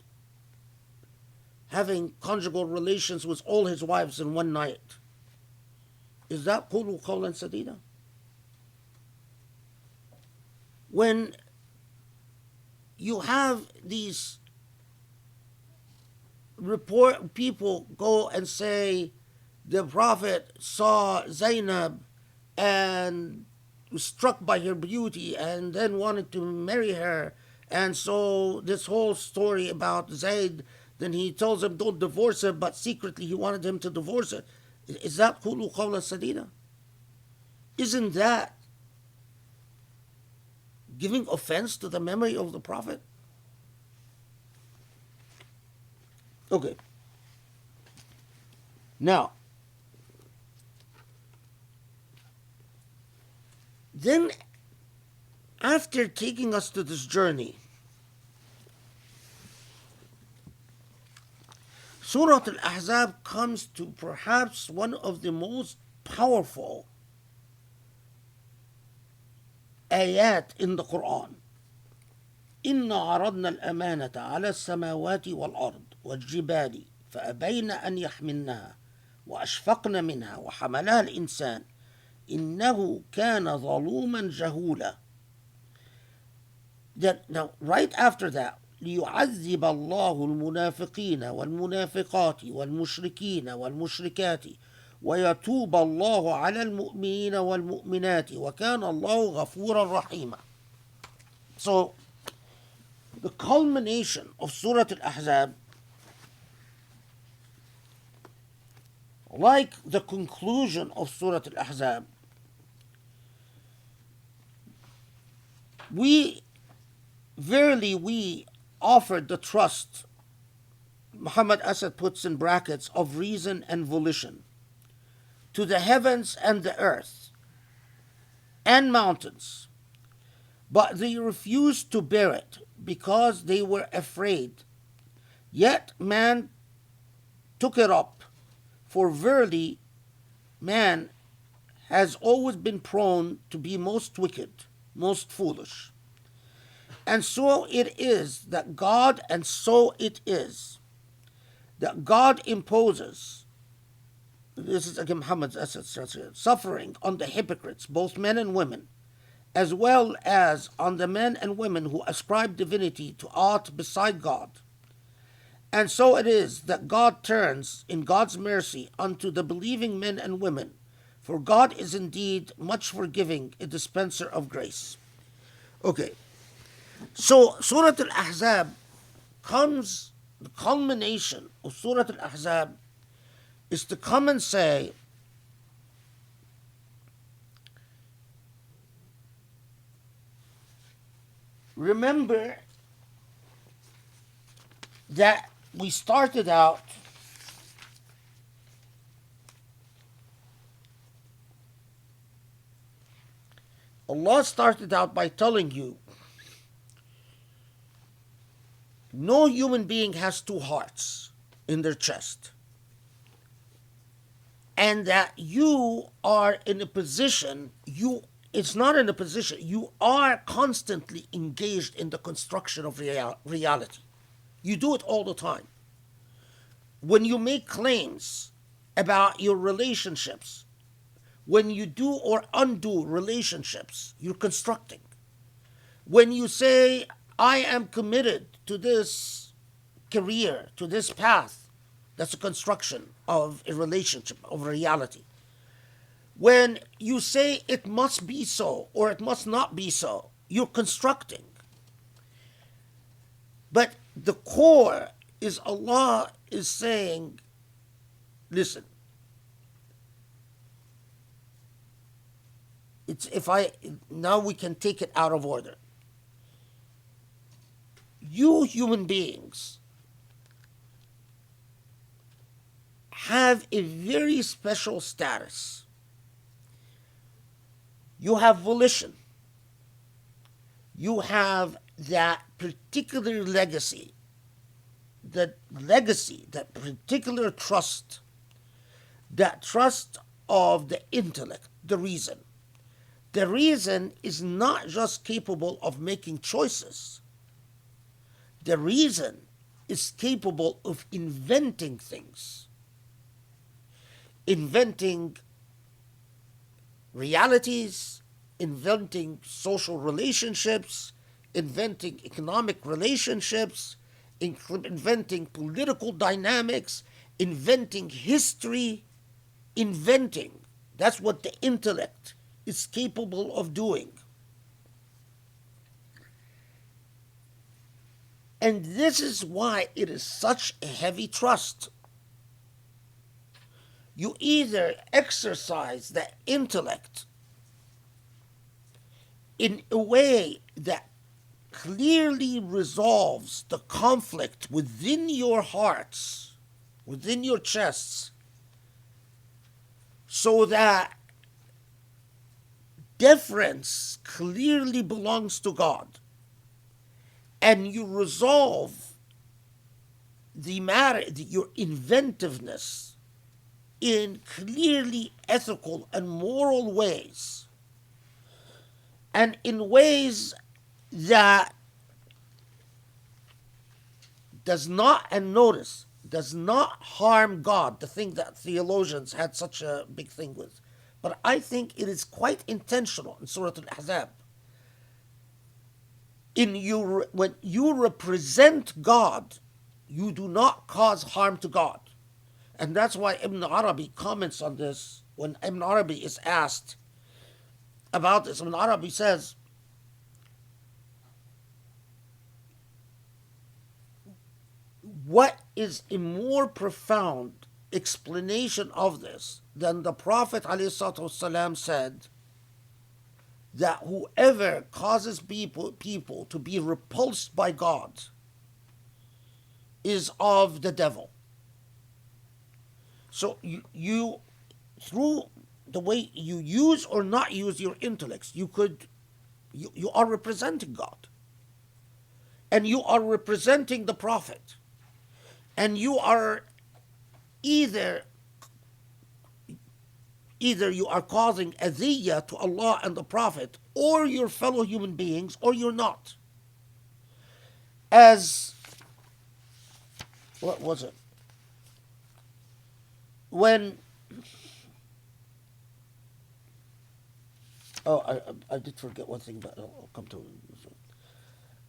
having conjugal relations with all his wives in one night, is that قُولُوا قَوْلًا سَدِيدًا? When you have these people go and say the Prophet saw Zainab and was struck by her beauty and then wanted to marry her, and so this whole story about Zayd, then he tells him don't divorce her, but secretly he wanted him to divorce her. Is that قُولُوا قَوْلًا سَدِيدًا? Isn't that giving offense to the memory of the Prophet? Okay. Now, then after taking us to this journey, Surah Al-Ahzab comes to perhaps one of the most powerful ayat in the Quran. إِنَّا عَرَضْنَا الْأَمَانَةَ عَلَى السَّمَاوَاتِ وَالْأَرْضِ وَالْجِبَالِ فَأَبَيْنَ أَنْ يَحْمِلْنَهَا وَأَشْفَقْنَ مِنْهَا وَحَمَلَهَا الْإِنسَانُ إِنَّهُ كَانَ ظَلُومًا جَهُولًا. Then now right after that, ليعذب الله المنافقين والمنافقات والمشركين والمشركات ويتوب الله على المؤمنين والمؤمنات وكان الله غفورا رحيما. So the culmination of Surah Al-Ahzab, like the conclusion of Surah Al-Ahzab, we offered the trust, Muhammad Asad puts in brackets, of reason and volition, to the heavens and the earth and mountains, but they refused to bear it because they were afraid. Yet man took it up, for verily man has always been prone to be most wicked, most foolish. And so it is that God imposes, this is again Muhammad's essence, suffering on the hypocrites, both men and women, as well as on the men and women who ascribe divinity to aught beside God. And so it is that God turns in God's mercy unto the believing men and women, for God is indeed much forgiving, a dispenser of grace. Okay, so Surah Al-Ahzab comes, the culmination of Surah Al-Ahzab is to come and say, remember that we started out Allah started out by telling you no human being has two hearts in their chest, and that you are in a position, it's not in a position, you are constantly engaged in the construction of reality. You do it all the time. When you make claims about your relationships, when you do or undo relationships, you're constructing. When you say, I am committed to this career, to this path, that's a construction of a relationship, of reality. When you say it must be so or it must not be so, you're constructing. But the core is Allah is saying, listen, now we can take it out of order. You human beings have a very special status. You have volition. You have that particular legacy, that particular trust, that trust of the intellect, the reason. The reason is not just capable of making choices. The reason is capable of inventing things, inventing realities, inventing social relationships, inventing economic relationships, inventing political dynamics, inventing history, inventing. That's what the intellect is capable of doing. And this is why it is such a heavy trust. You either exercise the intellect in a way that clearly resolves the conflict within your hearts, within your chests, so that deference clearly belongs to God, and you resolve the matter, your inventiveness, in clearly ethical and moral ways, and in ways that does not harm God, the thing that theologians had such a big thing with. But I think it is quite intentional in Surah Al-Ahzab. when you represent God, you do not cause harm to God. And that's why Ibn Arabi comments on this. When Ibn Arabi is asked about this, Ibn Arabi says, what is a more profound explanation of this than the Prophet ﷺ said that whoever causes people to be repulsed by God is of the devil. So you through the way you use or not use your intellects, you are representing God, and you are representing the Prophet, and you are either you are causing adiyah to Allah and the Prophet or your fellow human beings, or you're not. As what was it? When I did forget one thing, but I'll come to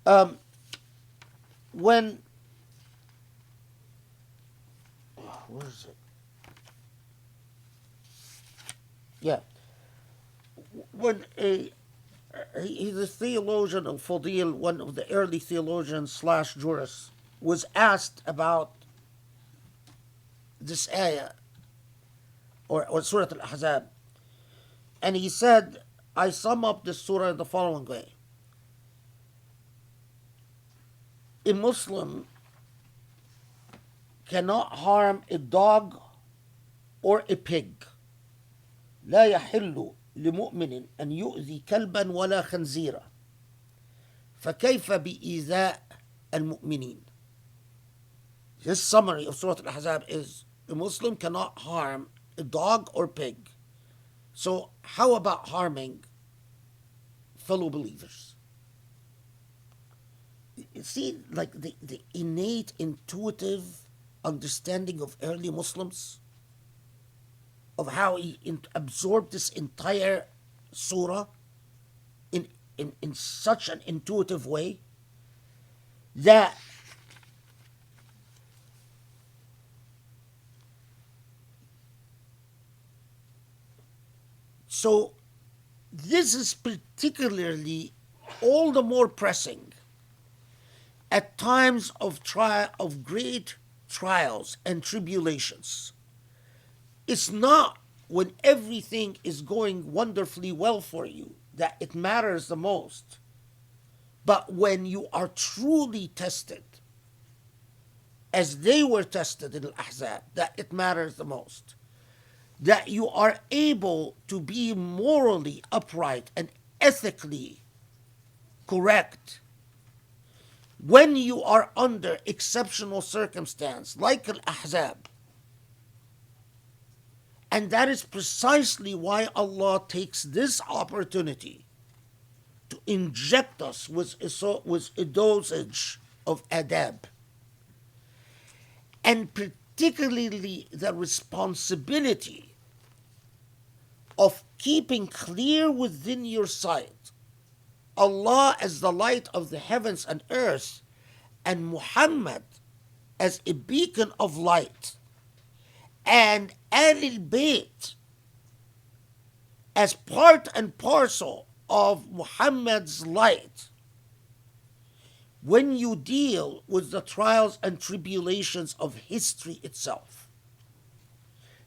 it. When where is it? Yeah, when he's a theologian of Fadil, one of the early theologians / jurists, was asked about this ayah or Surah Al-Ahzab, and he said, I sum up this surah in the following way. A Muslim cannot harm a dog or a pig. لا يحل لمؤمن أن يؤذي كلبا ولا خنزيرا فكيف بإيذاء المؤمنين. His summary of Surah Al-Ahzab is, a Muslim cannot harm a dog or pig. So how about harming fellow believers? You see, like the innate, intuitive understanding of early Muslims, of how he absorbed this entire surah in such an intuitive way that so this is particularly all the more pressing at times of great trials and tribulations. It's not when everything is going wonderfully well for you that it matters the most, but when you are truly tested, as they were tested in Al-Ahzab, that it matters the most. That you are able to be morally upright and ethically correct when you are under exceptional circumstance like Al-Ahzab. And that is precisely why Allah takes this opportunity to inject us with a dosage of adab. And particularly the responsibility of keeping clear within your sight Allah as the light of the heavens and earth, and Muhammad as a beacon of light, and Ahlul Bayt as part and parcel of Muhammad's light. When you deal with the trials and tribulations of history itself,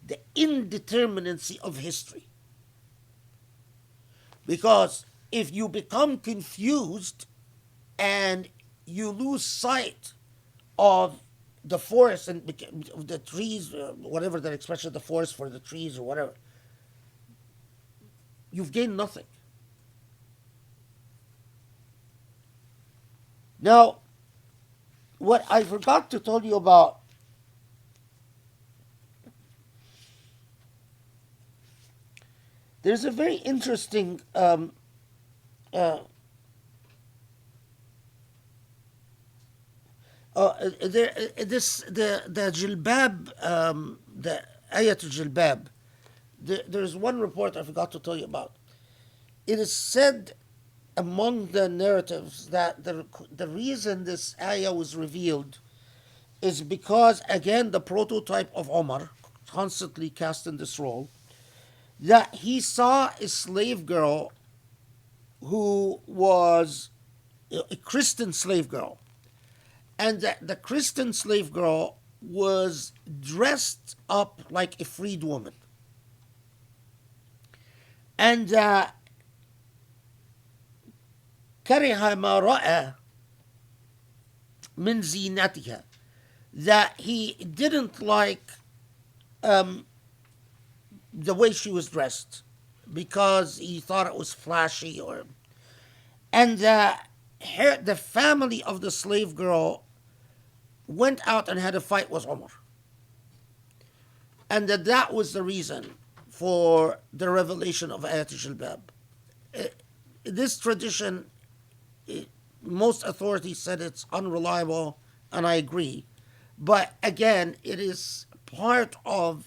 the indeterminacy of history. Because if you become confused and you lose sight of the forest and the trees, whatever the expression, the forest for the trees or whatever, you've gained nothing. Now, what I forgot to tell you about there's a very interesting the Jilbab, the Ayat Jilbab. There's one report I forgot to tell you about. It is said among the narratives that the reason this ayah was revealed is because, again, the prototype of Omar, constantly cast in this role, that he saw a slave girl who was a Christian slave girl, and that the Christian slave girl was dressed up like a freed woman. And كره ما رأى من زينتها, that he didn't like the way she was dressed because he thought it was flashy, and the family of the slave girl went out and had a fight with Umar, and that was the reason for the revelation of Ayat Jilbab. This tradition, most authorities said it's unreliable, and I agree. But again, it is part of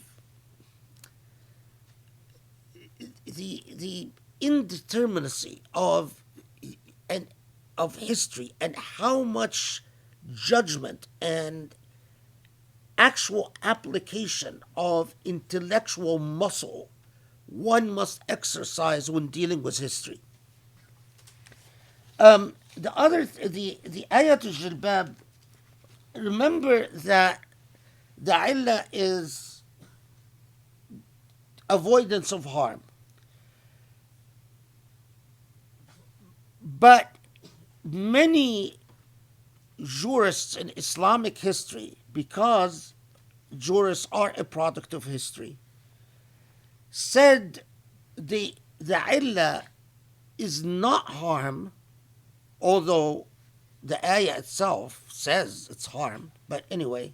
the indeterminacy of history, and how much judgment and actual application of intellectual muscle one must exercise when dealing with history. The Ayat al-Jilbab, remember that the illah is avoidance of harm. But many jurists in Islamic history, because jurists are a product of history, said the illah is not harm, although the ayah itself says it's harm. But anyway,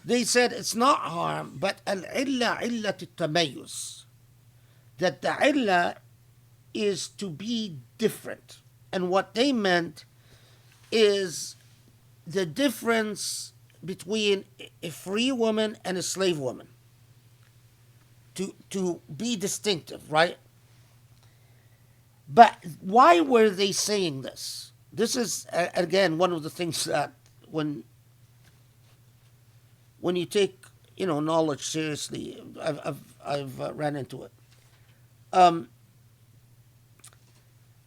they said it's not harm, but al-illah illat al-tamayyuz, that the illah is to be different. And what they meant is the difference between a free woman and a slave woman, to be distinctive, right? But why were they saying this? This is, again, one of the things that when you take knowledge seriously, I've ran into it.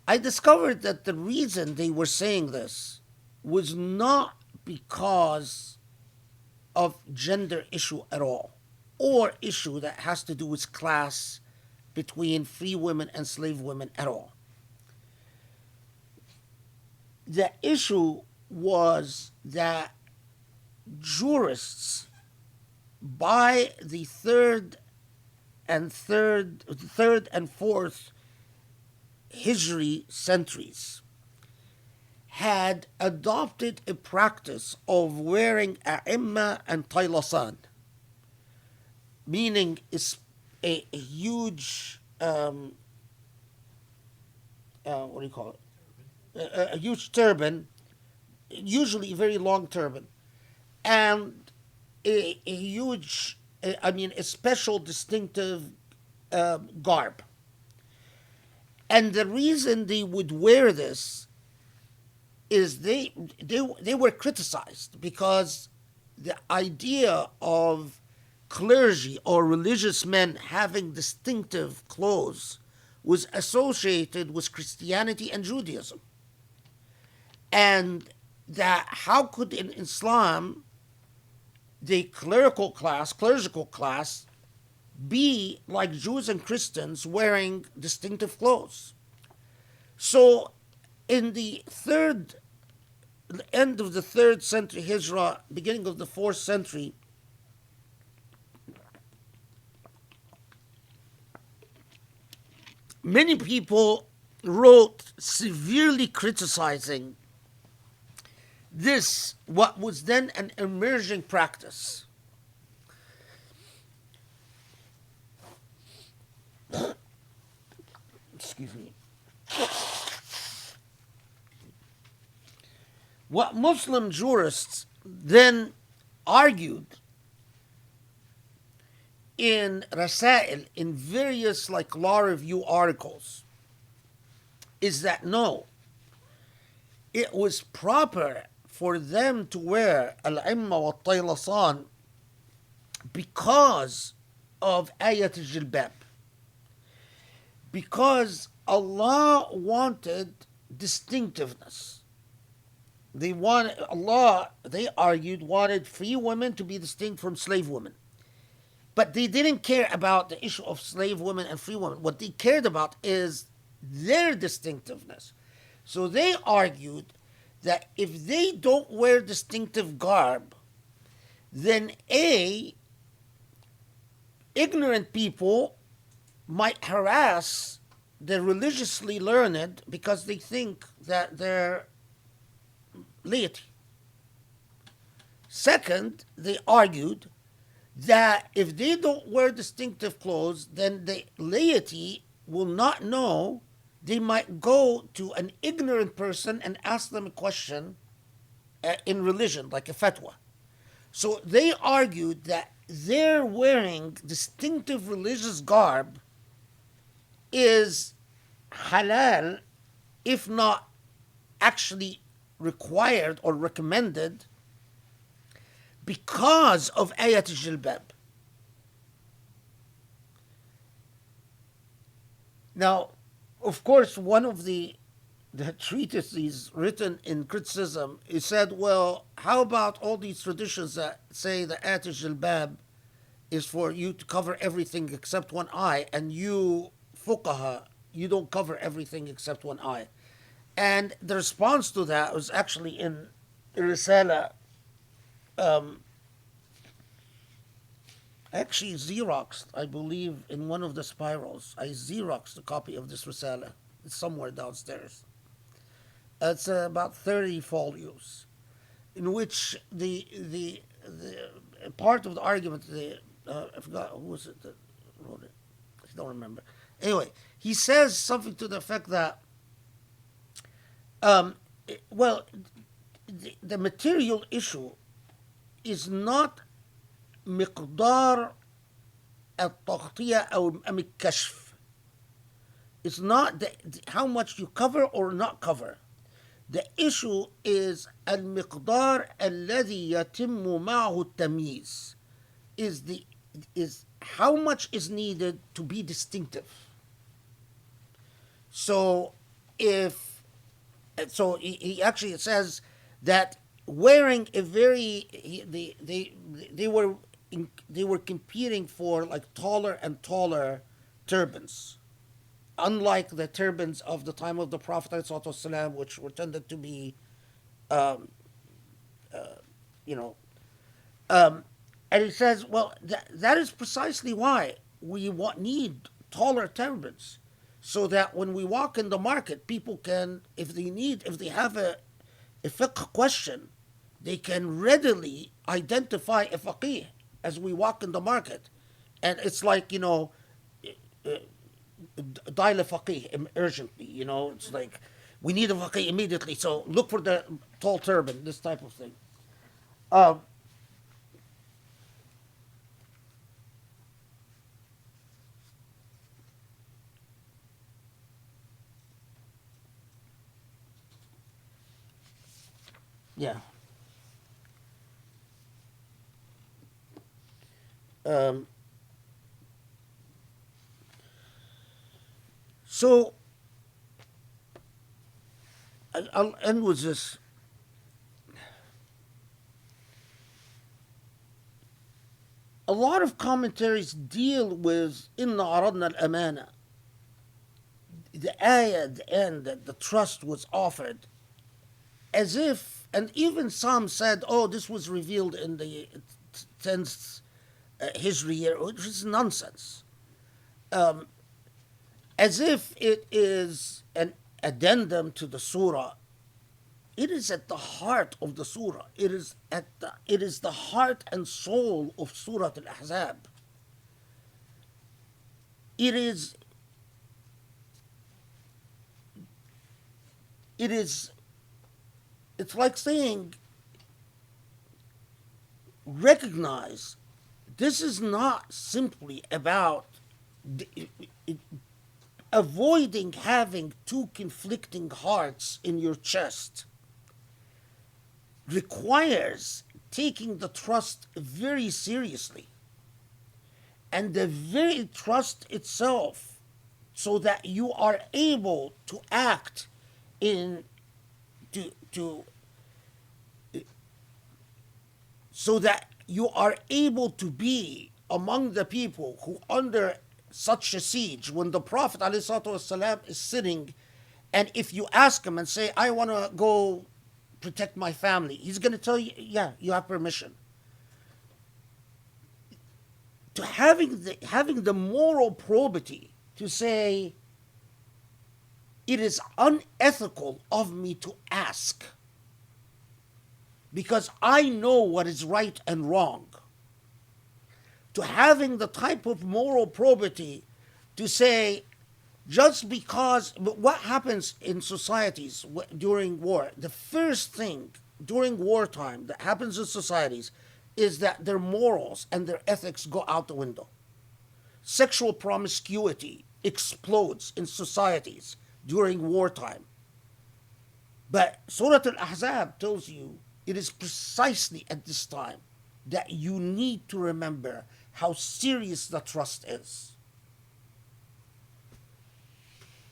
I discovered that the reason they were saying this was not because of gender issue at all, or issue that has to do with class between free women and slave women at all. The issue was that jurists by the third and fourth Hijri centuries had adopted a practice of wearing a'imma and taylasan, meaning a huge what do you call it? A huge turban, usually a very long turban, and a huge, a special distinctive garb. And the reason they would wear this is they were criticized because the idea of clergy or religious men having distinctive clothes was associated with Christianity and Judaism. And that how could in Islam the clerical class be like Jews and Christians wearing distinctive clothes? So in the end of the 3rd century Hijrah, beginning of the 4th century, many people wrote severely criticizing this, what was then an emerging practice. Excuse me. What Muslim jurists then argued in various law review articles, is that no, it was proper for them to wear al-imma wa taylasan because of ayat al-jilbab. Because Allah wanted distinctiveness. Allah, they argued, wanted free women to be distinct from slave women. But they didn't care about the issue of slave women and free women. What they cared about is their distinctiveness. So they argued that if they don't wear distinctive garb, then ignorant people might harass the religiously learned because they think that they're laity. Second, they argued that if they don't wear distinctive clothes, then the laity will not know. They might go to an ignorant person and ask them a question in religion, like a fatwa. So they argued that their wearing distinctive religious garb is halal, if not actually required or recommended, because of ayat al-jilbab. Now, of course, one of the treatises written in criticism, it said, well, how about all these traditions that say the ayat al-jilbab is for you to cover everything except one eye, and you, fuqaha, you don't cover everything except one eye. And the response to that was actually in Risala, actually Xeroxed, I believe, in one of the spirals. I Xeroxed a copy of this Risala. It's somewhere downstairs. It's about 30 folios, in which the part of the argument, I forgot, who was it that wrote it? I don't remember. Anyway, he says something to the effect that, the material issue is not مقدار التغطية أو الكشف. It's not how much you cover or not cover. The issue is المقدار الذي يتم معه التمييز. Is how much is needed to be distinctive. So he actually says that wearing a they were competing for like taller and taller turbans, unlike the turbans of the time of the Prophet ﷺ, which were tended to be, and he says, well, that is precisely why we need taller turbans, so that when we walk in the market, people can, if they have a fiqh question, they can readily identify a faqih as we walk in the market. And it's like, dial a faqih urgently, it's like, we need a faqih immediately, so look for the tall turban, this type of thing. Yeah. So I'll end with this. A lot of commentaries deal with إِنَّا عَرَضْنَا الْأَمَانَةَ. The ayah at the end, that the trust was offered, as if, and even some said, oh, this was revealed in the 10th Hijri year, which is nonsense. As if it is an addendum to the surah. It is at the heart of the surah. It is the heart and soul of Surah Al-Ahzab. It's like saying, recognize, this is not simply about avoiding having two conflicting hearts in your chest. requires taking the trust very seriously. And the very trust itself, so that you are able to act in to so that you are able to be among the people who under such a siege, when the Prophet ﷺ is sitting, and if you ask him and say, I want to go protect my family, he's going to tell you, yeah, you have permission. To having the moral probity to say, it is unethical of me to ask, because I know what is right and wrong. To having the type of moral probity to say, just because, but what happens in societies during war, the first thing during wartime that happens in societies is that their morals and their ethics go out the window. Sexual promiscuity explodes in societies during wartime. But Surah Al-Ahzab tells you it is precisely at this time that you need to remember how serious the trust is.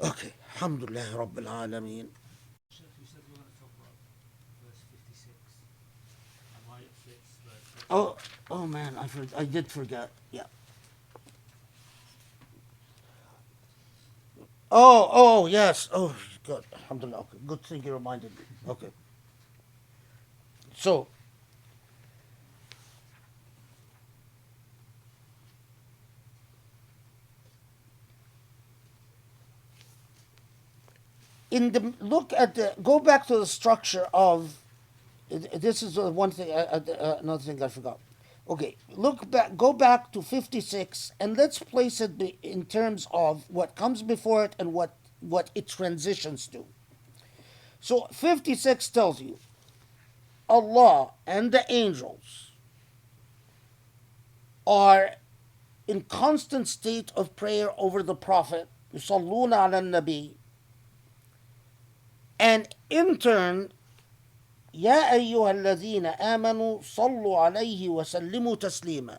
Okay, Alhamdulillah Rabbil Alameen. You said you want to talk about verse 56 and why it fits the... Oh man, I did forget. Yeah. Oh yes. Oh good. Alhamdulillah. Okay. Good thing you reminded me. Okay. So go back to the structure of, this is one thing, another thing I forgot. Okay, go back to 56 and let's place it in terms of what comes before it and what it transitions to. So 56 tells you Allah and the angels are in constant state of prayer over the Prophet, yusalluna ala nabi, and in turn, يا أيها الذين آمنوا صلوا عليه وسلموا تسليما.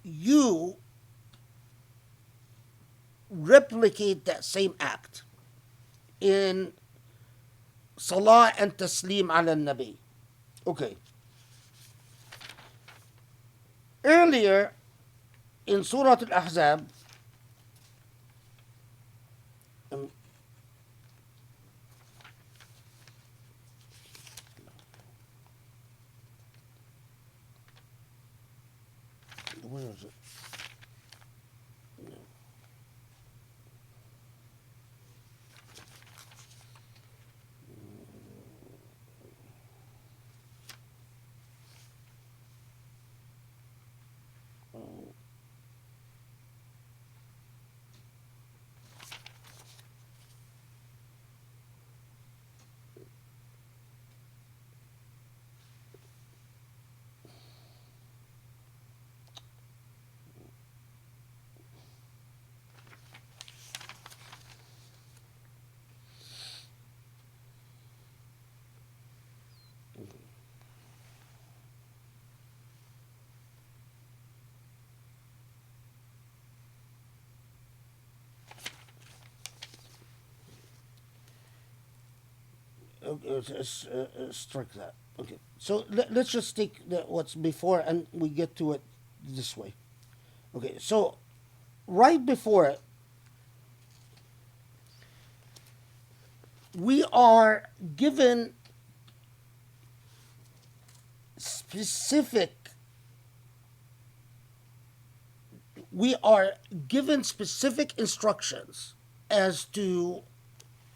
You replicate that same act in Salah and Taslim ala Nabi. Okay. Earlier in Surah Al-Ahzab, where is it? Strike that. Okay. So let's just take what's before and we get to it this way. Okay. So right before it, we are given specific instructions as to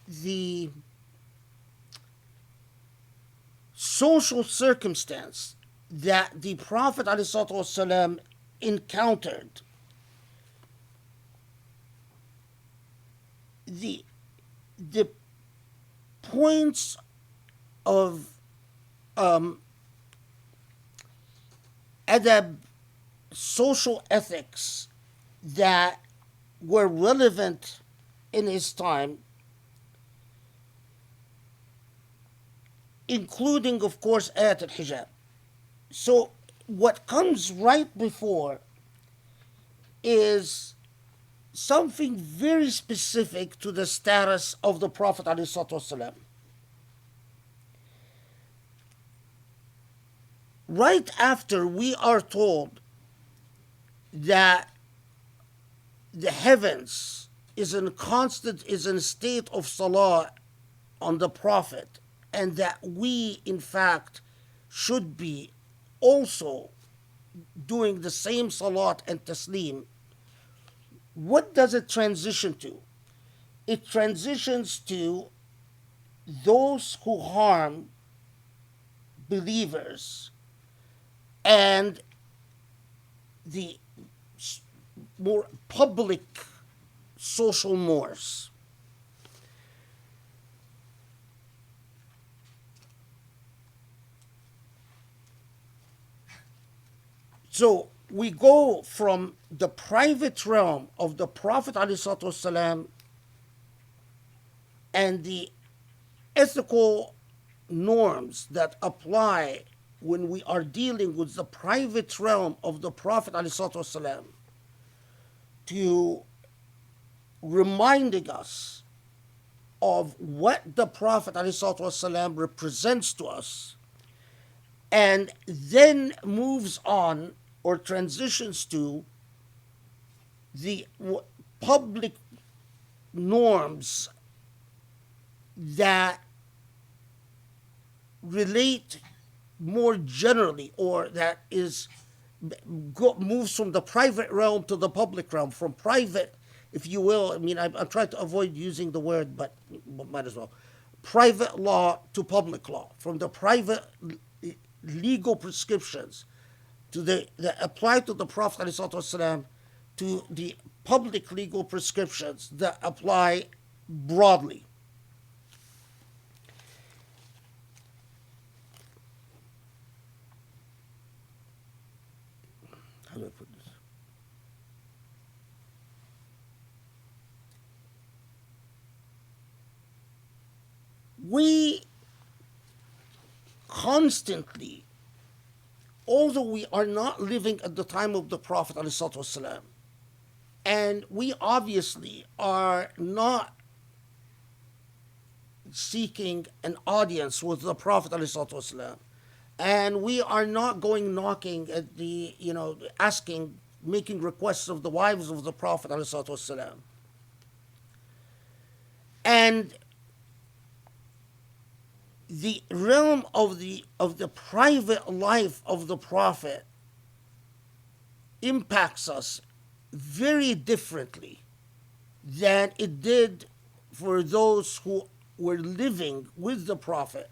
the social circumstance that the Prophet ﷺ encountered. The points of adab, social ethics, that were relevant in his time including, of course, ayat al-hijab. So what comes right before is something very specific to the status of the Prophet ﷺ. Right after we are told that the heavens is in a state of salah on the Prophet, and that we, in fact, should be also doing the same salat and taslim, what does it transition to? It transitions to those who harm believers and the more public social mores. So we go from the private realm of the Prophet ﷺ and the ethical norms that apply when we are dealing with the private realm of the Prophet ﷺ to reminding us of what the Prophet ﷺ represents to us, and then moves on or transitions to the public norms that relate more generally, or that is moves from the private realm to the public realm, from private, if you will. I mean, I'm trying to avoid using the word, but might as well. Private law to public law, from the private legal prescriptions to that apply to the Prophet ﷺ, to the public legal prescriptions that apply broadly. How do I put this? We constantly, although we are not living at the time of the Prophet ﷺ, and we obviously are not seeking an audience with the Prophet ﷺ, and we are not going knocking at the, asking, making requests of the wives of the Prophet ﷺ. And the realm of the private life of the Prophet impacts us very differently than it did for those who were living with the Prophet.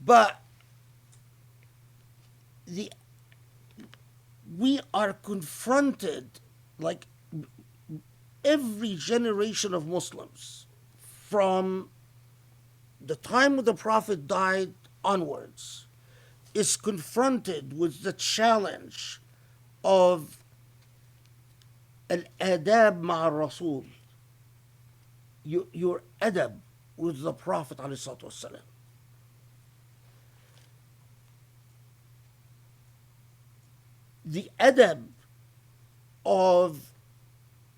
But we are confronted, like every generation of Muslims, from the time of the Prophet died onwards, is confronted with the challenge of al-adab ma'a Rasul, your adab with the Prophet ﷺ. The adab of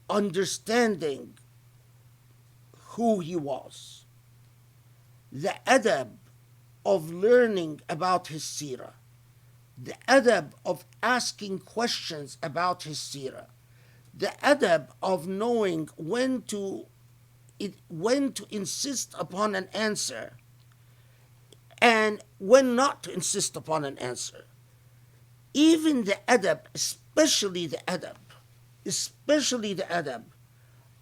understanding who he was, the adab of learning about his seerah, the adab of asking questions about his seerah, the adab of knowing when to insist upon an answer and when not to insist upon an answer. Even the adab, especially the adab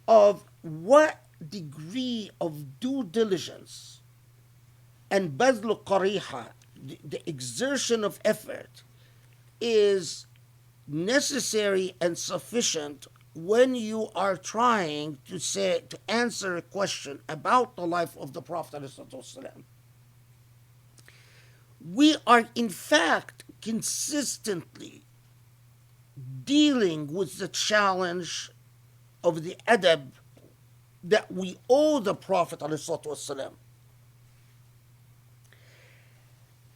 of what degree of due diligence and badlu qariha, the exertion of effort, is necessary and sufficient when you are trying to answer a question about the life of the Prophet ﷺ. We are in fact consistently dealing with the challenge of the adab that we owe the Prophet ﷺ.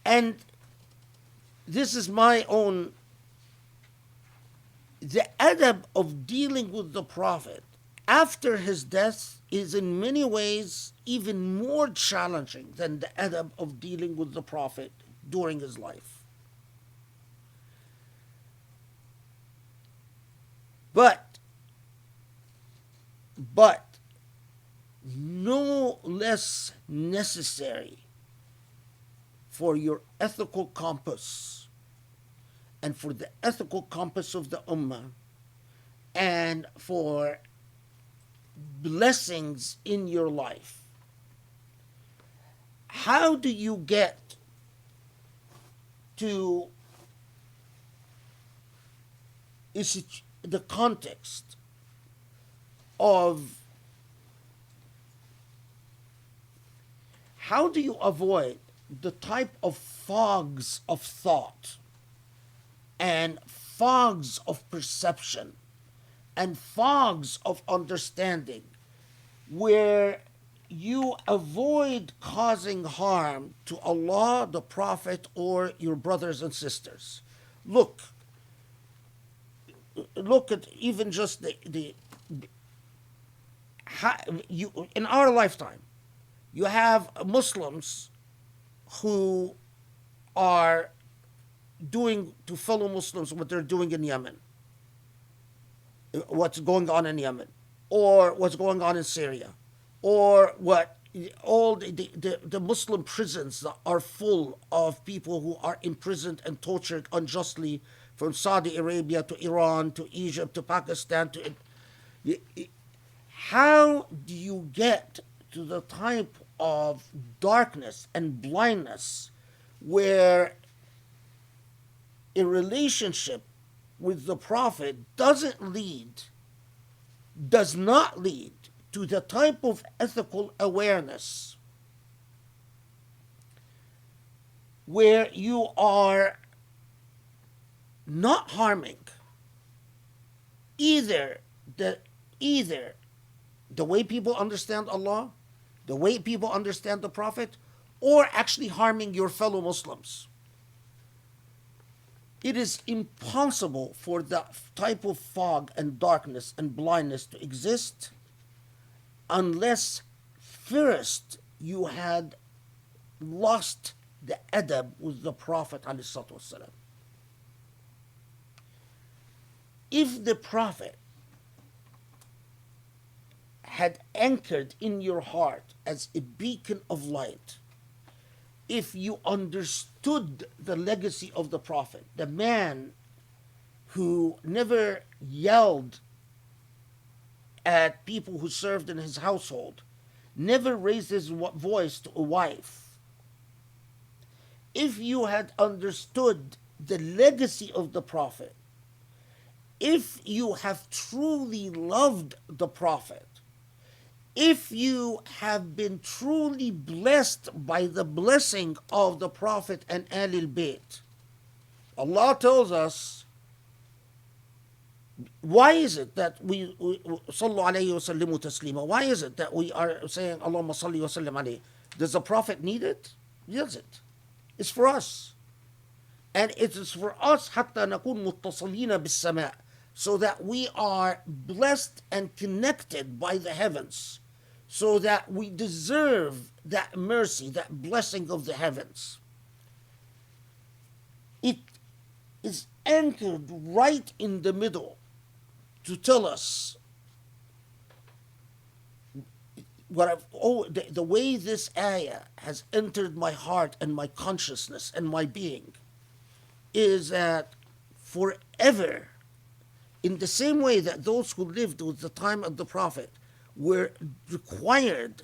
And this is my own, the adab of dealing with the Prophet after his death is in many ways even more challenging than the adab of dealing with the Prophet during his life. But no less necessary for your ethical compass and for the ethical compass of the Ummah and for blessings in your life. How do you get to the context of how do you avoid the type of fogs of thought and fogs of perception and fogs of understanding where you avoid causing harm to Allah, the Prophet, or your brothers and sisters? Look at even just in our lifetime, you have Muslims who are doing to fellow Muslims what they're doing in Yemen, what's going on in Yemen, or what's going on in Syria, or what all the Muslim prisons that are full of people who are imprisoned and tortured unjustly, from Saudi Arabia to Iran to Egypt to Pakistan to. How do you get to the type of darkness and blindness where a relationship with the Prophet does not lead to the type of ethical awareness where you are not harming either the way people understand Allah, the way people understand the Prophet, or actually harming your fellow Muslims. It is impossible for that type of fog and darkness and blindness to exist unless first you had lost the adab with the Prophet ﷺ. If the Prophet had anchored in your heart as a beacon of light, if you understood the legacy of the Prophet, the man who never yelled at people who served in his household, never raised his voice to a wife, if you had understood the legacy of the Prophet, if you have truly loved the Prophet, if you have been truly blessed by the blessing of the Prophet and Ahlul Bayt, Allah tells us, why is it that we sallu alayhi wa sallimu taslima? Why is it that we are saying Allahumma salli wa sallim alayhi? Does the Prophet need it? He does it. It's for us. And it is for us حتى نكون متصلين بالسماء, so that we are blessed and connected by the heavens, so that we deserve that mercy, that blessing of the heavens. It is anchored right in the middle to tell us the way this ayah has entered my heart and my consciousness and my being is that forever, in the same way that those who lived with the time of the Prophet were required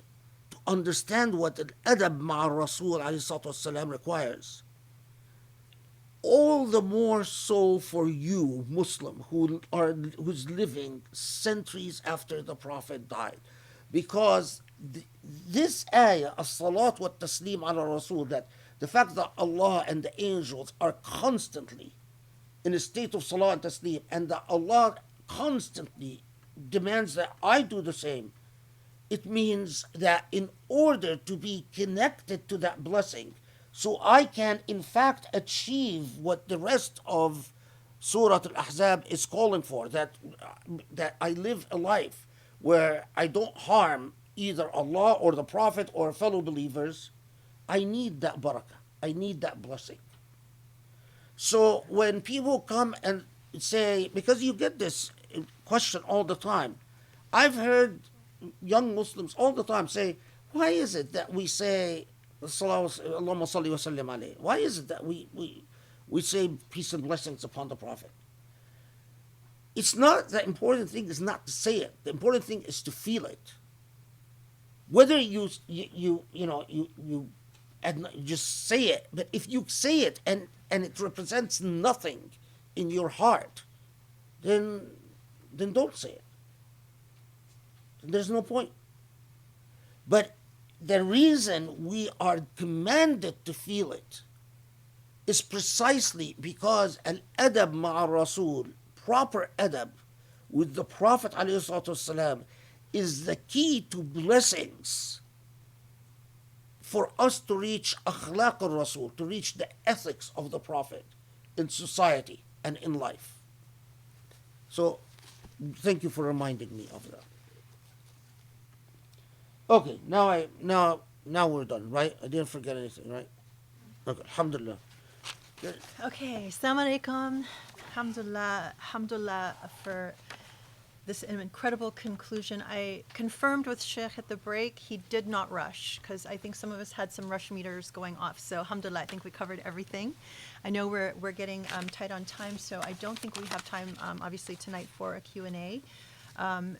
to understand what an adab ma'a Rasul ﷺ requires, all the more so for you, Muslim, who's living centuries after the Prophet died. Because this ayah, as-salat wa taslim ala Rasul, that the fact that Allah and the angels are constantly in a state of salah and taslim, and that Allah constantly demands that I do the same, it means that in order to be connected to that blessing, So I can, in fact, achieve what the rest of Surah Al-Ahzab is calling for, that I live a life where I don't harm either Allah or the Prophet or fellow believers. I need that barakah. I need that blessing. So when people come and say, because you get this question all the time, I've heard young Muslims all the time say, why is it that we say, Allahumma salli wa sallim alayhi? Why is it that we say peace and blessings upon the Prophet? It's not, the important thing is not to say it. The important thing is to feel it. Whether you just say it, but if you say it and it represents nothing in your heart, then don't say it. There's no point. But the reason we are commanded to feel it is precisely because al-adab ma'a Rasul, proper adab with the Prophet ﷺ, is the key to blessings for us to reach akhlaq al-Rasul, to reach the ethics of the Prophet in society and in life. So, thank you for reminding me of that. Okay, now we're done, right? I didn't forget anything, right? Okay, alhamdulillah. Okay, assalamu alaikum. Alhamdulillah for this incredible conclusion. I confirmed with Sheikh at the break, he did not rush, because I think some of us had some rush meters going off. So alhamdulillah, I think we covered everything. I know we're getting tight on time, so I don't think we have time, obviously, tonight for a Q&A.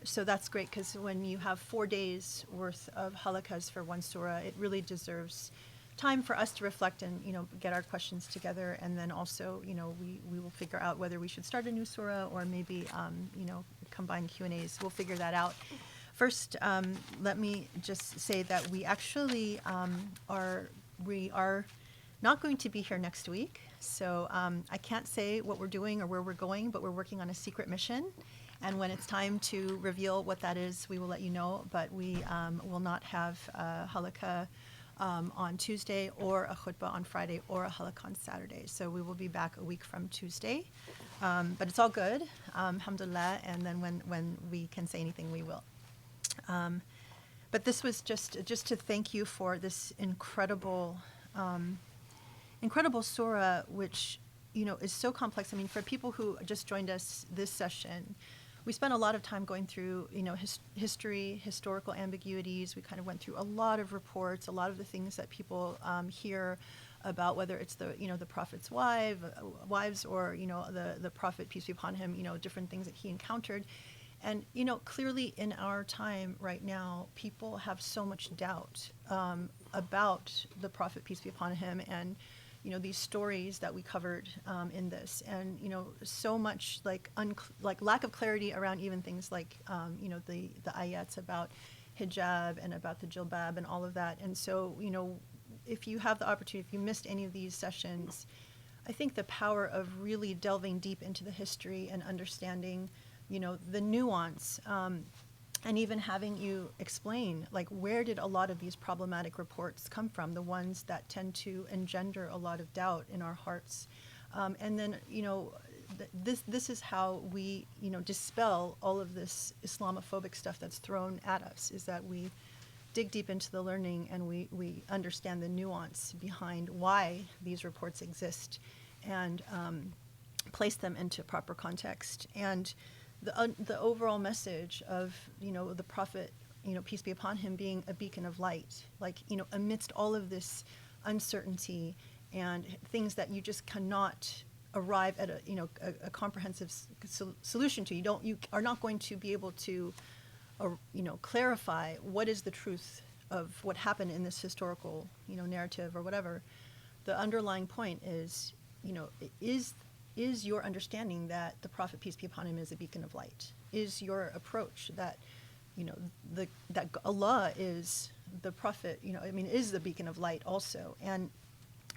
So that's great, because when you have 4 days worth of halakas for one surah, it really deserves time for us to reflect and, get our questions together. And then also, we will figure out whether we should start a new surah or maybe, combine Q&As. We'll figure that out. First, let me just say that we actually are not going to be here next week. So I can't say what we're doing or where we're going, but we're working on a secret mission. And when it's time to reveal what that is, we will let you know. But we will not have a halakha on Tuesday, or a khutbah on Friday, or a halakha on Saturday. So we will be back a week from Tuesday. But it's all good, alhamdulillah. And then when we can say anything, we will. But this was just to thank you for this incredible surah, which is so complex. I mean, for people who just joined us this session, we spent a lot of time going through, history, historical ambiguities. We kind of went through a lot of reports, a lot of the things that people hear about, whether it's the Prophet's wives or, the Prophet, peace be upon him, different things that he encountered. And, clearly in our time right now, people have so much doubt about the Prophet, peace be upon him, and these stories that we covered in this, and so much like lack of clarity around even things like the ayats about hijab and about the jilbab and all of that. And so if you have the opportunity, if you missed any of these sessions, I think the power of really delving deep into the history and understanding the nuance, and even having you explain, like, where did a lot of these problematic reports come from, the ones that tend to engender a lot of doubt in our hearts. And then, this is how we, dispel all of this Islamophobic stuff that's thrown at us, is that we dig deep into the learning and we understand the nuance behind why these reports exist, and place them into proper context. And the overall message of the Prophet, peace be upon him, being a beacon of light, like amidst all of this uncertainty and things that you just cannot arrive at a comprehensive solution to. You are not going to be able to clarify what is the truth of what happened in this historical narrative or whatever. The underlying point is is your understanding that the Prophet, peace be upon him, is a beacon of light? Is your approach that, that Allah is the Prophet, is the beacon of light also? And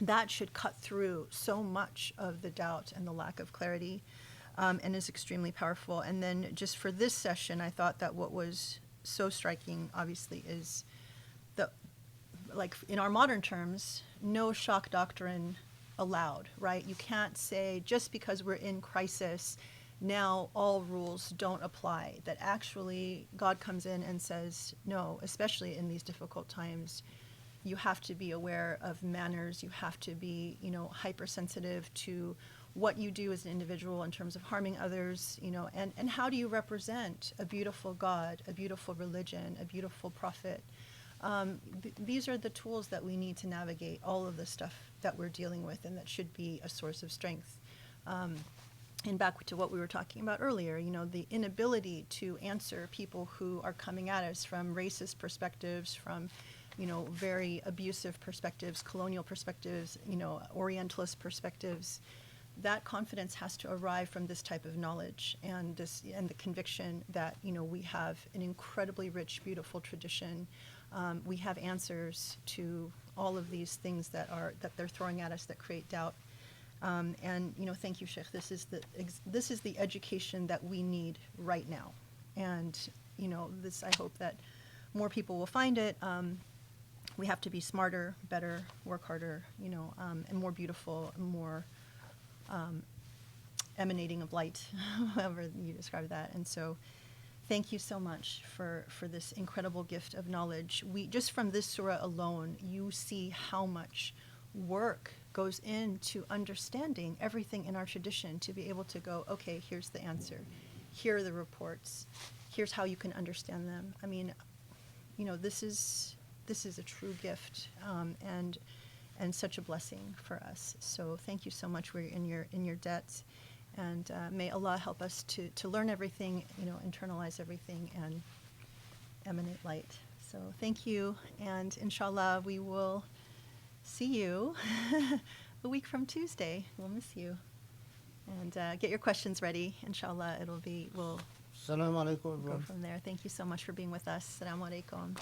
that should cut through so much of the doubt and the lack of clarity, and is extremely powerful. And then just for this session, I thought that what was so striking, obviously, is like in our modern terms, no shock doctrine allowed, right? You can't say just because we're in crisis, now all rules don't apply. That actually God comes in and says, no, especially in these difficult times, you have to be aware of manners. You have to be, hypersensitive to what you do as an individual in terms of harming others, and how do you represent a beautiful God, a beautiful religion, a beautiful prophet. These are the tools that we need to navigate all of the stuff that we're dealing with, and that should be a source of strength. And back to what we were talking about earlier, the inability to answer people who are coming at us from racist perspectives, from very abusive perspectives, colonial perspectives, Orientalist perspectives. That confidence has to arrive from this type of knowledge and the conviction that we have an incredibly rich, beautiful tradition. We have answers to all of these things that they're throwing at us that create doubt. And thank you, Sheikh. This is the education that we need right now, and this, I hope that more people will find it. We have to be smarter, better, work harder, and more beautiful, more emanating of light, however you describe that. And so thank you so much for this incredible gift of knowledge. Just from this surah alone, you see how much work goes into understanding everything in our tradition to be able to go, okay, here's the answer. Here are the reports. Here's how you can understand them. I mean, this is a true gift, and such a blessing for us. So thank you so much. We're in your debt, and may Allah help us to learn everything, internalize everything, and emanate light. So thank you, and inshallah we will see you a week from Tuesday. We'll miss you, and get your questions ready. Inshallah, we'll Assalamu alaikum, go everyone. from there. Thank you so much for being with us. Assalamu alaikum.